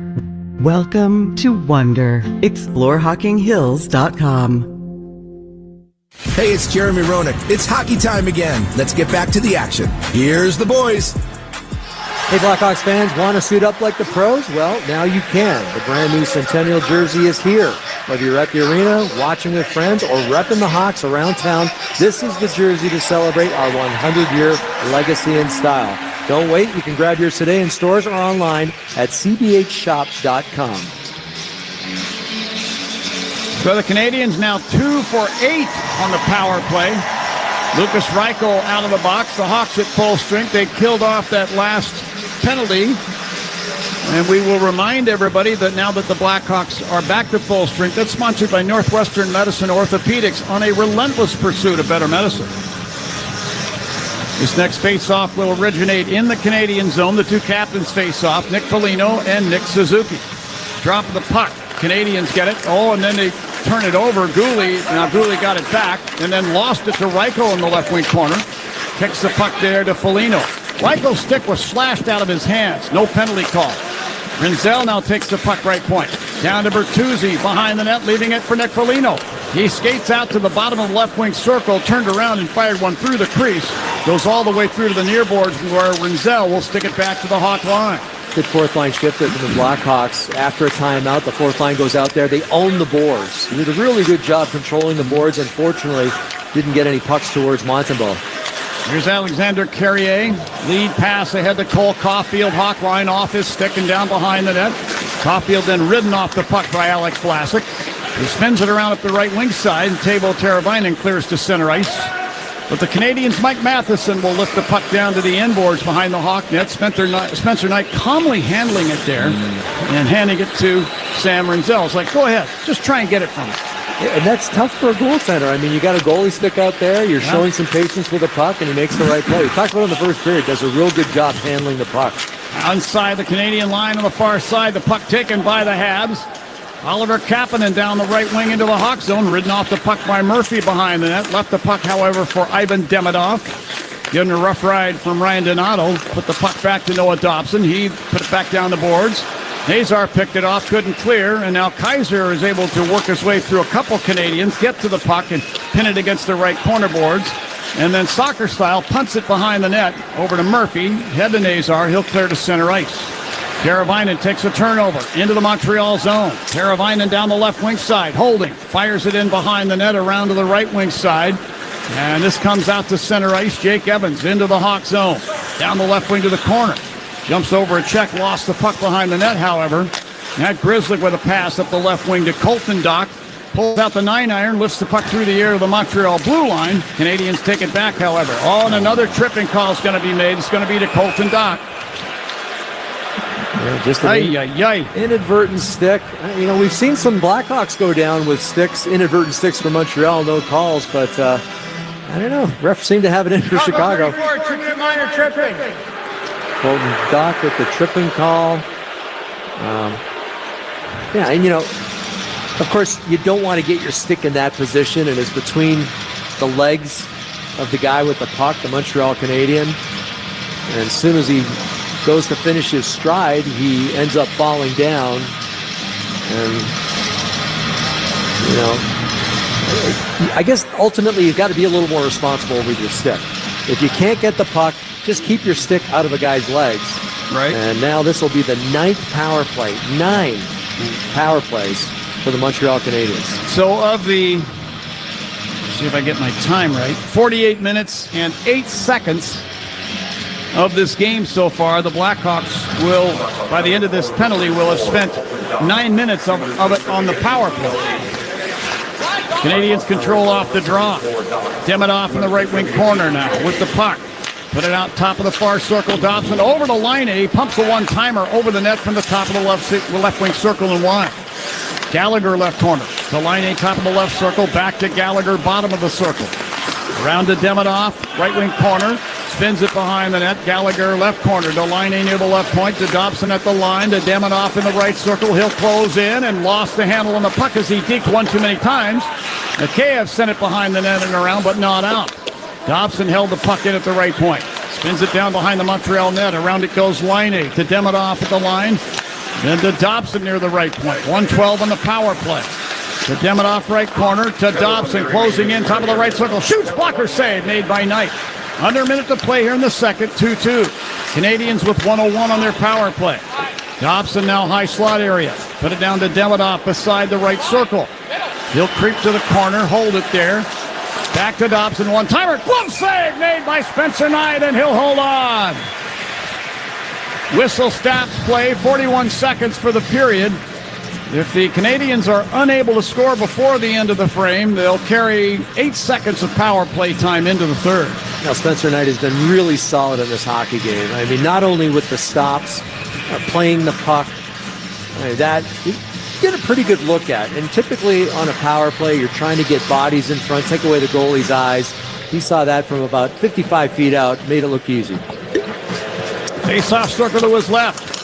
Welcome to Wonder. Explore HockingHills.com. Hey, it's Jeremy Roenick. It's hockey time again. Let's get back to the action. Here's the boys. Hey, Blackhawks fans, want to suit up like the pros? Well, now you can. The brand new Centennial jersey is here. Whether you're at the arena, watching with friends, or repping the Hawks around town, this is the jersey to celebrate our 100-year legacy and style. Don't wait. You can grab yours today in stores or online at cbhshop.com. So the Canadiens now 2 for 8 on the power play. Lucas Reichel out of the box. The Hawks at full strength. They killed off that last penalty. And we will remind everybody that now that the Blackhawks are back to full strength, that's sponsored by Northwestern Medicine Orthopedics on a relentless pursuit of better medicine. This next face-off will originate in the Canadian zone. The two captains face off, Nick Foligno and Nick Suzuki. Drop of the puck. Canadians get it. Oh, and then they turn it over. Gooley. Now Gooley got it back and then lost it to Reichel in the left wing corner. Kicks the puck there to Foligno. Reichel's stick was slashed out of his hands. No penalty call. Rinzel now takes the puck right point. Down to Bertuzzi behind the net, leaving it for Nick Foligno. He skates out to the bottom of the left wing circle, turned around and fired one through the crease. Goes all the way through to the near boards where Rinzel will stick it back to the Hawk line. Good fourth line shift there for the Blackhawks. After a timeout, the fourth line goes out there. They own the boards. They did a really good job controlling the boards. Unfortunately, didn't get any pucks towards Montembeault. Here's Alexander Carrier. Lead pass ahead to Cole Caulfield. Hawk line off his stick and down behind the net. Caulfield then ridden off the puck by Alex Vlasic. He spins it around up the right wing side, and Teuvo Teravainen clears to center ice. But the Canadiens' Mike Matheson will lift the puck down to the inboards behind the Hawk net. Spencer Knight calmly handling it there and handing it to Sam Rinzel. It's like, go ahead, just try and get it from him. Yeah, and that's tough for a goaltender. I mean, you got a goalie stick out there. You're showing some patience with the puck, and he makes the right play. We talked about it in the first period. Does a real good job handling the puck. Outside the Canadian line on the far side, the puck taken by the Habs. Oliver Kapanen down the right wing into the Hawk zone, ridden off the puck by Murphy behind the net. Left the puck, however, for Ivan Demidov. Getting a rough ride from Ryan Donato. Put the puck back to Noah Dobson. He put it back down the boards. Nazar picked it off, couldn't clear, and now Kaiser is able to work his way through a couple Canadians, get to the puck, and pin it against the right corner boards. And then soccer style, punts it behind the net over to Murphy. Head to Nazar. He'll clear to center ice. Teravainen takes a turnover into the Montreal zone. Teravainen down the left wing side, holding, fires it in behind the net around to the right wing side. And this comes out to center ice. Jake Evans into the Hawk zone. Down the left wing to the corner. Jumps over a check, lost the puck behind the net, however. Matt Grizzly with a pass up the left wing to Colton Dock. Pulls out the 9-iron, lifts the puck through the air to the Montreal blue line. Canadians take it back, however. Oh, and another tripping call is going to be made. It's going to be to Colton Dock. Yeah, just an inadvertent stick. You know, we've seen some Blackhawks go down with sticks, inadvertent sticks for Montreal, no calls, but I don't know. Refs seem to have it in for Chicago. Minor tripping. Colton Dock with the tripping call. Yeah, and you know, of course, you don't want to get your stick in that position, and it's between the legs of the guy with the puck, the Montreal Canadien. And as soon as he goes to finish his stride, he ends up falling down. And, you know, I guess ultimately you've got to be a little more responsible with your stick. If you can't get the puck, just keep your stick out of a guy's legs. Right. And now this will be the 9th power play. 9 power plays for the Montreal Canadiens. So of the see if I get my time right. 48 minutes and 8 seconds of this game so far. The Blackhawks will, by the end of this penalty, will have spent 9 minutes of it on the power play. Canadiens control off the draw. Demidov in the right wing corner now with the puck. Put it out top of the far circle. Dobson over the line. He pumps a one-timer over the net from the top of the left wing circle and wide. Gallagher left corner. To Laine, top of the left circle. Back to Gallagher, bottom of the circle. Around to Demidov, right wing corner. Spins it behind the net. Gallagher left corner. To Laine near the left point. To Dobson at the line. To Demidov in the right circle. He'll close in and lost the handle on the puck as he deked one too many times. Mikheyev sent it behind the net and around, but not out. Dobson held the puck in at the right point. Spins it down behind the Montreal net. Around it goes Laine to Demidov at the line. Then to Dobson near the right point. 1:12 on the power play. To Demidov right corner. To Dobson closing in top of the right circle. Shoots, blocker save made by Knight. Under a minute to play here in the second. 2-2. Canadiens with 1:01 on their power play. Dobson now high slot area. Put it down to Demidov beside the right circle. He'll creep to the corner. Hold it there. Back to Dobson. One-timer. Glove save made by Spencer Knight, and he'll hold on. Whistle stops play. 41 seconds for the period. If the Canadiens are unable to score before the end of the frame, they'll carry 8 seconds of power play time into the third. Now, Spencer Knight has been really solid in this hockey game. I mean, not only with the stops, playing the puck, that you get a pretty good look at. And typically on a power play, you're trying to get bodies in front, take away the goalie's eyes. He saw that from about 55 feet out, made it look easy. Face-off circle to his left.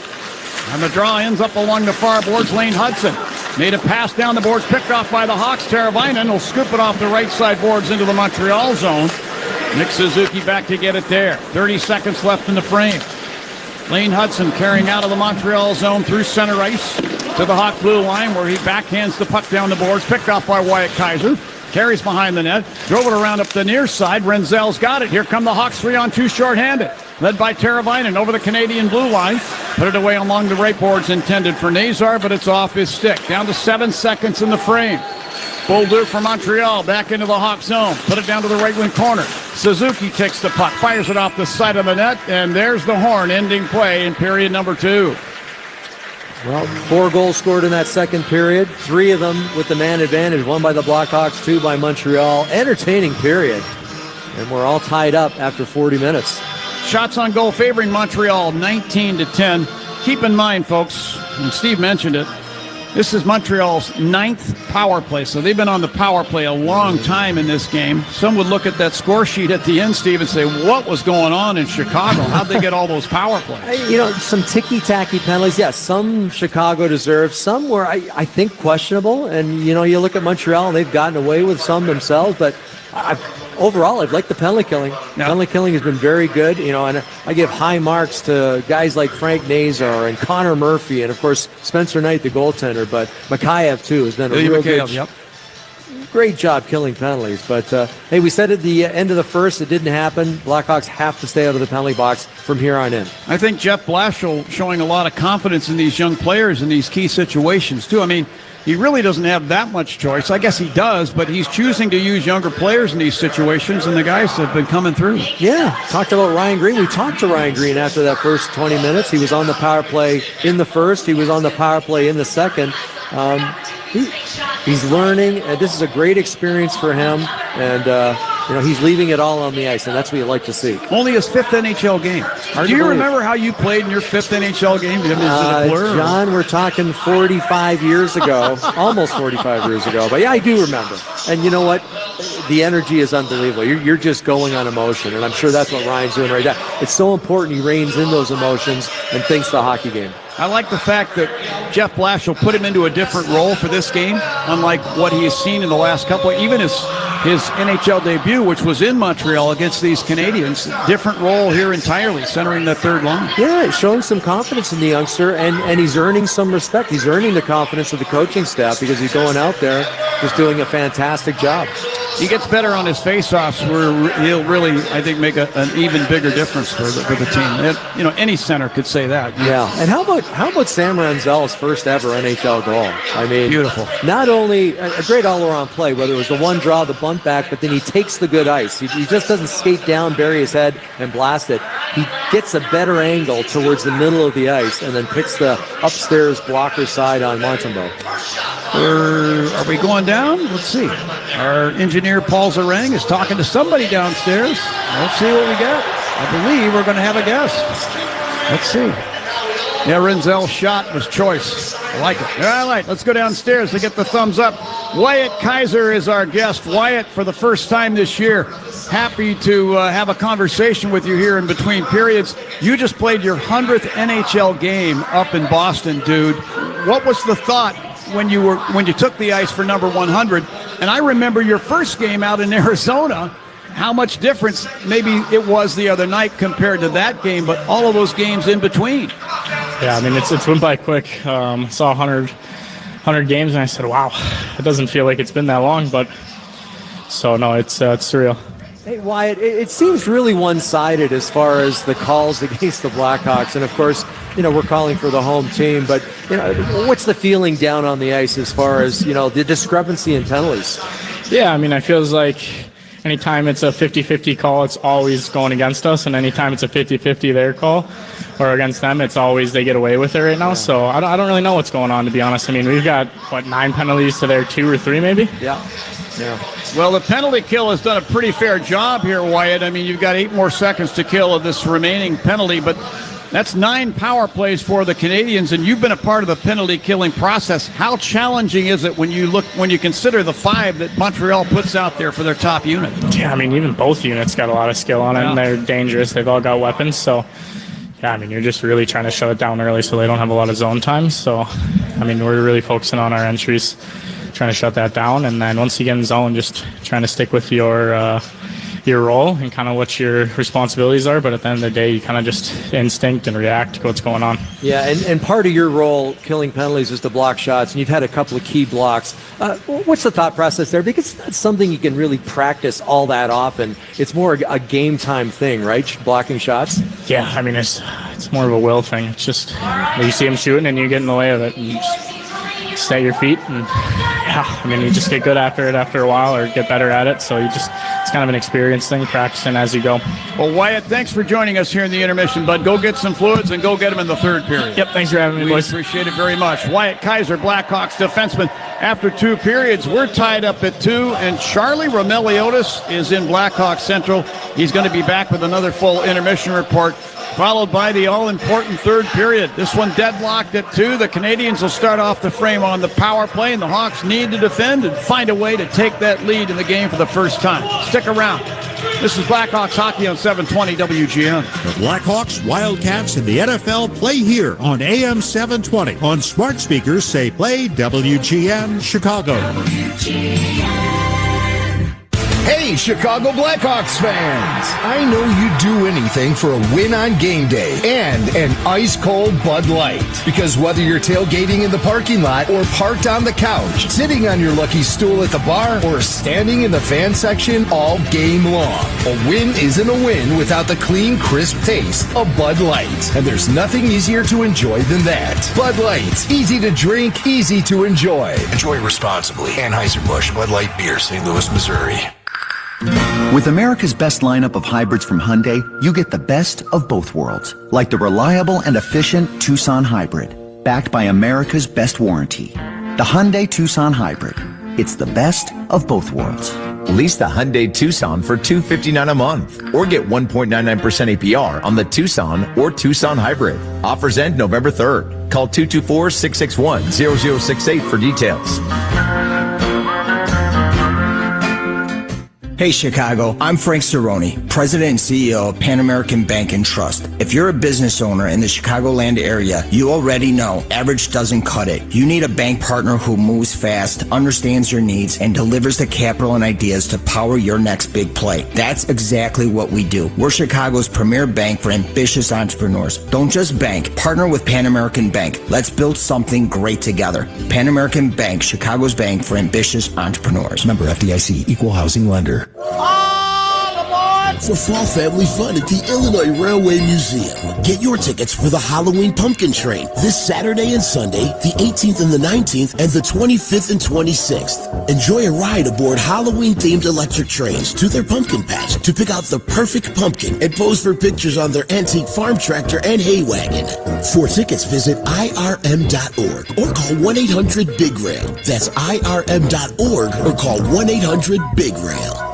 And the draw ends up along the far boards. Lane Hudson made a pass down the boards, picked off by the Hawks. Teravainen will scoop it off the right side boards into the Montreal zone. Nick Suzuki back to get it there. 30 seconds left in the frame. Lane Hudson carrying out of the Montreal zone through center ice to the Hawk blue line where he backhands the puck down the boards. Picked off by Wyatt Kaiser. Carries behind the net. Drove it around up the near side. Renzel's got it. Here come the Hawks 3-on-2 shorthanded. Led by Teravainen over the Canadian blue line. Put it away along the right boards intended for Nazar, but it's off his stick. Down to 7 seconds in the frame. Bolduc for Montreal back into the Hawk zone. Put it down to the right wing corner. Suzuki takes the puck, fires it off the side of the net, and there's the horn ending play in period number 2. Well, 4 goals scored in that second period. 3 of them with the man advantage. 1 by the Blackhawks, 2 by Montreal. Entertaining period. And we're all tied up after 40 minutes. Shots on goal favoring Montreal, 19-10. Keep in mind, folks, and Steve mentioned it, this is Montreal's 9th power play, so they've been on the power play a long time in this game. Some would look at that score sheet at the end, Steve, and say, what was going on in Chicago? How'd they get all those power plays? You know, some ticky-tacky penalties. Yes, some Chicago deserved. Some were, I think, questionable. And, you know, you look at Montreal, and they've gotten away with some themselves, but overall, I've liked the penalty killing. Yeah. Penalty killing has been very good, you know, and I give high marks to guys like Frank Nazar and Connor Murphy and, of course, Spencer Knight, the goaltender, but Mikheyev, too, has done a real good great job killing penalties. But, hey, we said at the end of the first, it didn't happen. Blackhawks have to stay out of the penalty box from here on in. I think Jeff Blashill showing a lot of confidence in these young players in these key situations, too. I mean, he really doesn't have that much choice. I guess he does, but he's choosing to use younger players in these situations, and the guys have been coming through. Yeah, talked about Ryan Green. We talked to Ryan Green after that first 20 minutes. He was on the power play in the first. He was on the power play in the second. He's learning, and this is a great experience for him, and you know, he's leaving it all on the ice, and that's what you like to see. Only his 5th NHL game. Do you remember how you played in your 5th NHL game? Is it a blur? John, we're talking 45 years ago, almost 45 years ago. But yeah, I do remember. And you know what? The energy is unbelievable. You're just going on emotion, and I'm sure that's what Ryan's doing right now. It's so important he reins in those emotions and thinks the hockey game. I like the fact that Jeff Blashill put him into a different role for this game, unlike what he has seen in the last couple. Even his NHL debut, which was in Montreal against these Canadiens, different role here entirely, centering the third line. Yeah, showing some confidence in the youngster, and he's earning some respect. He's earning the confidence of the coaching staff because he's going out there just doing a fantastic job. he gets better on his faceoffs, where he'll really, I think, make an even bigger difference for the team. Any center could say that. Yeah. And how about Sam Ranzel's first ever NHL goal? I mean, beautiful. Not only a great all-around play, whether it was the one draw, the bunt back, but then he takes the good ice. He just doesn't skate down, bury his head, and blast it. He gets a better angle towards the middle of the ice and then picks the upstairs blocker side on Montembeault. Are we going down? Let's see. Our engineer, Paul Zarang, is talking to somebody downstairs. Let's see what we got. I believe we're going to have a guest. Let's see. Yeah, Renzel's shot was choice. I like it. All right, let's go downstairs to get the thumbs up. Wyatt Kaiser is our guest. Wyatt, for the first time this year, happy to have a conversation with you here in between periods. You just played your 100th NHL game up in Boston, dude. What was the thought when you took the ice for number 100? And I remember your first game out in Arizona, how much difference maybe it was the other night compared to that game, but all of those games in between. Yeah, I mean, it's went by quick. Saw 100 games, and I said, wow, it doesn't feel like it's been that long, but so no, it's surreal. Hey, Wyatt, it seems really one-sided as far as the calls against the Blackhawks, and of course, we're calling for the home team, but what's the feeling down on the ice as far as the discrepancy in penalties? Yeah, I mean, it feels like anytime it's a 50-50 call, it's always going against us, and anytime it's a 50-50 their call or against them, it's always they get away with it right now. So I don't really know what's going on, to be honest. I mean, we've got 9 penalties to their 2 or 3 maybe. Yeah. Well, the penalty kill has done a pretty fair job here, Wyatt. I mean, you've got 8 more seconds to kill of this remaining penalty, but that's 9 power plays for the Canadiens, and you've been a part of the penalty killing process. How challenging is it when you consider the 5 that Montreal puts out there for their top unit? Yeah, I mean, even both units got a lot of skill on them. They're dangerous. They've all got weapons, so yeah, I mean, you're just really trying to shut it down early so they don't have a lot of zone time. So, I mean, we're really focusing on our entries, trying to shut that down, and then once you get in zone, just trying to stick with your role and kind of what your responsibilities are, but at the end of the day, you kind of just instinct and react to what's going on. Yeah, and part of your role, killing penalties, is to block shots, and you've had a couple of key blocks. What's the thought process there? Because it's not something you can really practice all that often. It's more a game time thing, right? Blocking shots? Yeah, I mean, it's more of a will thing. It's just you see him shooting and you get in the way of it, and you just stay at your feet, and yeah, I mean, you just get good after it after a while, or get better at it. So it's kind of an experience thing, practicing as you go. Well, Wyatt, thanks for joining us here in the intermission, bud. Go get some fluids and go get them in the 3rd period. Yep, thanks for having me, boys. We appreciate it very much. Wyatt Kaiser, Blackhawks defenseman. After 2 periods, we're tied up at 2, and Charlie Romeliotis is in Blackhawks Central. He's going to be back with another full intermission report, followed by the all-important 3rd period. This one deadlocked at 2. The Canadiens will start off the frame on the power play, and the Hawks need to defend and find a way to take that lead in the game for the first time. Stick around. This is Blackhawks hockey on 720 WGN. The Blackhawks, Wildcats, and the NFL play here on AM 720. On smart speakers, say play WGN Chicago. Hey, Chicago Blackhawks fans! I know you'd do anything for a win on game day and an ice-cold Bud Light. Because whether you're tailgating in the parking lot or parked on the couch, sitting on your lucky stool at the bar, or standing in the fan section all game long, a win isn't a win without the clean, crisp taste of Bud Light. And there's nothing easier to enjoy than that. Bud Light. Easy to drink, easy to enjoy. Enjoy responsibly. Anheuser-Busch Bud Light Beer, St. Louis, Missouri. With America's best lineup of hybrids from Hyundai, you get the best of both worlds, like the reliable and efficient Tucson Hybrid, backed by America's best warranty. The Hyundai Tucson Hybrid. It's the best of both worlds. Lease the Hyundai Tucson for $259 a month, or get 1.99% APR on the Tucson or Tucson Hybrid. Offers end November 3rd. Call 224-661-0068 for details. Hey Chicago, I'm Frank Cerrone, President and CEO of Pan American Bank and Trust. If you're a business owner in the Chicagoland area, you already know average doesn't cut it. You need a bank partner who moves fast, understands your needs, and delivers the capital and ideas to power your next big play. That's exactly what we do. We're Chicago's premier bank for ambitious entrepreneurs. Don't just bank, partner with Pan American Bank. Let's build something great together. Pan American Bank, Chicago's bank for ambitious entrepreneurs. Member FDIC, Equal Housing Lender. For fall family fun at the Illinois Railway Museum. Get your tickets for the Halloween Pumpkin Train this Saturday and Sunday, the 18th and the 19th, and the 25th and 26th. Enjoy a ride aboard Halloween-themed electric trains to their pumpkin patch to pick out the perfect pumpkin and pose for pictures on their antique farm tractor and hay wagon. For tickets, visit irm.org or call 1-800-BIG-RAIL. That's irm.org or call 1-800-BIG-RAIL.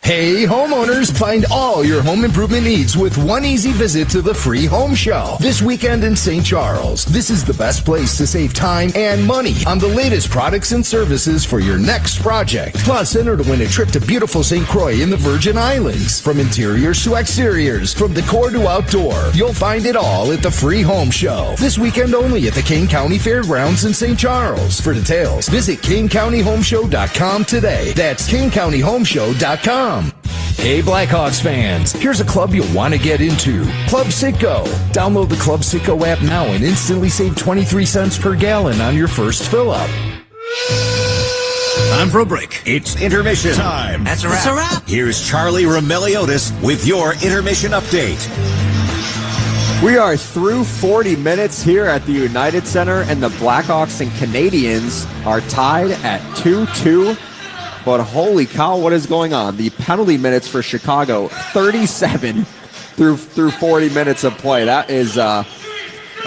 Hey homeowners, find all your home improvement needs with one easy visit to the Free Home Show this weekend in St. Charles. This is the best place to save time and money on the latest products and services for your next project. Plus, enter to win a trip to beautiful St. Croix in the Virgin Islands. From interiors to exteriors, from decor to outdoor, you'll find it all at the Free Home Show. This weekend only at the Kane County Fairgrounds in St. Charles. For details, visit KaneCountyHomeshow.com today. That's KaneCountyHomeshow.com. Hey Blackhawks fans, here's a club you'll want to get into. Club Citgo. Download the Club Citgo app now and instantly save 23 cents per gallon on your first fill-up. Time for a break. It's intermission time. That's a wrap. Here's Charlie Romeliotis with your intermission update. We are through 40 minutes here at the United Center, and the Blackhawks and Canadiens are tied at 2-2. But holy cow, what is going on? The penalty minutes for Chicago, 37 through 40 minutes of play. That is a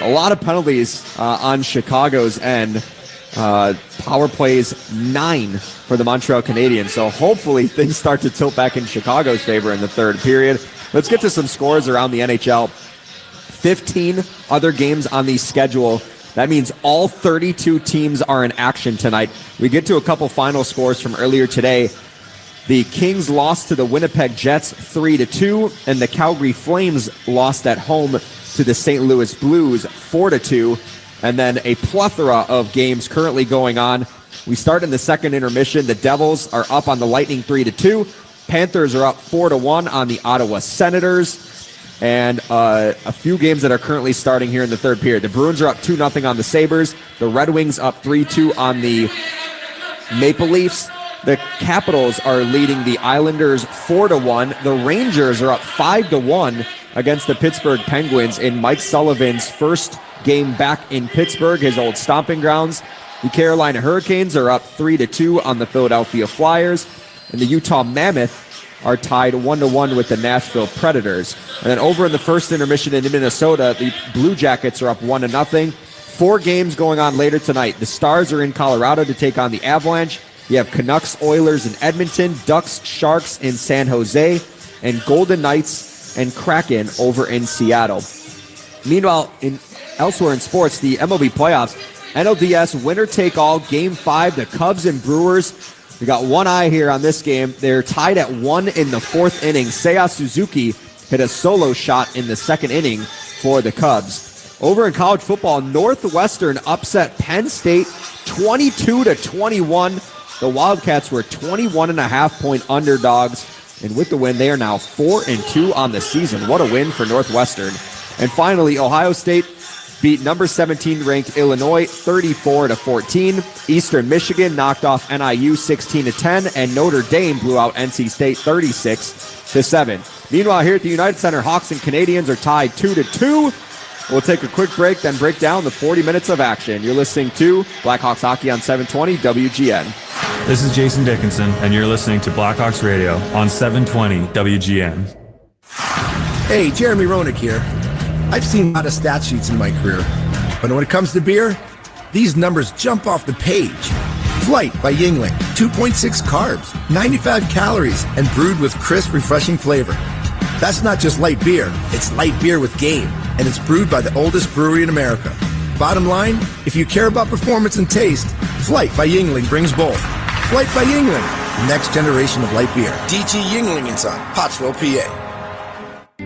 lot of penalties on Chicago's end. Power plays 9 for the Montreal Canadiens. So hopefully things start to tilt back in Chicago's favor in the third period. Let's get to some scores around the NHL. 15 other games on the schedule. That means all 32 teams are in action tonight. We get to a couple final scores from earlier today. The Kings lost to the Winnipeg Jets 3-2, and the Calgary Flames lost at home to the St. Louis Blues 4-2. And then a plethora of games currently going on. We start in the second intermission. The Devils are up on the Lightning 3-2. Panthers are up 4-1 on the Ottawa Senators. And a few games that are currently starting here in the third period. The Bruins are up 2-0 on the Sabres. The Red Wings up 3-2 on the Maple Leafs. The Capitals are leading the Islanders 4-1. The Rangers are up 5-1 against the Pittsburgh Penguins in Mike Sullivan's first game back in Pittsburgh, his old stomping grounds. The Carolina Hurricanes are up 3-2 on the Philadelphia Flyers. And the Utah Mammoth are tied 1-1 with the Nashville Predators. And then over in the first intermission in Minnesota, the Blue Jackets are up 1-0. 4 games going on later tonight. The Stars are in Colorado to take on the Avalanche. You have Canucks, Oilers in Edmonton, Ducks, Sharks in San Jose, and Golden Knights and Kraken over in Seattle. Meanwhile, elsewhere in sports, the MLB playoffs, NLDS winner-take-all, Game 5, the Cubs and Brewers. We got one eye here on this game. They're tied at 1 in the 4th inning. Seiya Suzuki hit a solo shot in the 2nd inning for the Cubs. Over in college football, Northwestern upset Penn State 22-21. The Wildcats were 21.5-point underdogs. And with the win, they are now 4-2 on the season. What a win for Northwestern. And finally, Ohio State beat number 17 ranked Illinois 34-14. Eastern Michigan knocked off NIU 16-10, and Notre Dame blew out NC State 36-7. Meanwhile, here at the United Center, Hawks and Canadiens are tied 2-2. We'll take a quick break, then break down the 40 minutes of action. You're listening to Blackhawks Hockey on 720 WGN. This is Jason Dickinson, and you're listening to Blackhawks Radio on 720 WGN. Hey, Jeremy Roenick here. I've seen a lot of stat sheets in my career, but when it comes to beer, these numbers jump off the page. Flight by Yuengling, 2.6 carbs, 95 calories, and brewed with crisp, refreshing flavor. That's not just light beer, it's light beer with game, and it's brewed by the oldest brewery in America. Bottom line, if you care about performance and taste, Flight by Yuengling brings both. Flight by Yuengling, next generation of light beer. DG Yingling & Son, Pottsville, PA.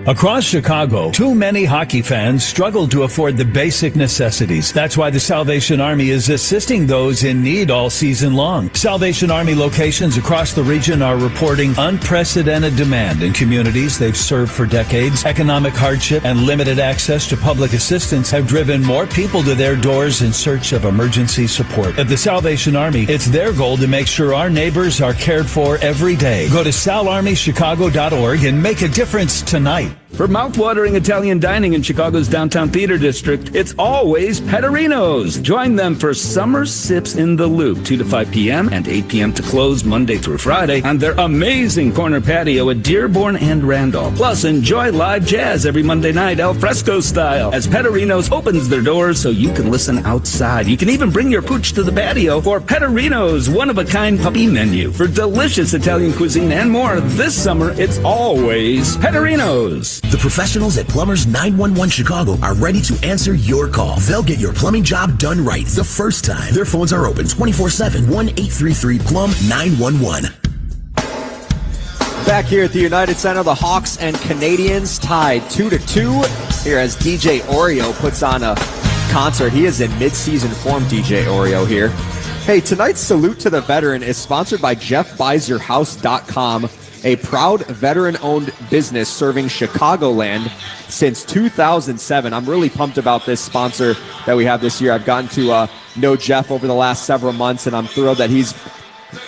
Across Chicago, too many hockey fans struggle to afford the basic necessities. That's why the Salvation Army is assisting those in need all season long. Salvation Army locations across the region are reporting unprecedented demand in communities they've served for decades. Economic hardship and limited access to public assistance have driven more people to their doors in search of emergency support. At the Salvation Army, it's their goal to make sure our neighbors are cared for every day. Go to salarmychicago.org and make a difference tonight. For mouth-watering Italian dining in Chicago's downtown theater district, it's always Pettorino's. Join them for Summer Sips in the Loop, 2 to 5 p.m. and 8 p.m. to close Monday through Friday on their amazing corner patio at Dearborn and Randolph. Plus, enjoy live jazz every Monday night, al fresco style, as Pettorino's opens their doors so you can listen outside. You can even bring your pooch to the patio for Pettorino's one-of-a-kind puppy menu. For delicious Italian cuisine and more, this summer, it's always Pettorino's. The professionals at Plumbers 911 Chicago are ready to answer your call. They'll get your plumbing job done right the first time. Their phones are open 24/7, 1-833-PLUM-911. Back here at the United Center, the Hawks and Canadiens tied 2-2 here as DJ Oreo puts on a concert. He is in mid-season form, DJ Oreo here. Hey, tonight's Salute to the Veteran is sponsored by JeffBuysYourHouse.com, a proud veteran-owned business serving Chicagoland since 2007. I'm really pumped about this sponsor that we have this year. I've gotten to know Jeff over the last several months, and I'm thrilled that he's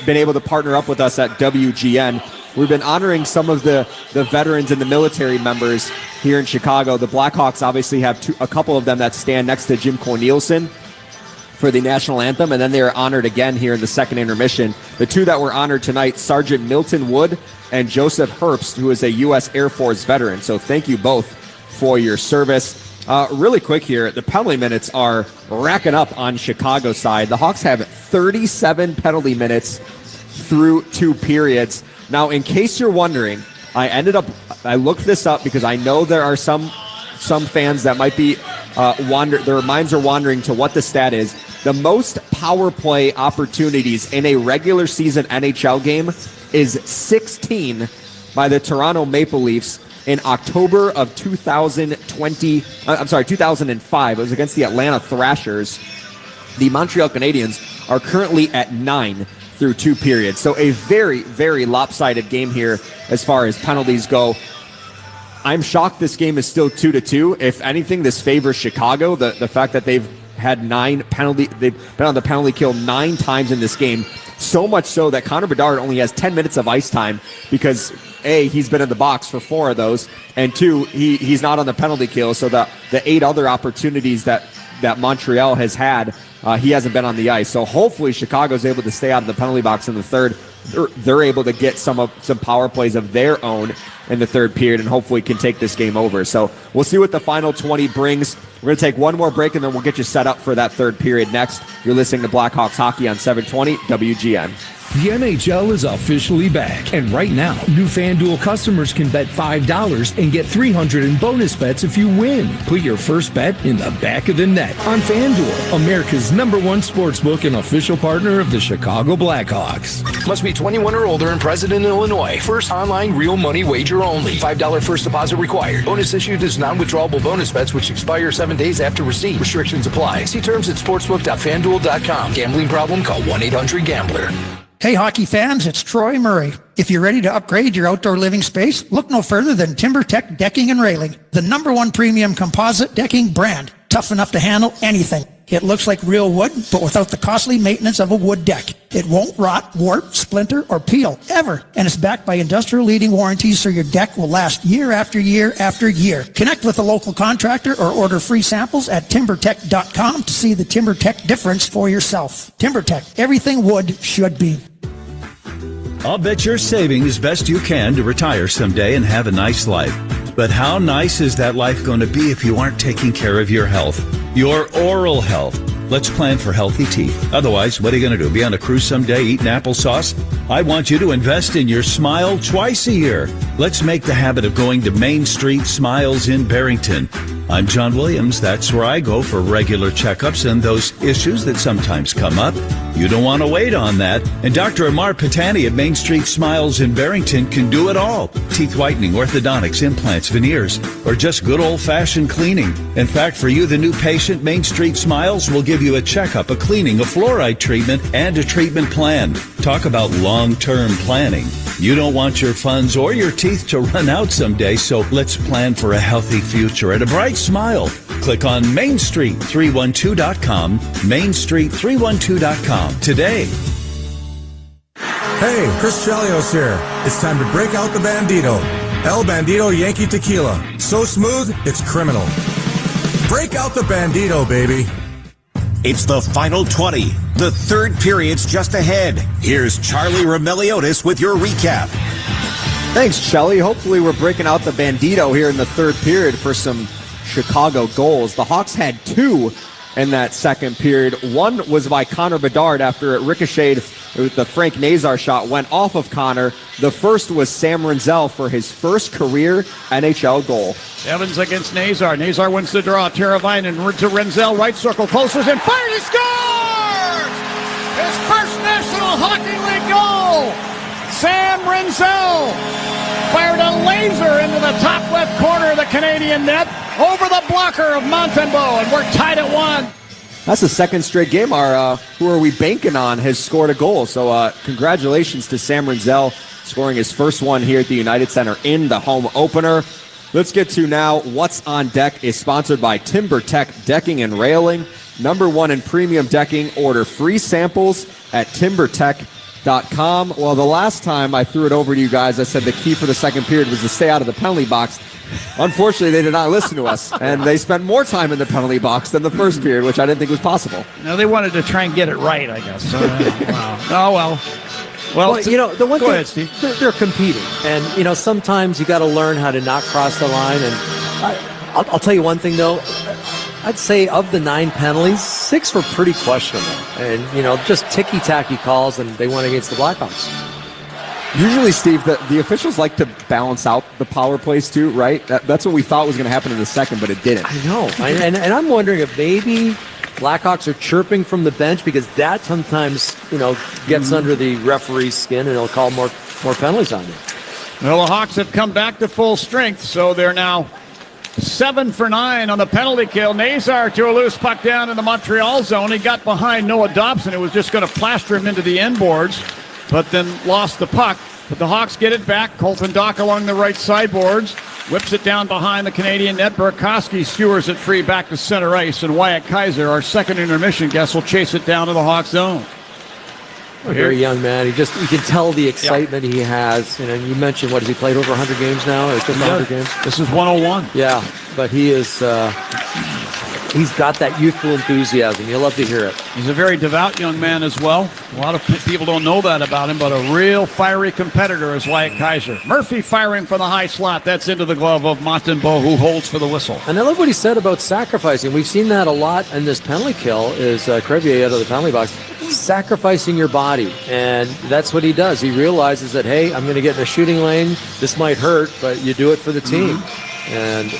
been able to partner up with us at WGN. We've been honoring some of the veterans and the military members here in Chicago. The Blackhawks obviously have a couple of them that stand next to Jim Cornelison for the national anthem, and then they are honored again here in the second intermission. The two that were honored tonight, Sergeant Milton Wood and Joseph Herbst, who is a U.S. Air Force veteran. So thank you both for your service. Really quick here, the penalty minutes are racking up on Chicago's side. The Hawks have 37 penalty minutes through 2 periods. Now, in case you're wondering, I looked this up because I know there are some fans that might be their minds are wandering to what the stat is. The most power play opportunities in a regular season NHL game is 16 by the Toronto Maple Leafs in October of 2005. It was against the Atlanta Thrashers. The Montreal Canadiens are currently at 9 through 2 periods. So a very, very lopsided game here as far as penalties go. I'm shocked this game is still 2-2. If anything, this favors Chicago. The fact that they've had they've been on the penalty kill 9 times in this game. So much so that Connor Bedard only has 10 minutes of ice time because A, he's been in the box for 4 of those, and 2, he's not on the penalty kill. So the 8 other opportunities that Montreal has had, he hasn't been on the ice. So hopefully Chicago's able to stay out of the penalty box in the third. They're able to get some power plays of their own in the third period and hopefully can take this game over. So we'll see what the final 20 brings. We're going to take one more break and then we'll get you set up for that third period next. You're listening to Blackhawks Hockey on 720 WGN. The NHL is officially back, and right now, new FanDuel customers can bet $5 and get $300 in bonus bets if you win. Put your first bet in the back of the net on FanDuel, America's #1 sportsbook and official partner of the Chicago Blackhawks. Must be 21 or older and present in Illinois. First online real money wager only. $5 first deposit required. Bonus issued is non-withdrawable bonus bets which expire 7 days after receipt. Restrictions apply. See terms at sportsbook.fanduel.com. Gambling problem? Call 1-800-GAMBLER. Hey, hockey fans, it's Troy Murray. If you're ready to upgrade your outdoor living space, look no further than TimberTech Decking and Railing, the #1 premium composite decking brand, tough enough to handle anything. It looks like real wood, but without the costly maintenance of a wood deck. It won't rot, warp, splinter, or peel, ever. And it's backed by industrial-leading warranties so your deck will last year after year after year. Connect with a local contractor or order free samples at TimberTech.com to see the TimberTech difference for yourself. TimberTech, everything wood should be. I'll bet you're saving as best you can to retire someday and have a nice life. But how nice is that life going to be if you aren't taking care of your health? Your oral health. Let's plan for healthy teeth. Otherwise, what are you going to do? Be on a cruise someday eating applesauce? I want you to invest in your smile twice a year. Let's make the habit of going to Main Street Smiles in Barrington. I'm John Williams. That's where I go for regular checkups and those issues that sometimes come up. You don't want to wait on that. And Dr. Amar Patani at Main Street Smiles in Barrington can do it all. Teeth whitening, orthodontics, implants, veneers, or just good old-fashioned cleaning. In fact, for you, the new patient, Main Street Smiles will give you a checkup, a cleaning, a fluoride treatment, and a treatment plan. Talk about long-term planning. You don't want your funds or your teeth to run out someday, so let's plan for a healthy future and a bright smile. Click on mainstreet312.com, mainstreet312.com today. Hey, Chris Chelios here. It's time to break out the Bandito. El Bandito Yankee Tequila. So smooth, it's criminal. Break out the Bandito, baby. It's the final 20. The third period's just ahead. Here's Charlie Remeliotis with your recap. Thanks, Shelly. Hopefully we're breaking out the Bandito here in the third period for some Chicago goals. The Hawks had 2 in that second period. One was by Connor Bedard after it ricocheted. The Frank Nazar shot went off of Connor. The first was Sam Renzel for his first career NHL goal. Evans against Nazar. Nazar wins the draw. Teravainen to Renzel. Right circle. Closes and fires. He scores! His first National Hockey League goal! Sam Renzel fired a laser into the top left corner of the Canadian net over the blocker of Montembeault, and we're tied at 1. That's the second straight game our Who Are We Banking On has scored a goal. So congratulations to Sam Renzel scoring his first one here at the United Center in the home opener. Let's get to now What's on Deck is sponsored by Timber Tech Decking and Railing. #1 in premium decking. Order free samples at timbertech.com. Well, the last time I threw it over to you guys, I said the key for the second period was to stay out of the penalty box. Unfortunately, they did not listen to us, and they spent more time in the penalty box than the first period, which I didn't think was possible. No, they wanted to try and get it right, I guess. Wow. Oh, well. Well, you know, the one go thing, ahead, Steve. They're competing, and you know sometimes you got to learn how to not cross the line. And I'll tell you one thing though, I'd say of the 9 penalties, 6 were pretty questionable, and you know just ticky-tacky calls, and they went against the Blackhawks. Usually, Steve, the officials like to balance out the power plays too, right? That's what we thought was going to happen in the second, but it didn't. I know, and I'm wondering if maybe Blackhawks are chirping from the bench because that sometimes, you know, gets under the referee's skin and he'll call more penalties on you. Well, the Hawks have come back to full strength, so they're now 7 for 9 on the penalty kill. Nazar to a loose puck down in the Montreal zone. He got behind Noah Dobson, who was just going to plaster him into the end boards, but then lost the puck. But the Hawks get it back. Colton Dock along the right sideboards. Whips it down behind the Canadian net. Burakovsky skewers it free back to center ice. And Wyatt Kaiser, our second intermission guest, will chase it down to the Hawks zone. A very young man. You can tell the excitement he has. You know, you mentioned, what has he played over 100 games now? Or just 100 games? This is 101. Yeah, but he is. He's got that youthful enthusiasm. You love to hear it. He's a very devout young man as well. A lot of people don't know that about him, but a real fiery competitor is Wyatt Kaiser. Murphy firing from the high slot. That's into the glove of Montembeault, who holds for the whistle. And I love what he said about sacrificing. We've seen that a lot in this penalty kill, is Crevier out of the penalty box, sacrificing your body. And that's what he does. He realizes that, hey, I'm going to get in a shooting lane. This might hurt, but you do it for the team. And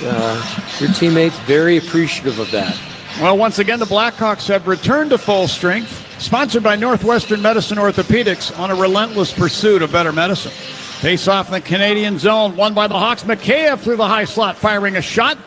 your teammates very appreciative of that. Well, once again, the Blackhawks have returned to full strength. Sponsored by Northwestern Medicine Orthopedics, on a relentless pursuit of better medicine. Face off in the Canadian zone, won by the Hawks. Mikheyev through the high slot, firing a shot.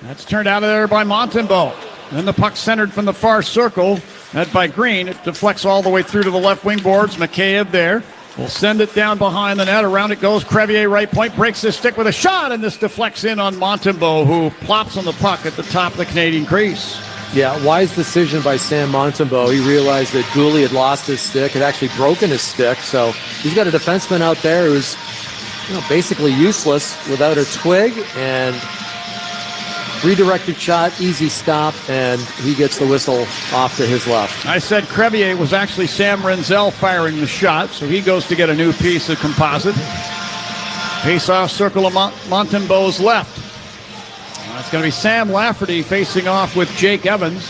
That's turned out of there by Montembeault. Then the puck centered from the far circle, met by Green. It deflects all the way through to the left wing boards. Mikheyev there. Will send it down behind the net. Around it goes. Crevier right point. Breaks his stick with a shot, and this deflects in on Montembeault, who plops on the puck at the top of the Canadian crease. Yeah, wise decision by Sam Montembeault. He realized that Gouli had lost his stick, had actually broken his stick. So he's got a defenseman out there who's, you know, basically useless without a twig, and redirected shot, easy stop, and he gets the whistle off to his left. I said Crevier was actually Sam Renzel firing the shot, so he goes to get a new piece of composite. Face-off circle of Montembeault's left. It's going to be Sam Lafferty facing off with Jake Evans.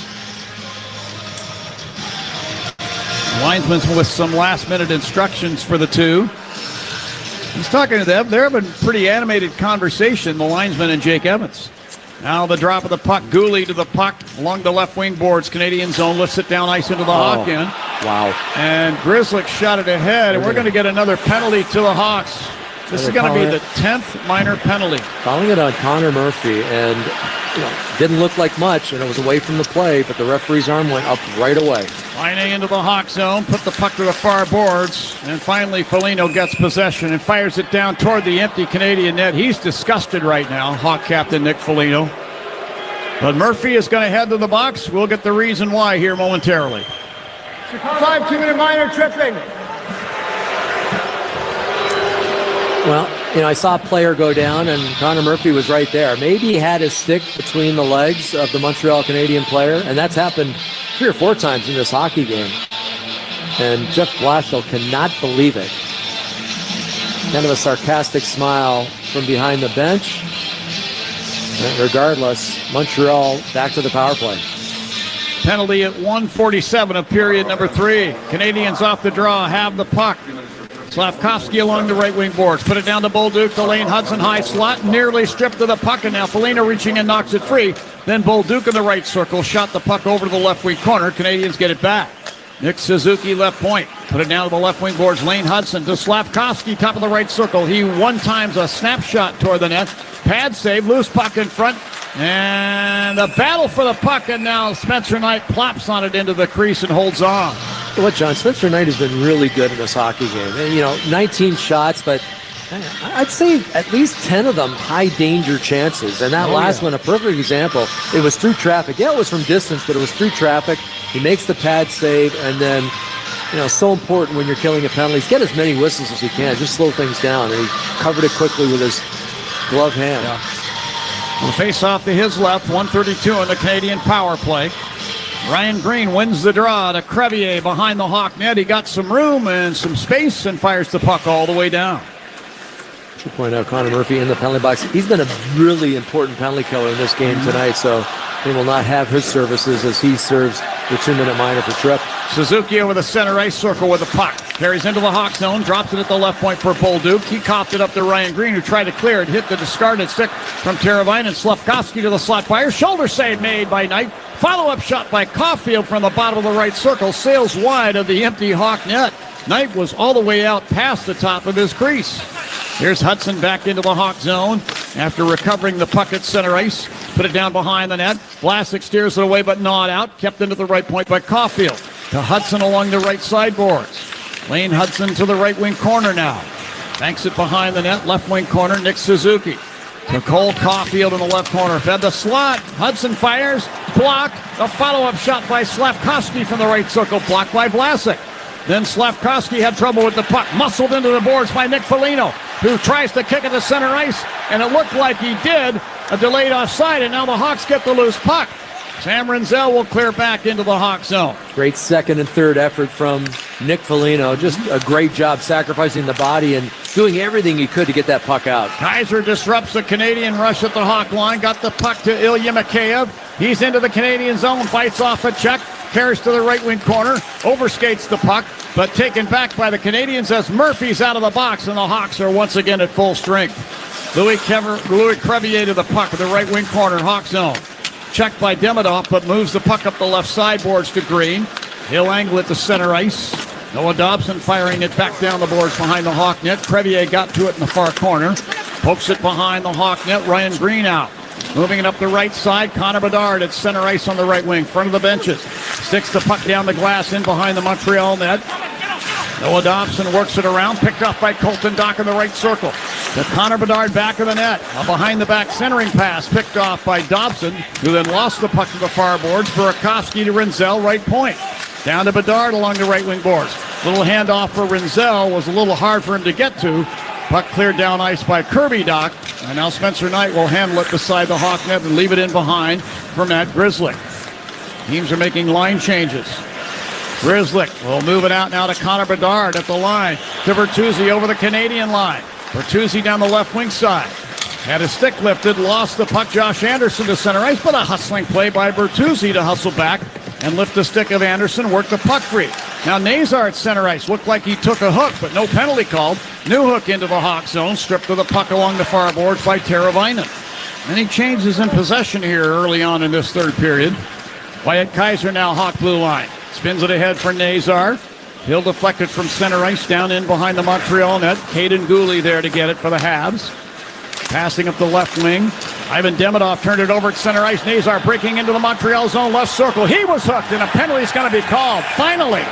Linesman with some last-minute instructions for the two. He's talking to them. They're having a pretty animated conversation, the linesman and Jake Evans. Now the drop of the puck. Gouli to the puck along the left wing boards. Canadian zone lifts it down ice into the Hawk end. Wow. And Grizzlick shot it ahead, and we're going to get another penalty to the Hawks. This is going to be the 10th minor penalty. Calling it on Connor Murphy, and didn't look like much, and it was away from the play, but the referee's arm went up right away. Lining into the Hawk zone, put the puck to the far boards, and finally Foligno gets possession and fires it down toward the empty Canadian net. He's disgusted right now, Hawk captain Nick Foligno. But Murphy is going to head to the box. We'll get the reason why here momentarily. 5 2-minute minor tripping. Well, I saw a player go down, and Connor Murphy was right there. Maybe he had his stick between the legs of the Montreal Canadian player, and that's happened 3 or 4 times in this hockey game. And Jeff Blashill cannot believe it. Kind of a sarcastic smile from behind the bench. And regardless, Montreal back to the power play. Penalty at 1:47 of period number 3. Canadians off the draw, have the puck. Slavkovsky along the right wing boards. Put it down to Bolduc, to Lane Hudson, high slot, nearly stripped of the puck, and now Foligno reaching and knocks it free. Then Bolduc in the right circle, shot the puck over to the left wing corner. Canadians get it back. Nick Suzuki, left point. Put it down to the left wing boards. Lane Hudson to Slavkovsky, top of the right circle. He one times a snapshot toward the net. Pad save, loose puck in front. And a battle for the puck, and now Spencer Knight plops on it into the crease and holds on. What, John, Spencer Knight has been really good in this hockey game. And, 19 shots, but I'd say at least 10 of them high danger chances. And that last one, a perfect example. It was through traffic. Yeah, it was from distance, but it was through traffic. He makes the pad save, and then, so important when you're killing a penalty. Get as many whistles as you can. Just slow things down. And he covered it quickly with his glove hand. Yeah. We'll face off to his left, 1:32 on the Canadian power play. Ryan Green wins the draw to Crevier behind the Hawk net. He got some room and some space and fires the puck all the way down. To point out, Connor Murphy in the penalty box. He's been a really important penalty killer in this game tonight, so they will not have his services as he serves the 2-minute minor for Tripp. Suzuki over the center ice circle with the puck. Carries into the Hawk zone, drops it at the left point for Bolduc. He coughed it up to Ryan Green, who tried to clear it, hit the discarded stick from Teravainen. Slavkovsky to the slot fire. Shoulder save made by Knight. Follow-up shot by Caulfield from the bottom of the right circle. Sails wide of the empty Hawk net. Knight was all the way out past the top of his crease. Here's Hudson back into the Hawk zone after recovering the puck at center ice. Put it down behind the net. Vlasic steers it away but not out. Kept into the right point by Caulfield. To Hudson along the right sideboards. Lane Hudson to the right wing corner now. Banks it behind the net. Left wing corner, Nick Suzuki. To Cole Caulfield in the left corner. Fed the slot. Hudson fires. Blocked. A follow-up shot by Slavkovsky from the right circle. Blocked by Vlasic. Then Slavkovsky had trouble with the puck. Muscled into the boards by Nick Foligno, who tries to kick it to center ice. And it looked like he did. A delayed offside, and now the Hawks get the loose puck. Sam Renzel will clear back into the Hawk zone. Great second and third effort from Nick Foligno. Just a great job sacrificing the body and doing everything he could to get that puck out. Kaiser disrupts the Canadian rush at the Hawk line. Got the puck to Ilya Mikheyev. He's into the Canadian zone. Fights off a check. Carries to the right wing corner. Overskates the puck, but taken back by the Canadians as Murphy's out of the box, and the Hawks are once again at full strength. Louis Crevier to the puck at the right wing corner. Hawk zone. Checked by Demidov, but moves the puck up the left sideboards to Green. He'll angle it to center ice. Noah Dobson firing it back down the boards behind the Hawk net. Crevier got to it in the far corner. Pokes it behind the Hawk net. Ryan Green out. Moving it up the right side. Connor Bedard at center ice on the right wing. Front of the benches. Sticks the puck down the glass in behind the Montreal net. Noah Dobson works it around. Picked off by Colton Dock in the right circle. To Connor Bedard back of the net. A behind-the-back centering pass picked off by Dobson, who then lost the puck to the far boards. Burakovsky to Renzel, right point. Down to Bedard along the right wing boards. Little handoff for Renzel was a little hard for him to get to. Puck cleared down ice by Kirby Dock. And now Spencer Knight will handle it beside the Hawk net and leave it in behind for Matt Grizzlick. Teams are making line changes. Grizzlick will move it out now to Connor Bedard at the line. To Bertuzzi over the Canadian line. Bertuzzi down the left wing side. Had his stick lifted, lost the puck. Josh Anderson to center ice, but a hustling play by Bertuzzi to hustle back and lift the stick of Anderson, work the puck free. Now Nazar at center ice. Looked like he took a hook, but no penalty called. New hook into the Hawk zone, stripped of the puck along the far boards by Teravainen. Any changes in possession here early on in this third period. Wyatt Kaiser now Hawk blue line. Spins it ahead for Nazar. He'll deflect it from center ice down in behind the Montreal net. Caden Gooley there to get it for the Habs. Passing up the left wing. Ivan Demidov turned it over at center ice. Nazar breaking into the Montreal zone left circle. He was hooked, and a penalty's going to be called. Finally,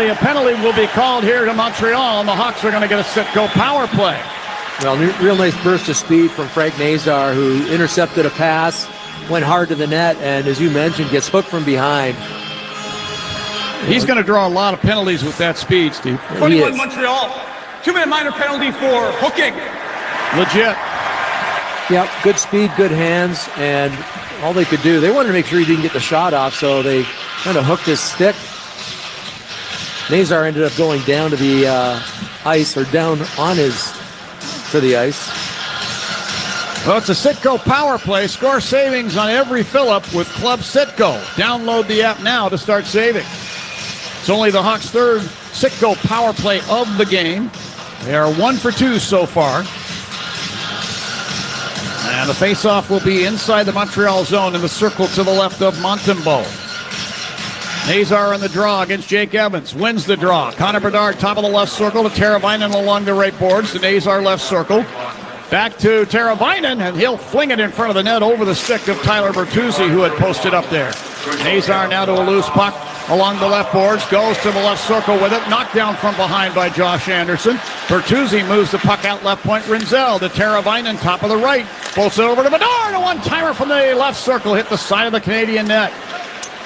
a penalty will be called here to Montreal, and the Hawks are going to get a Sitco power play. Well, real nice burst of speed from Frank Nazar, who intercepted a pass, went hard to the net, and as you mentioned, gets hooked from behind. He's going to draw a lot of penalties with that speed, Steve. 21 Montreal. 2-minute minor penalty for hooking. Legit. Yep, good speed, good hands, and all they could do, they wanted to make sure he didn't get the shot off, so they kind of hooked his stick. Nazar ended up going down to the ice, or down on to the ice. Well, it's a Sitco power play. Score savings on every fill-up with Club Sitco. Download the app now to start saving. It's only the Hawks' third Sitco power play of the game. They are 1 for 2 so far. And the face-off will be inside the Montreal zone in the circle to the left of Montembeault. Nazar in the draw against Jake Evans. Wins the draw. Connor Bedard, top of the left circle to Teravainen along the right boards. To Nazar left circle. Back to Teravainen, and he'll fling it in front of the net over the stick of Tyler Bertuzzi, who had posted up there. Nazar now to a loose puck along the left boards. Goes to the left circle with it. Knocked down from behind by Josh Anderson. Bertuzzi moves the puck out left point. Rinzel to Teravainen, top of the right. Bolts it over to Bedard. A one-timer from the left circle. Hit the side of the Canadian net.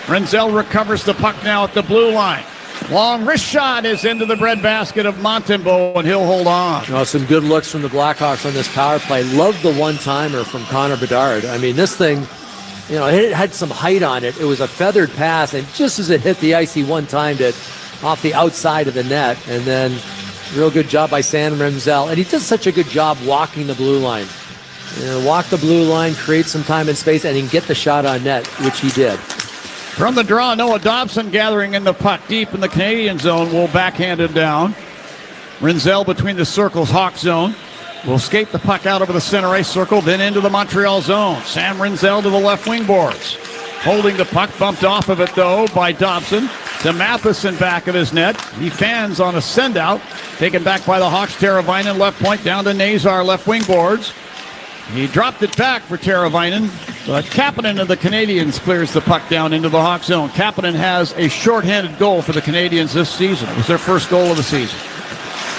Rinzel recovers the puck now at the blue line. Long wrist shot is into the breadbasket of Montembeault, and he'll hold on. Oh, some good looks from the Blackhawks on this power play. Love the one-timer from Connor Bedard. I mean, this thing, it had some height on it. It was a feathered pass, and just as it hit the ice, he one-timed it off the outside of the net. And then, real good job by Sam Rinzel. And he does such a good job walking the blue line. Walk the blue line, create some time and space, and he can get the shot on net, which he did. From the draw, Noah Dobson gathering in the puck deep in the Canadian zone will backhand it down. Rinzel between the circles, Hawk zone. Will skate the puck out over the center ice circle, then into the Montreal zone. Sam Rinzel to the left wing boards. Holding the puck, bumped off of it, though, by Dobson. To Matheson back of his net. He fans on a send-out. Taken back by the Hawks. Teravainen left point down to Nazar left wing boards. He dropped it back for Teravainen, but Kapanen of the Canadiens clears the puck down into the Hawk zone. Kapanen has a shorthanded goal for the Canadiens this season. It was their first goal of the season.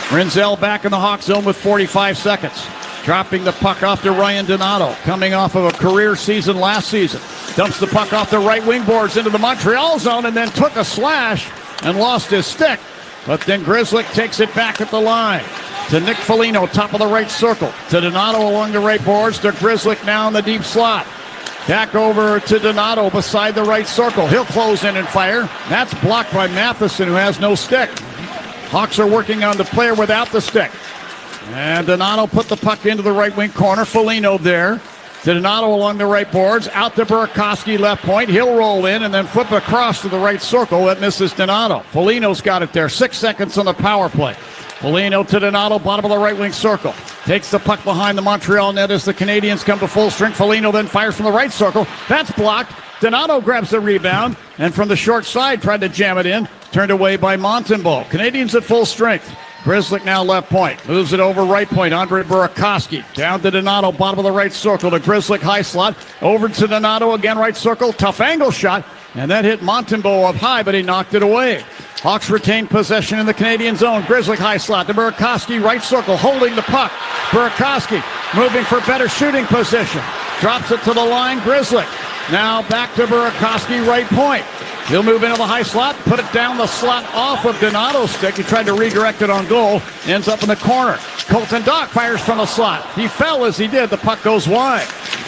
Rinzel back in the Hawk zone with 45 seconds. Dropping the puck off to Ryan Donato, coming off of a career season last season. Dumps the puck off the right wing boards into the Montreal zone and then took a slash and lost his stick. But then Grzelcyk takes it back at the line. To Nick Foligno, top of the right circle. To Donato along the right boards. To Grzelcyk now in the deep slot. Back over to Donato beside the right circle. He'll close in and fire. That's blocked by Matheson, who has no stick. Hawks are working on the player without the stick. And Donato put the puck into the right wing corner. Foligno there. To Donato along the right boards. Out to Burakovsky left point. He'll roll in and then flip across to the right circle. That misses Donato. Foligno's got it there. 6 seconds on the power play. Foligno to Donato, bottom of the right wing circle. Takes the puck behind the Montreal net as the Canadiens come to full strength. Foligno then fires from the right circle. That's blocked. Donato grabs the rebound, and from the short side tried to jam it in. Turned away by Montembeault. Canadiens at full strength. Grzelcyk now left point. Moves it over right point. Andre Burakovsky. Down to Donato, bottom of the right circle to Grzelcyk, high slot. Over to Donato, again right circle. Tough angle shot. And that hit Montembeault up high, but he knocked it away. Hawks retain possession in the Canadian zone. Grzelcyk high slot to Burakovsky, right circle, holding the puck. Burakovsky moving for better shooting position. Drops it to the line. Grzelcyk now back to Burakovsky, right point. He'll move into the high slot, put it down the slot off of Donato's stick. He tried to redirect it on goal. Ends up in the corner. Colton Dach fires from the slot. He fell as he did. The puck goes wide.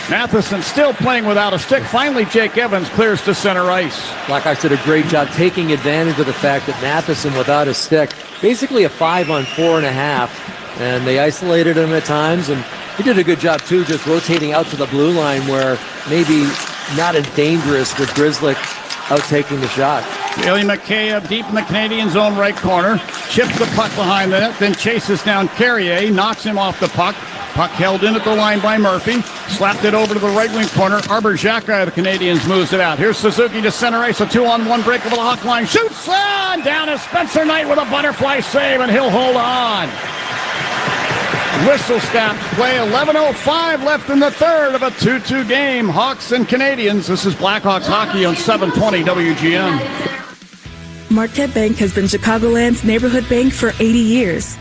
Matheson still playing without a stick. Finally, Jake Evans clears to center ice. Blackhawks did a great job taking advantage of the fact that Matheson without a stick, basically a 5-on-4.5, and they isolated him at times, and he did a good job too, just rotating out to the blue line where maybe not as dangerous with Grzelcyk out taking the shot. Bailey McKay deep in the Canadian zone right corner. Chips the puck behind the net, then chases down Carrier, knocks him off the puck. Puck held in at the line by Murphy. Slapped it over to the right wing corner. Arbor-Xhekaj of the Canadiens moves it out. Here's Suzuki to center ice. A 2-on-1 break over the Hawk line. Shoots on! Down is Spencer Knight with a butterfly save, and he'll hold on. Whistle stops play. 11:05 left in the third of a 2-2 game. Hawks and Canadiens. This is Blackhawks hockey on 720 WGN. Marquette Bank has been Chicagoland's neighborhood bank for 80 years.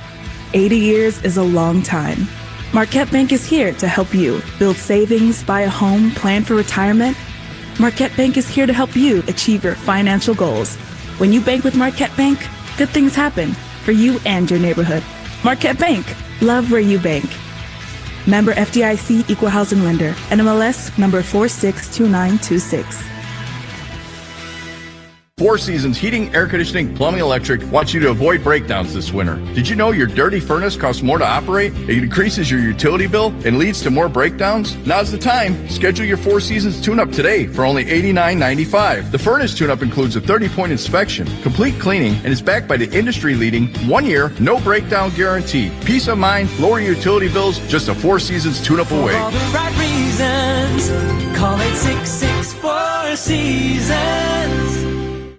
80 years is a long time. Marquette Bank is here to help you build savings, buy a home, plan for retirement. Marquette Bank is here to help you achieve your financial goals. When you bank with Marquette Bank, good things happen for you and your neighborhood. Marquette Bank, love where you bank. Member FDIC Equal Housing Lender, NMLS number 462926. Four Seasons Heating, Air Conditioning, Plumbing, Electric wants you to avoid breakdowns this winter. Did you know your dirty furnace costs more to operate? It increases your utility bill and leads to more breakdowns? Now's the time. Schedule your Four Seasons tune-up today for only $89.95. The furnace tune-up includes a 30-point inspection, complete cleaning, and is backed by the industry-leading 1-year, no breakdown guarantee. Peace of mind, lower utility bills, just a Four Seasons tune-up away. For all the right reasons, call 866-4 Seasons.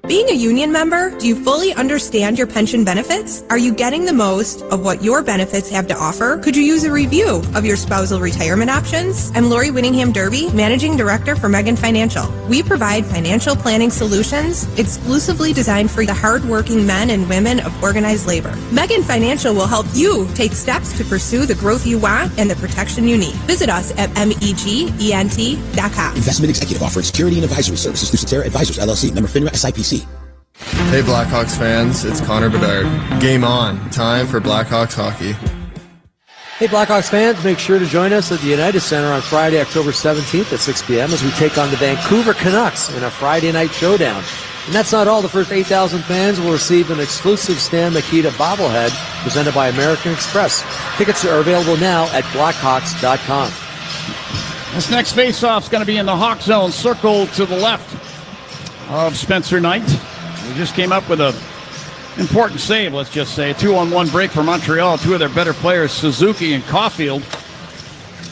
Being a union member, do you fully understand your pension benefits? Are you getting the most of what your benefits have to offer? Could you use a review of your spousal retirement options? I'm Lori Winningham Derby, Managing Director for Megan Financial. We provide financial planning solutions exclusively designed for the hardworking men and women of organized labor. Megan Financial will help you take steps to pursue the growth you want and the protection you need. Visit us at megent.com. Investment executive offering security and advisory services through Cetera Advisors, LLC. Member FINRA SIPC. Hey Blackhawks fans, it's Connor Bedard. Game on. Time for Blackhawks hockey. Hey Blackhawks fans, make sure to join us at the United Center on Friday, October 17th at 6 p.m. as we take on the Vancouver Canucks in a Friday night showdown. And that's not all. The first 8,000 fans will receive an exclusive Stan Mikita bobblehead presented by American Express. Tickets are available now at blackhawks.com. This next face-off is going to be in the Hawk zone, circled to the left of Spencer Knight. We just came up with an important save, let's just say. 2-on-1 break for Montreal. Two of their better players, Suzuki and Caulfield,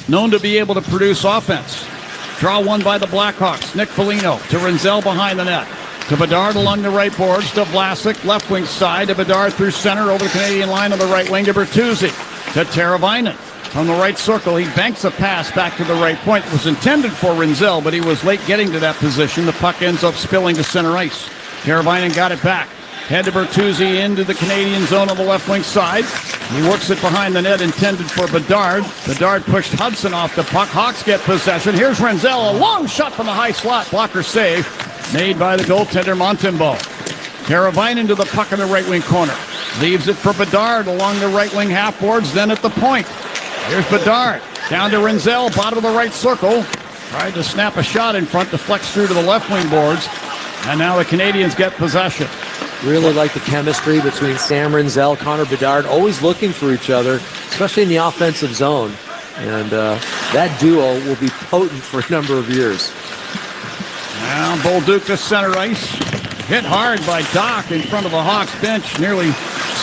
known to be able to produce offense. Draw one by the Blackhawks. Nick Foligno to Renzel behind the net. To Bedard along the right boards. To Vlasic, left wing side. To Bedard through center over the Canadian line on the right wing to Bertuzzi. To Teravainen. From the right circle, he banks a pass back to the right point. It was intended for Renzel, but he was late getting to that position. The puck ends up spilling to center ice. Teravainen got it back. Head to Bertuzzi into the Canadian zone on the left wing side. He works it behind the net, intended for Bedard. Bedard pushed Hudson off the puck. Hawks get possession. Here's Renzel, a long shot from the high slot. Blocker save made by the goaltender Montembeault. Teravainen to the puck in the right wing corner. Leaves it for Bedard along the right wing half boards, then at the point. Here's Bedard, down to Renzel, bottom of the right circle. Tried to snap a shot in front, deflects through to the left wing boards. And now the Canadiens get possession. Really like the chemistry between Sam Renzel, Connor Bedard, always looking for each other, especially in the offensive zone. And that duo will be potent for a number of years. Now Bolduc to center ice. Hit hard by Doc in front of the Hawks bench. Nearly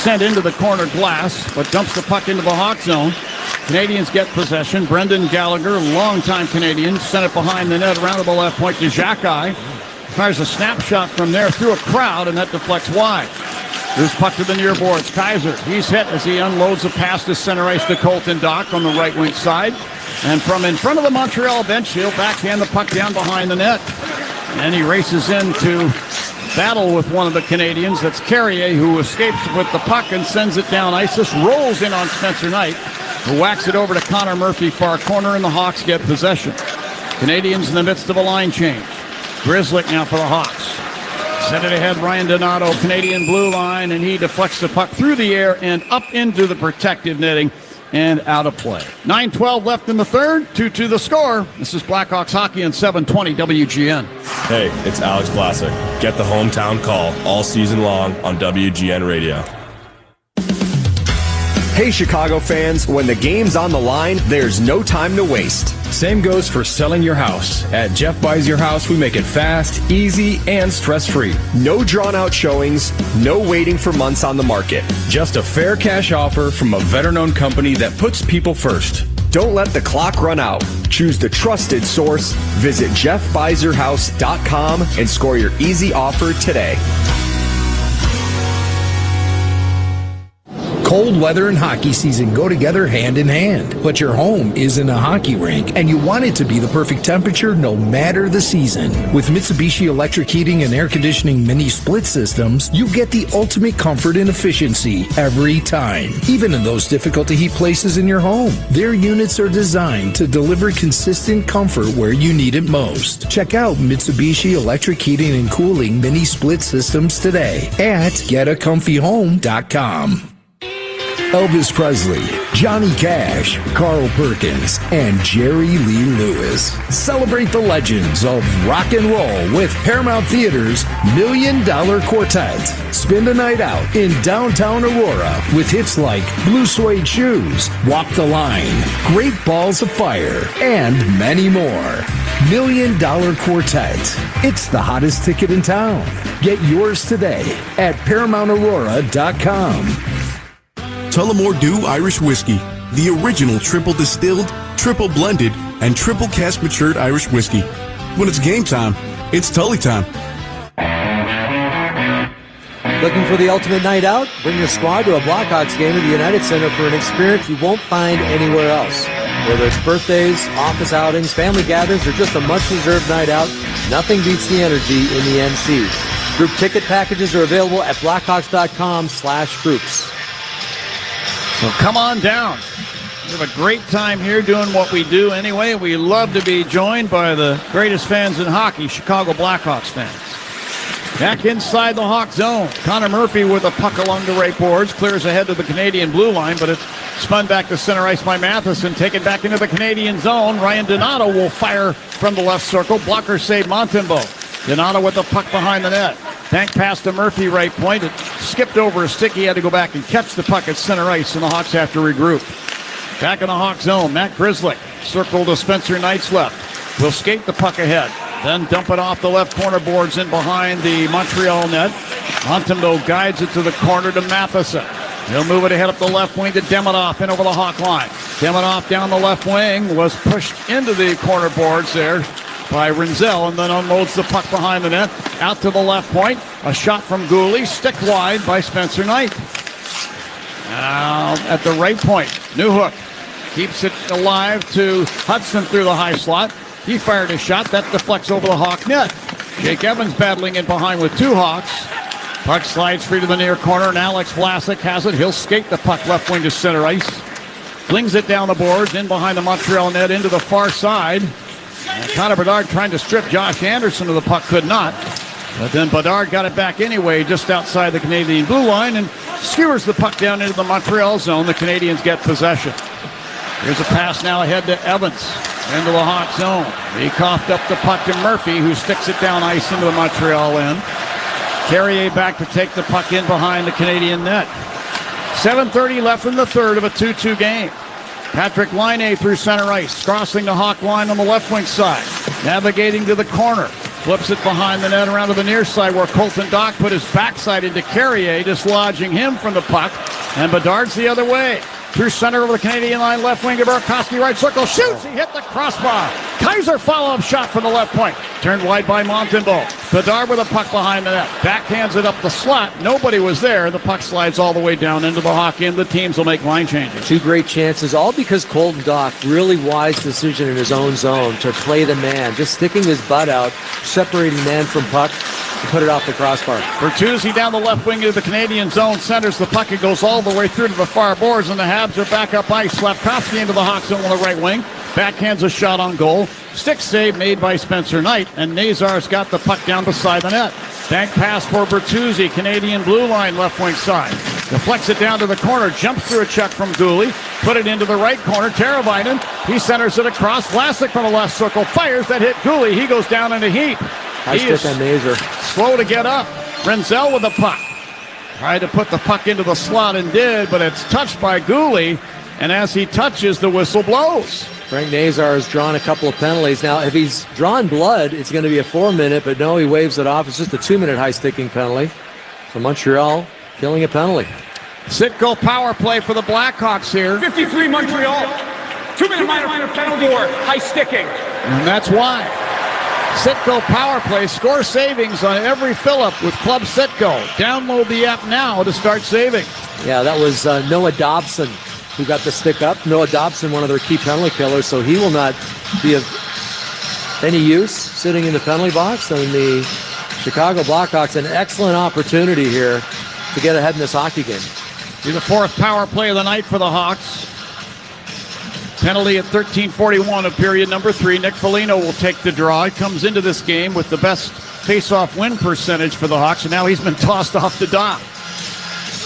sent into the corner glass, but dumps the puck into the Hawk zone. Canadiens get possession. Brendan Gallagher, longtime Canadian, sent it behind the net around to the left point to Xhekaj. Fires a snapshot from there through a crowd, and that deflects wide. Loose puck to the near boards. Kaiser, he's hit as he unloads a pass to center ice to Colton Dock on the right wing side. And from in front of the Montreal bench, he'll backhand the puck down behind the net. And he races in to battle with one of the Canadians. That's Carrier, who escapes with the puck and sends it down ice. This rolls in on Spencer Knight, who whacks it over to Connor Murphy, far corner, and the Hawks get possession. Canadiens in the midst of a line change. Grzelcyk now for the Hawks. Send it ahead, Ryan Donato, Canadian blue line, and he deflects the puck through the air and up into the protective netting and out of play. 9:12 left in the third, 2-2 the score. This is Blackhawks hockey on 720 WGN. Hey, it's Alex Vlasic. Get the hometown call all season long on WGN Radio. Hey Chicago fans, when the game's on the line, there's no time to waste. Same goes for selling your house. At Jeff Buys Your House, we make it fast, easy, and stress-free. No drawn-out showings, no waiting for months on the market. Just a fair cash offer from a veteran-owned company that puts people first. Don't let the clock run out. Choose the trusted source. Visit jeffbizerhouse.com and score your easy offer today. Cold weather and hockey season go together hand in hand, but your home isn't a hockey rink, and you want it to be the perfect temperature no matter the season. With Mitsubishi electric heating and air conditioning mini split systems, you get the ultimate comfort and efficiency every time, even in those difficult to heat places in your home. Their units are designed to deliver consistent comfort where you need it most. Check out Mitsubishi electric heating and cooling mini split systems today at getacomfyhome.com. Elvis Presley, Johnny Cash, Carl Perkins, and Jerry Lee Lewis. Celebrate the legends of rock and roll with Paramount Theater's $1 Million Quartet. Spend a night out in downtown Aurora with hits like Blue Suede Shoes, Walk the Line, Great Balls of Fire, and many more. $1 Million Quartet. It's the hottest ticket in town. Get yours today at ParamountAurora.com. Tullamore Dew Irish Whiskey, the original triple distilled, triple blended, and triple cask matured Irish whiskey. When it's game time, it's Tully time. Looking for the ultimate night out? Bring your squad to a Blackhawks game at the United Center for an experience you won't find anywhere else. Whether it's birthdays, office outings, family gatherings, or just a much-deserved night out, nothing beats the energy in the NC. Group ticket packages are available at blackhawks.com/groups. So come on down. We have a great time here doing what we do anyway. We love to be joined by the greatest fans in hockey, Chicago Blackhawks fans. Back inside the Hawk zone. Connor Murphy with a puck along the right boards. Clears ahead to the Canadian blue line, but it's spun back to center ice by Matheson. Taken back into the Canadian zone. Ryan Donato will fire from the left circle. Blocker save Montembeault. Donato with the puck behind the net. Bank pass to Murphy, right point. It skipped over a stick. He had to go back and catch the puck at center ice, and the Hawks have to regroup. Back in the Hawk zone, Matt Grzelcyk. Circle to Spencer Knight's left. Will skate the puck ahead. Then dump it off the left corner boards in behind the Montreal net. Montembeault guides it to the corner to Matheson. He'll move it ahead up the left wing to Demidov in over the Hawk line. Demidov down the left wing was pushed into the corner boards there by Rinzel, and then unloads the puck behind the net. Out to the left point. A shot from Gooley. Stick wide by Spencer Knight. Now at the right point, Newhook keeps it alive to Hudson through the high slot. He fired a shot. That deflects over the Hawk net. Jake Evans battling in behind with two Hawks. Puck slides free to the near corner, and Alex Vlasic has it. He'll skate the puck left wing to center ice. Flings it down the boards, in behind the Montreal net, into the far side. And Connor Bedard trying to strip Josh Anderson of the puck, could not. But then Bedard got it back anyway, just outside the Canadian blue line, and skewers the puck down into the Montreal zone. The Canadians get possession. Here's a pass now ahead to Evans into the Hawk zone. He coughed up the puck to Murphy, who sticks it down ice into the Montreal end. Carrier back to take the puck in behind the Canadian net. 7:30 left in the third of a 2-2 game. Patrick Laine through center ice, crossing the Hawk line on the left wing side, navigating to the corner, flips it behind the net around to the near side where Colton Dock put his backside into Carrier, dislodging him from the puck, and Bedard's the other way. Through center of the Canadian line, left wing to Burakovsky, right circle, shoots, he hit the crossbar. Kaiser follow-up shot from the left point, turned wide by Montembeault. Bedard with a puck behind the net, backhands it up the slot, nobody was there, the puck slides all the way down into the Hawk end. The teams will make line changes. Two great chances, all because Colton Dock, really wise decision in his own zone to play the man, just sticking his butt out, separating man from puck, to put it off the crossbar. Bertuzzi down the left wing into the Canadian zone, centers the puck. It goes all the way through to the far boards, and the Habs are back up ice. Slavkovsky into the Hawk zone on the right wing. Backhands a shot on goal. Stick save made by Spencer Knight, and Nazar's got the puck down beside the net. Bank pass for Bertuzzi, Canadian blue line, left wing side. Deflects it down to the corner, jumps through a check from Gooley, put it into the right corner. Teravainen, he centers it across. Vlasic from the left circle, fires that hit Gooley. He goes down in a heap. High stick on Nazar. Slow to get up. Rinzel with the puck. Tried to put the puck into the slot and did, but it's touched by Gooley, and as he touches, the whistle blows. Frank Nazar has drawn a couple of penalties. Now, if he's drawn blood, it's going to be a 4-minute, but no, he waves it off. It's just a 2-minute high-sticking penalty. So Montreal killing a penalty. Sitko power play for the Blackhawks here. 53 Montreal. 2-minute minor penalty for high sticking. And that's why. Citgo Power Play. Score savings on every fill-up with Club Citgo. Download the app now to start saving. Yeah, that was Noah Dobson who got the stick up. Noah Dobson, one of their key penalty killers, so he will not be of any use sitting in the penalty box. And the Chicago Blackhawks, an excellent opportunity here to get ahead in this hockey game. Be the fourth power play of the night for the Hawks. Penalty at 13:41 of period number 3. Nick Foligno will take the draw. He comes into this game with the best face-off win percentage for the Hawks, and now he's been tossed off the dock.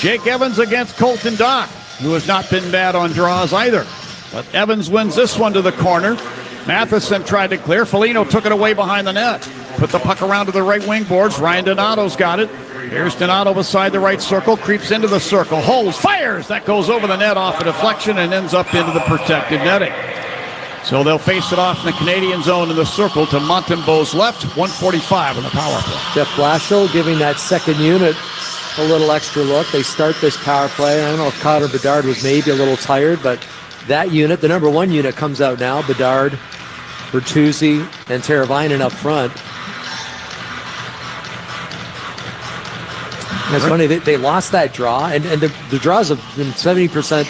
Jake Evans against Colton Dock, who has not been bad on draws either. But Evans wins this one to the corner. Matheson tried to clear. Foligno took it away behind the net. Put the puck around to the right wing boards. Ryan Donato's got it. Here's Donato beside the right circle. Creeps into the circle. Holds. Fires. That goes over the net off a deflection and ends up into the protected netting. So they'll face it off in the Canadian zone in the circle to Montembeau's left. 1:45 on the power play. Jeff Blashill giving that second unit a little extra look. They start this power play. I don't know if Connor Bedard was maybe a little tired, but that unit, the number 1 unit, comes out now. Bedard, Bertuzzi, and Teravainen up front. And it's funny, they lost that draw, and the draws have been 70%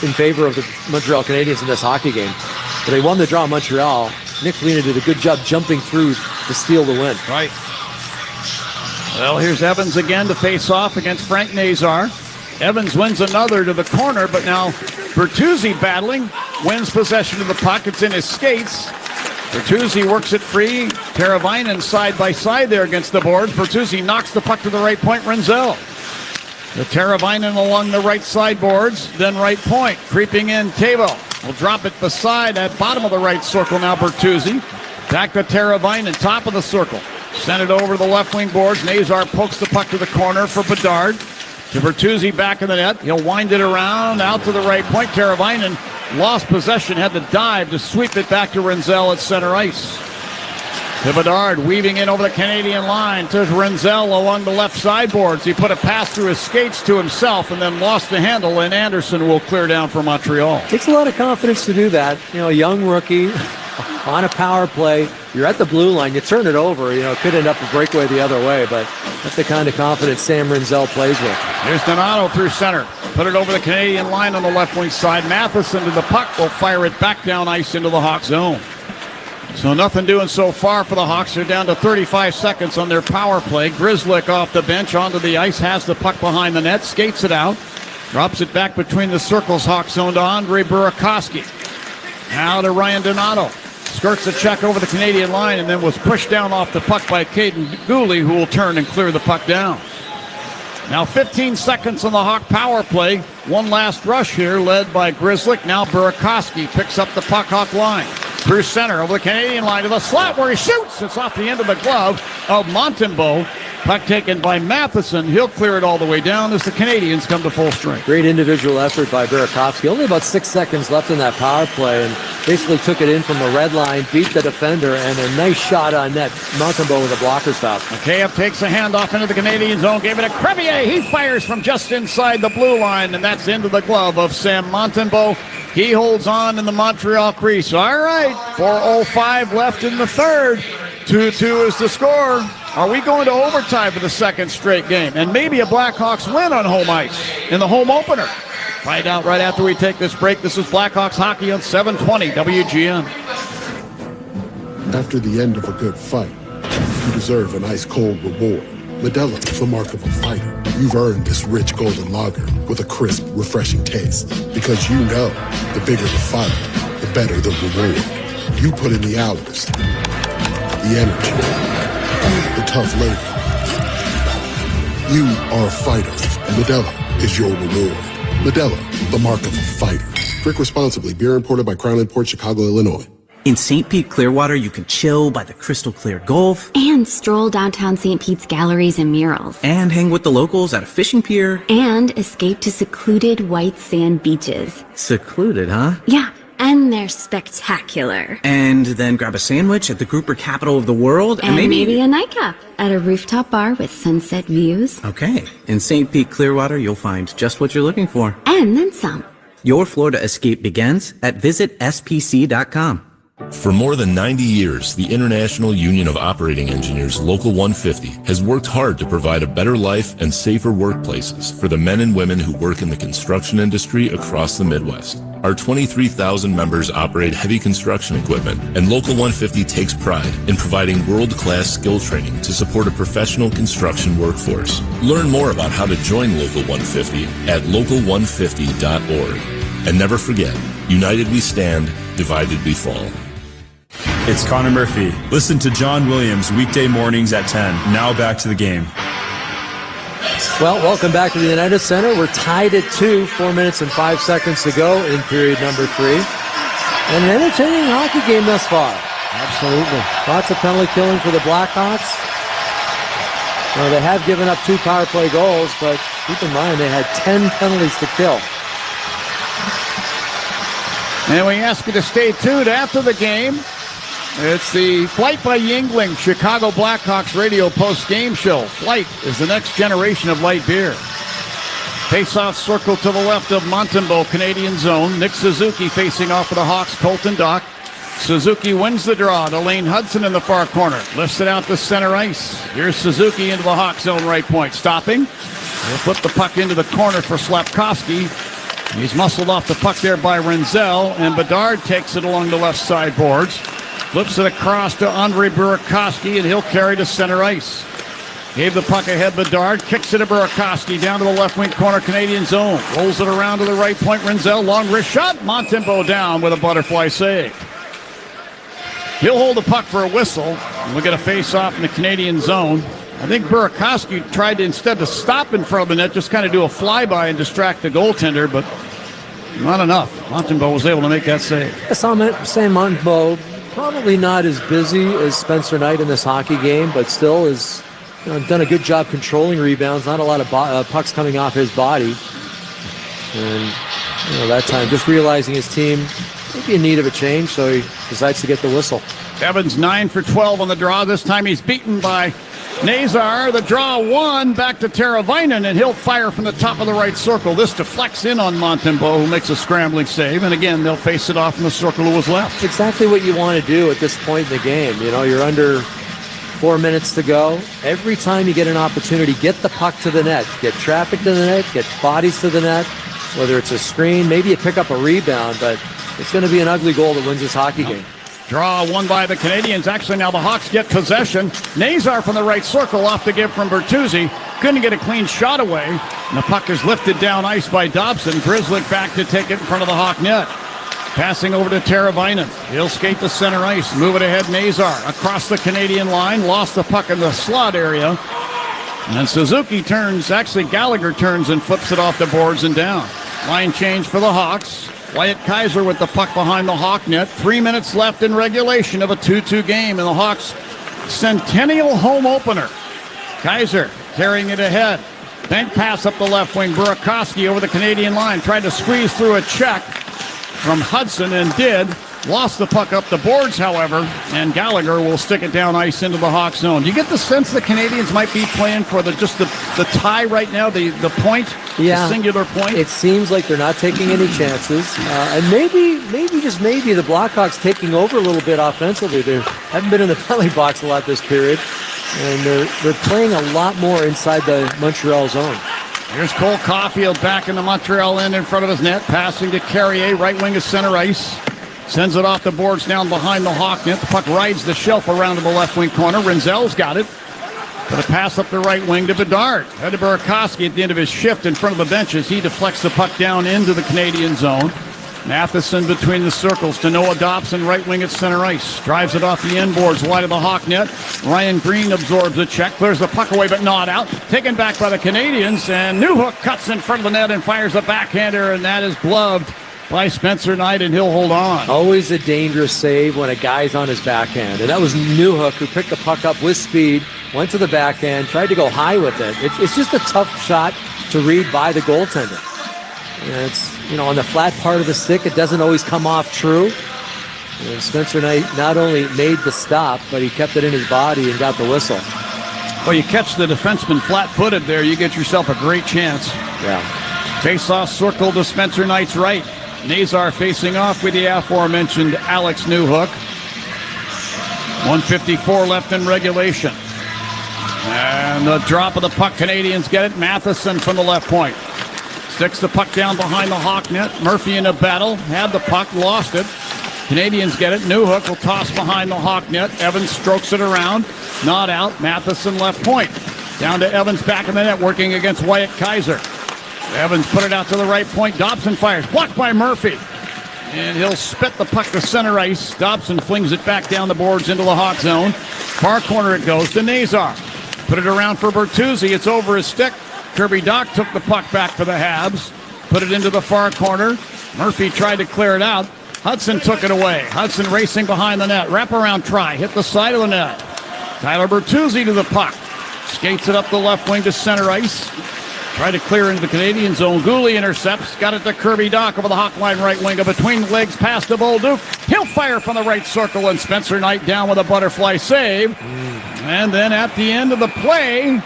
in favor of the Montreal Canadiens in this hockey game. But they won the draw in Montreal. Nick Foligno did a good job jumping through to steal the win. Right. Well, here's Evans again to face off against Frank Nazar. Evans wins another to the corner, but now Bertuzzi battling, wins possession of the puck. It's in his skates. Bertuzzi works it free. Teravainen side by side there against the boards. Bertuzzi knocks the puck to the right point. Renzel. The Teravainen along the right side boards, then right point. Creeping in, Tavo will drop it beside at bottom of the right circle now. Bertuzzi. Back to Teravainen, top of the circle. Send it over to the left wing boards. Nazar pokes the puck to the corner for Bedard. To Bertuzzi back in the net. He'll wind it around out to the right point. Teravainen lost possession, had to dive to sweep it back to Renzel at center ice. To Bedard, weaving in over the Canadian line to Renzel along the left sideboards. He put a pass through his skates to himself and then lost the handle, and Anderson will clear down for Montreal. Takes a lot of confidence to do that. You know, a young rookie on a power play. You're at the blue line, you turn it over, it could end up a breakaway the other way, but that's the kind of confidence Sam Renzel plays with. Here's Donato through center. Put it over the Canadian line on the left wing side. Matheson to the puck. Will fire it back down ice into the Hawks zone. So nothing doing so far for the Hawks. They're down to 35 seconds on their power play. Grzelcyk off the bench onto the ice. Has the puck behind the net. Skates it out. Drops it back between the circles. Hawks zone to Andre Burakovsky. Now to Ryan Donato. Skirts a check over the Canadian line and then was pushed down off the puck by Caden Gooley, who will turn and clear the puck down. Now 15 seconds on the Hawk power play. One last rush here led by Grzelcyk. Now Burakovsky picks up the puck Hawk line. Through center over the Canadian line to the slot where he shoots. It's off the end of the glove of Montembeau. Puck taken by Matheson. He'll clear it all the way down as the Canadians come to full strength. Great individual effort by Burakovsky. Only about 6 seconds left in that power play, and basically took it in from the red line, beat the defender, and a nice shot on net. Montembeau with a blocker stop. Mikheyev takes a handoff into the Canadian zone, gave it to Crevier. He fires from just inside the blue line, and that's into the glove of Sam Montembeau. He holds on in the Montreal crease. All right, 4:05 left in the third. 2-2 is the score. Are we going to overtime for the second straight game? And maybe a Blackhawks win on home ice in the home opener. Find out right after we take this break. This is Blackhawks hockey on 720 WGN. After the end of a good fight, you deserve an ice-cold reward. Modelo, the mark of a fighter. You've earned this rich golden lager with a crisp, refreshing taste. Because you know, the bigger the fight, the better the reward. You put in the hours, the energy, the tough labor. You are a fighter, and Modelo is your reward. Modelo, the mark of a fighter. Drink responsibly. Beer imported by Crown Imports, Chicago, Illinois. In St. Pete, Clearwater, you can chill by the crystal clear Gulf. And stroll downtown St. Pete's galleries and murals. And hang with the locals at a fishing pier. And escape to secluded white sand beaches. Secluded, huh? Yeah, and they're spectacular. And then grab a sandwich at the Grouper capital of the world. And maybe a nightcap at a rooftop bar with sunset views. Okay. In St. Pete, Clearwater, you'll find just what you're looking for. And then some. Your Florida escape begins at visitspc.com. For more than 90 years, the International Union of Operating Engineers Local 150 has worked hard to provide a better life and safer workplaces for the men and women who work in the construction industry across the Midwest. Our 23,000 members operate heavy construction equipment, and Local 150 takes pride in providing world-class skill training to support a professional construction workforce. Learn more about how to join Local 150 at local150.org. And never forget, united we stand, divided we fall. It's Connor Murphy. Listen to John Williams weekday mornings at 10. Now back to the game. Well, welcome back to the United Center. We're tied at 2, 4 minutes and 5 seconds to go in period number 3. And an entertaining hockey game thus far. Absolutely. Lots of penalty killing for the Blackhawks. Well, they have given up 2 power play goals, but keep in mind they had 10 penalties to kill. And we ask you to stay tuned after the game. It's the Flight by Yingling Chicago Blackhawks radio post-game show. Flight is the next generation of light beer. Face-off circle to the left of Montembeault, Canadian zone. Nick Suzuki facing off with the Hawks, Colton Dock. Suzuki wins the draw to Lane Hudson in the far corner. Lifts it out to center ice. Here's Suzuki into the Hawks zone right point. Stopping. He'll flip the puck into the corner for Slafkovsky. He's muscled off the puck there by Renzel, and Bedard takes it along the left side boards. Flips it across to Andre Burakovsky, and he'll carry to center ice. Gave the puck ahead, Bedard. Kicks it to Burakovsky down to the left wing corner, Canadian zone. Rolls it around to the right point, Renzel. Long wrist shot. Montembeault down with a butterfly save. He'll hold the puck for a whistle, and we'll get a face-off in the Canadian zone. I think Burakovsky tried to, instead to stop in front of the net, just kind of do a flyby and distract the goaltender, but not enough. Montembeault was able to make that save. Saying Montembeault, probably not as busy as Spencer Knight in this hockey game, but still has done a good job controlling rebounds. Not a lot of pucks coming off his body. And that time just realizing his team may be in need of a change, so he decides to get the whistle. Evans 9 for 12 on the draw. This time he's beaten by Nazar. The draw 1 back to Teravainen, and he'll fire from the top of the right circle. This deflects in on Montembeault, who makes a scrambling save, and again they'll face it off in the circle to his left. Exactly what you want to do at this point in the game. You're under 4 minutes to go. Every time you get an opportunity, get the puck to the net, get traffic to the net, get bodies to the net, whether it's a screen, maybe you pick up a rebound, but it's going to be an ugly goal that wins this hockey game. Draw 1 by the Canadiens. Actually, now the Hawks get possession. Nazar from the right circle off the give from Bertuzzi. Couldn't get a clean shot away. And the puck is lifted down ice by Dobson. Grzelcyk back to take it in front of the Hawk net. Passing over to Teravainen. He'll skate to center ice. Move it ahead, Nazar. Across the Canadian line. Lost the puck in the slot area. And Suzuki turns. Actually, Gallagher turns and flips it off the boards and down. Line change for the Hawks. Wyatt Kaiser with the puck behind the Hawk net. 3 minutes left in regulation of a 2-2 game in the Hawks' centennial home opener. Kaiser carrying it ahead. Bank pass up the left wing. Burakovsky over the Canadian line. Tried to squeeze through a check from Hudson and did. Lost the puck up the boards, however, and Gallagher will stick it down ice into the Hawks zone. Do you get the sense the Canadians might be playing for the tie right now, the point, the singular point? It seems like they're not taking any chances. And maybe, just maybe, the Blackhawks taking over a little bit offensively. They haven't been in the penalty box a lot this period, and they're playing a lot more inside the Montreal zone. Here's Cole Caulfield back in the Montreal end in front of his net, passing to Carrier, right wing of center ice. Sends it off the boards down behind the Hawk net. The puck rides the shelf around to the left wing corner. Renzel's got it. But a pass up the right wing to Bedard. Head to Burakovsky at the end of his shift in front of the benches. He deflects the puck down into the Canadian zone. Matheson between the circles to Noah Dobson, right wing at center ice. Drives it off the end boards, wide of the Hawk net. Ryan Green absorbs a check, clears the puck away, but not out. Taken back by the Canadians, and Newhook cuts in front of the net and fires a backhander, and that is gloved by Spencer Knight, and he'll hold on. Always a dangerous save when a guy's on his backhand. And that was Newhook, who picked the puck up with speed, went to the backhand, tried to go high with it. It's just a tough shot to read by the goaltender. And it's, on the flat part of the stick, it doesn't always come off true. And Spencer Knight not only made the stop, but he kept it in his body and got the whistle. Well, you catch the defenseman flat-footed there, you get yourself a great chance. Yeah. Face-off circle to Spencer Knight's right. Nazar facing off with the aforementioned Alex Newhook. 1:54 left in regulation. And the drop of the puck, Canadians get it. Matheson from the left point. Sticks the puck down behind the Hawk net. Murphy in a battle. Had the puck, lost it. Canadians get it. Newhook will toss behind the Hawk net. Evans strokes it around. Not out. Matheson left point. Down to Evans back in the net, working against Wyatt Kaiser. Evans put it out to the right point. Dobson fires. Blocked by Murphy. And he'll spit the puck to center ice. Dobson flings it back down the boards into the Hawk zone. Far corner it goes to Nazar. Put it around for Bertuzzi. It's over his stick. Kirby Dach took the puck back for the Habs. Put it into the far corner. Murphy tried to clear it out. Hudson took it away. Hudson racing behind the net. Wraparound try. Hit the side of the net. Tyler Bertuzzi to the puck. Skates it up the left wing to center ice. Tried to clear into the Canadian zone. Gooley intercepts. Got it to Kirby Dach over the Hawk line right wing. Between the legs past to Bolduc. He'll fire from the right circle, and Spencer Knight down with a butterfly save. And then at the end of the play,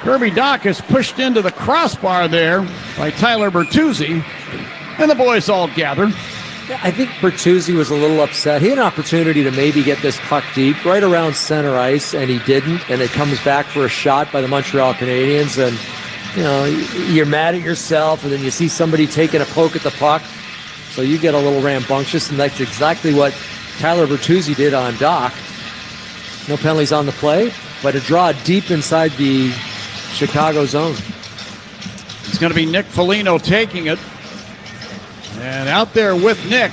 Kirby Dach is pushed into the crossbar there by Tyler Bertuzzi. And the boys all gather. I think Bertuzzi was a little upset. He had an opportunity to maybe get this puck deep right around center ice, and he didn't. And it comes back for a shot by the Montreal Canadiens. And, you know, you're mad at yourself, and then you see somebody taking a poke at the puck. So you get a little rambunctious, and that's exactly what Tyler Bertuzzi did on Dach. No penalties on the play, but a draw deep inside the Chicago zone. It's going to be Nick Foligno taking it. And out there with Nick,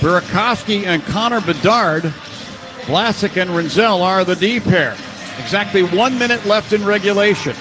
Burakovsky and Connor Bedard. Vlasic and Renzel are the D pair. Exactly 1 minute left in regulation.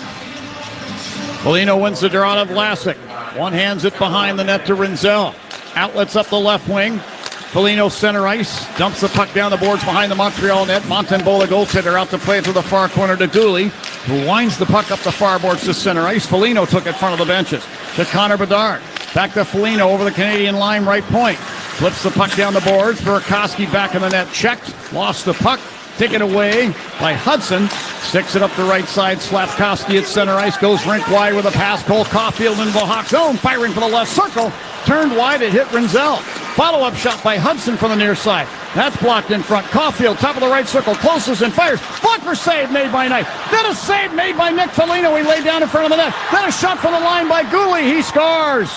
Foligno wins the draw to Vlasic. One hands it behind the net to Renzel. Outlets up the left wing. Foligno center ice. Dumps the puck down the boards behind the Montreal net. Montembeau, the goaltender, out to play to the far corner to Dooley, who winds the puck up the far boards to center ice. Foligno took it in front of the benches to Connor Bedard. Back to Foligno over the Canadian line, right point. Flips the puck down the boards. Burakovsky back in the net, checked. Lost the puck. Taken away by Hudson. Sticks it up the right side. Slavkovsky at center ice. Goes rink wide with a pass. Cole Caulfield into the Hawk zone. Firing for the left circle. Turned wide. It hit Renzel. Follow-up shot by Hudson from the near side. That's blocked in front. Caulfield, top of the right circle. Closes and fires. Blocker save made by Knight. Then a save made by Nick Foligno. He laid down in front of the net. Then a shot from the line by Gooley. He scores.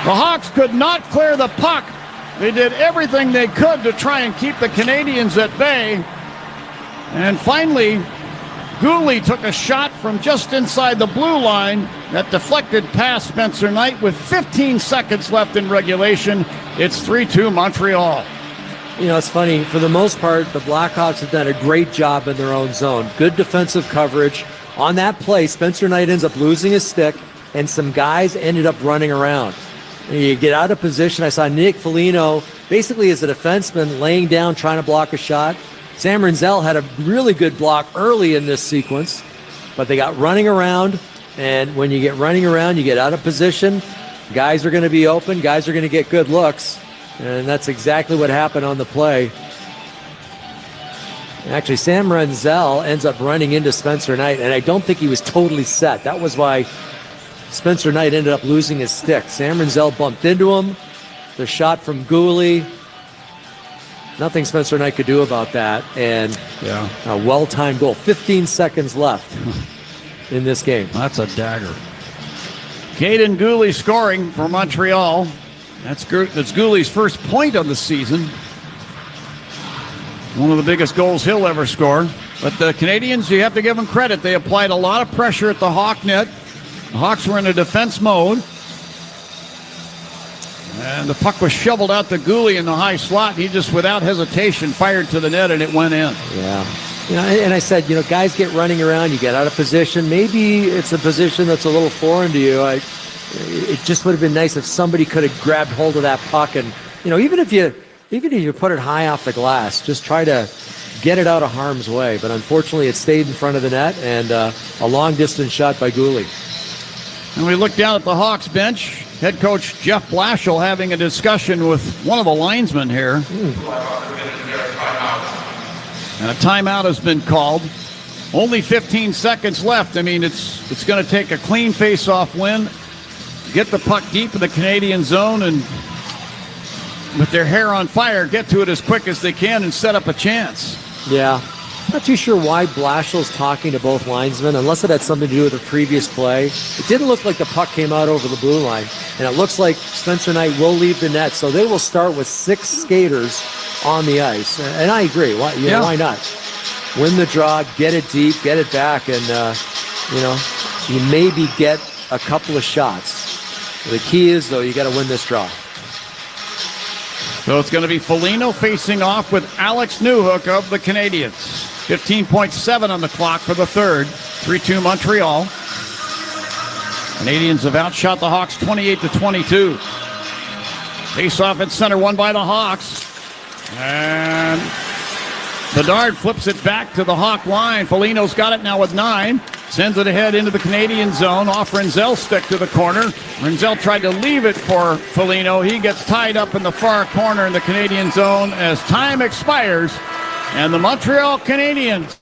The Hawks could not clear the puck. They did everything they could to try and keep the Canadiens at bay. And finally, Gooley took a shot from just inside the blue line that deflected past Spencer Knight with 15 seconds left in regulation. It's 3-2 Montreal. You know, it's funny. For the most part, the Blackhawks have done a great job in their own zone. Good defensive coverage. On that play, Spencer Knight ends up losing his stick, and some guys ended up running around. You get out of position. I saw Nick Foligno basically as a defenseman laying down trying to block a shot. Sam Renzel had a really good block early in this sequence, but they got running around, and when you get running around, you get out of position. Guys are going to be open. Guys are going to get good looks, and that's exactly what happened on the play. Actually, Sam Renzel ends up running into Spencer Knight, and I don't think he was totally set. That was why Spencer Knight ended up losing his stick. Sam Renzel bumped into him. The shot from Gooley. Nothing Spencer Knight could do about that. And a well-timed goal. 15 seconds left in this game. That's a dagger. Caden Gooley scoring for Montreal. That's Gooley's first point of the season. One of the biggest goals he'll ever score. But the Canadiens, you have to give them credit. They applied a lot of pressure at the Hawk net. The Hawks were in a defense mode. And the puck was shoveled out to Gooley in the high slot. He just, without hesitation, fired to the net, and it went in. Yeah. You know, and I said, you know, guys get running around. You get out of position. Maybe it's a position that's a little foreign to you. It just would have been nice if somebody could have grabbed hold of that puck. And, you know, even if you put it high off the glass, just try to get it out of harm's way. But unfortunately, it stayed in front of the net, and a long-distance shot by Gooley. And we look down at the Hawks bench. Head coach Jeff Blashill having a discussion with one of the linesmen here. And a timeout has been called. Only 15 seconds left. I mean, it's going to take a clean face-off win, get the puck deep in the Canadian zone, and with their hair on fire, get to it as quick as they can and set up a chance. Yeah. Not too sure why Blashill's talking to both linesmen, unless it had something to do with the previous play. It didn't look like the puck came out over the blue line, and it looks like Spencer Knight will leave the net, so they will start with 6 skaters on the ice. And I agree. Why not? Win the draw, get it deep, get it back, and, you maybe get a couple of shots. The key is, though, you got to win this draw. So it's going to be Foligno facing off with Alex Newhook of the Canadiens. 15.7 on the clock for the third. 3-2 Montreal. Canadiens have outshot the Hawks 28-22. Face off at center, won by the Hawks. And Bedard flips it back to the Hawk line. Foligno's got it now with 9. Sends it ahead into the Canadian zone. Off Rinzel's stick to the corner. Rinzel tried to leave it for Foligno. He gets tied up in the far corner in the Canadian zone as time expires. And the Montreal Canadiens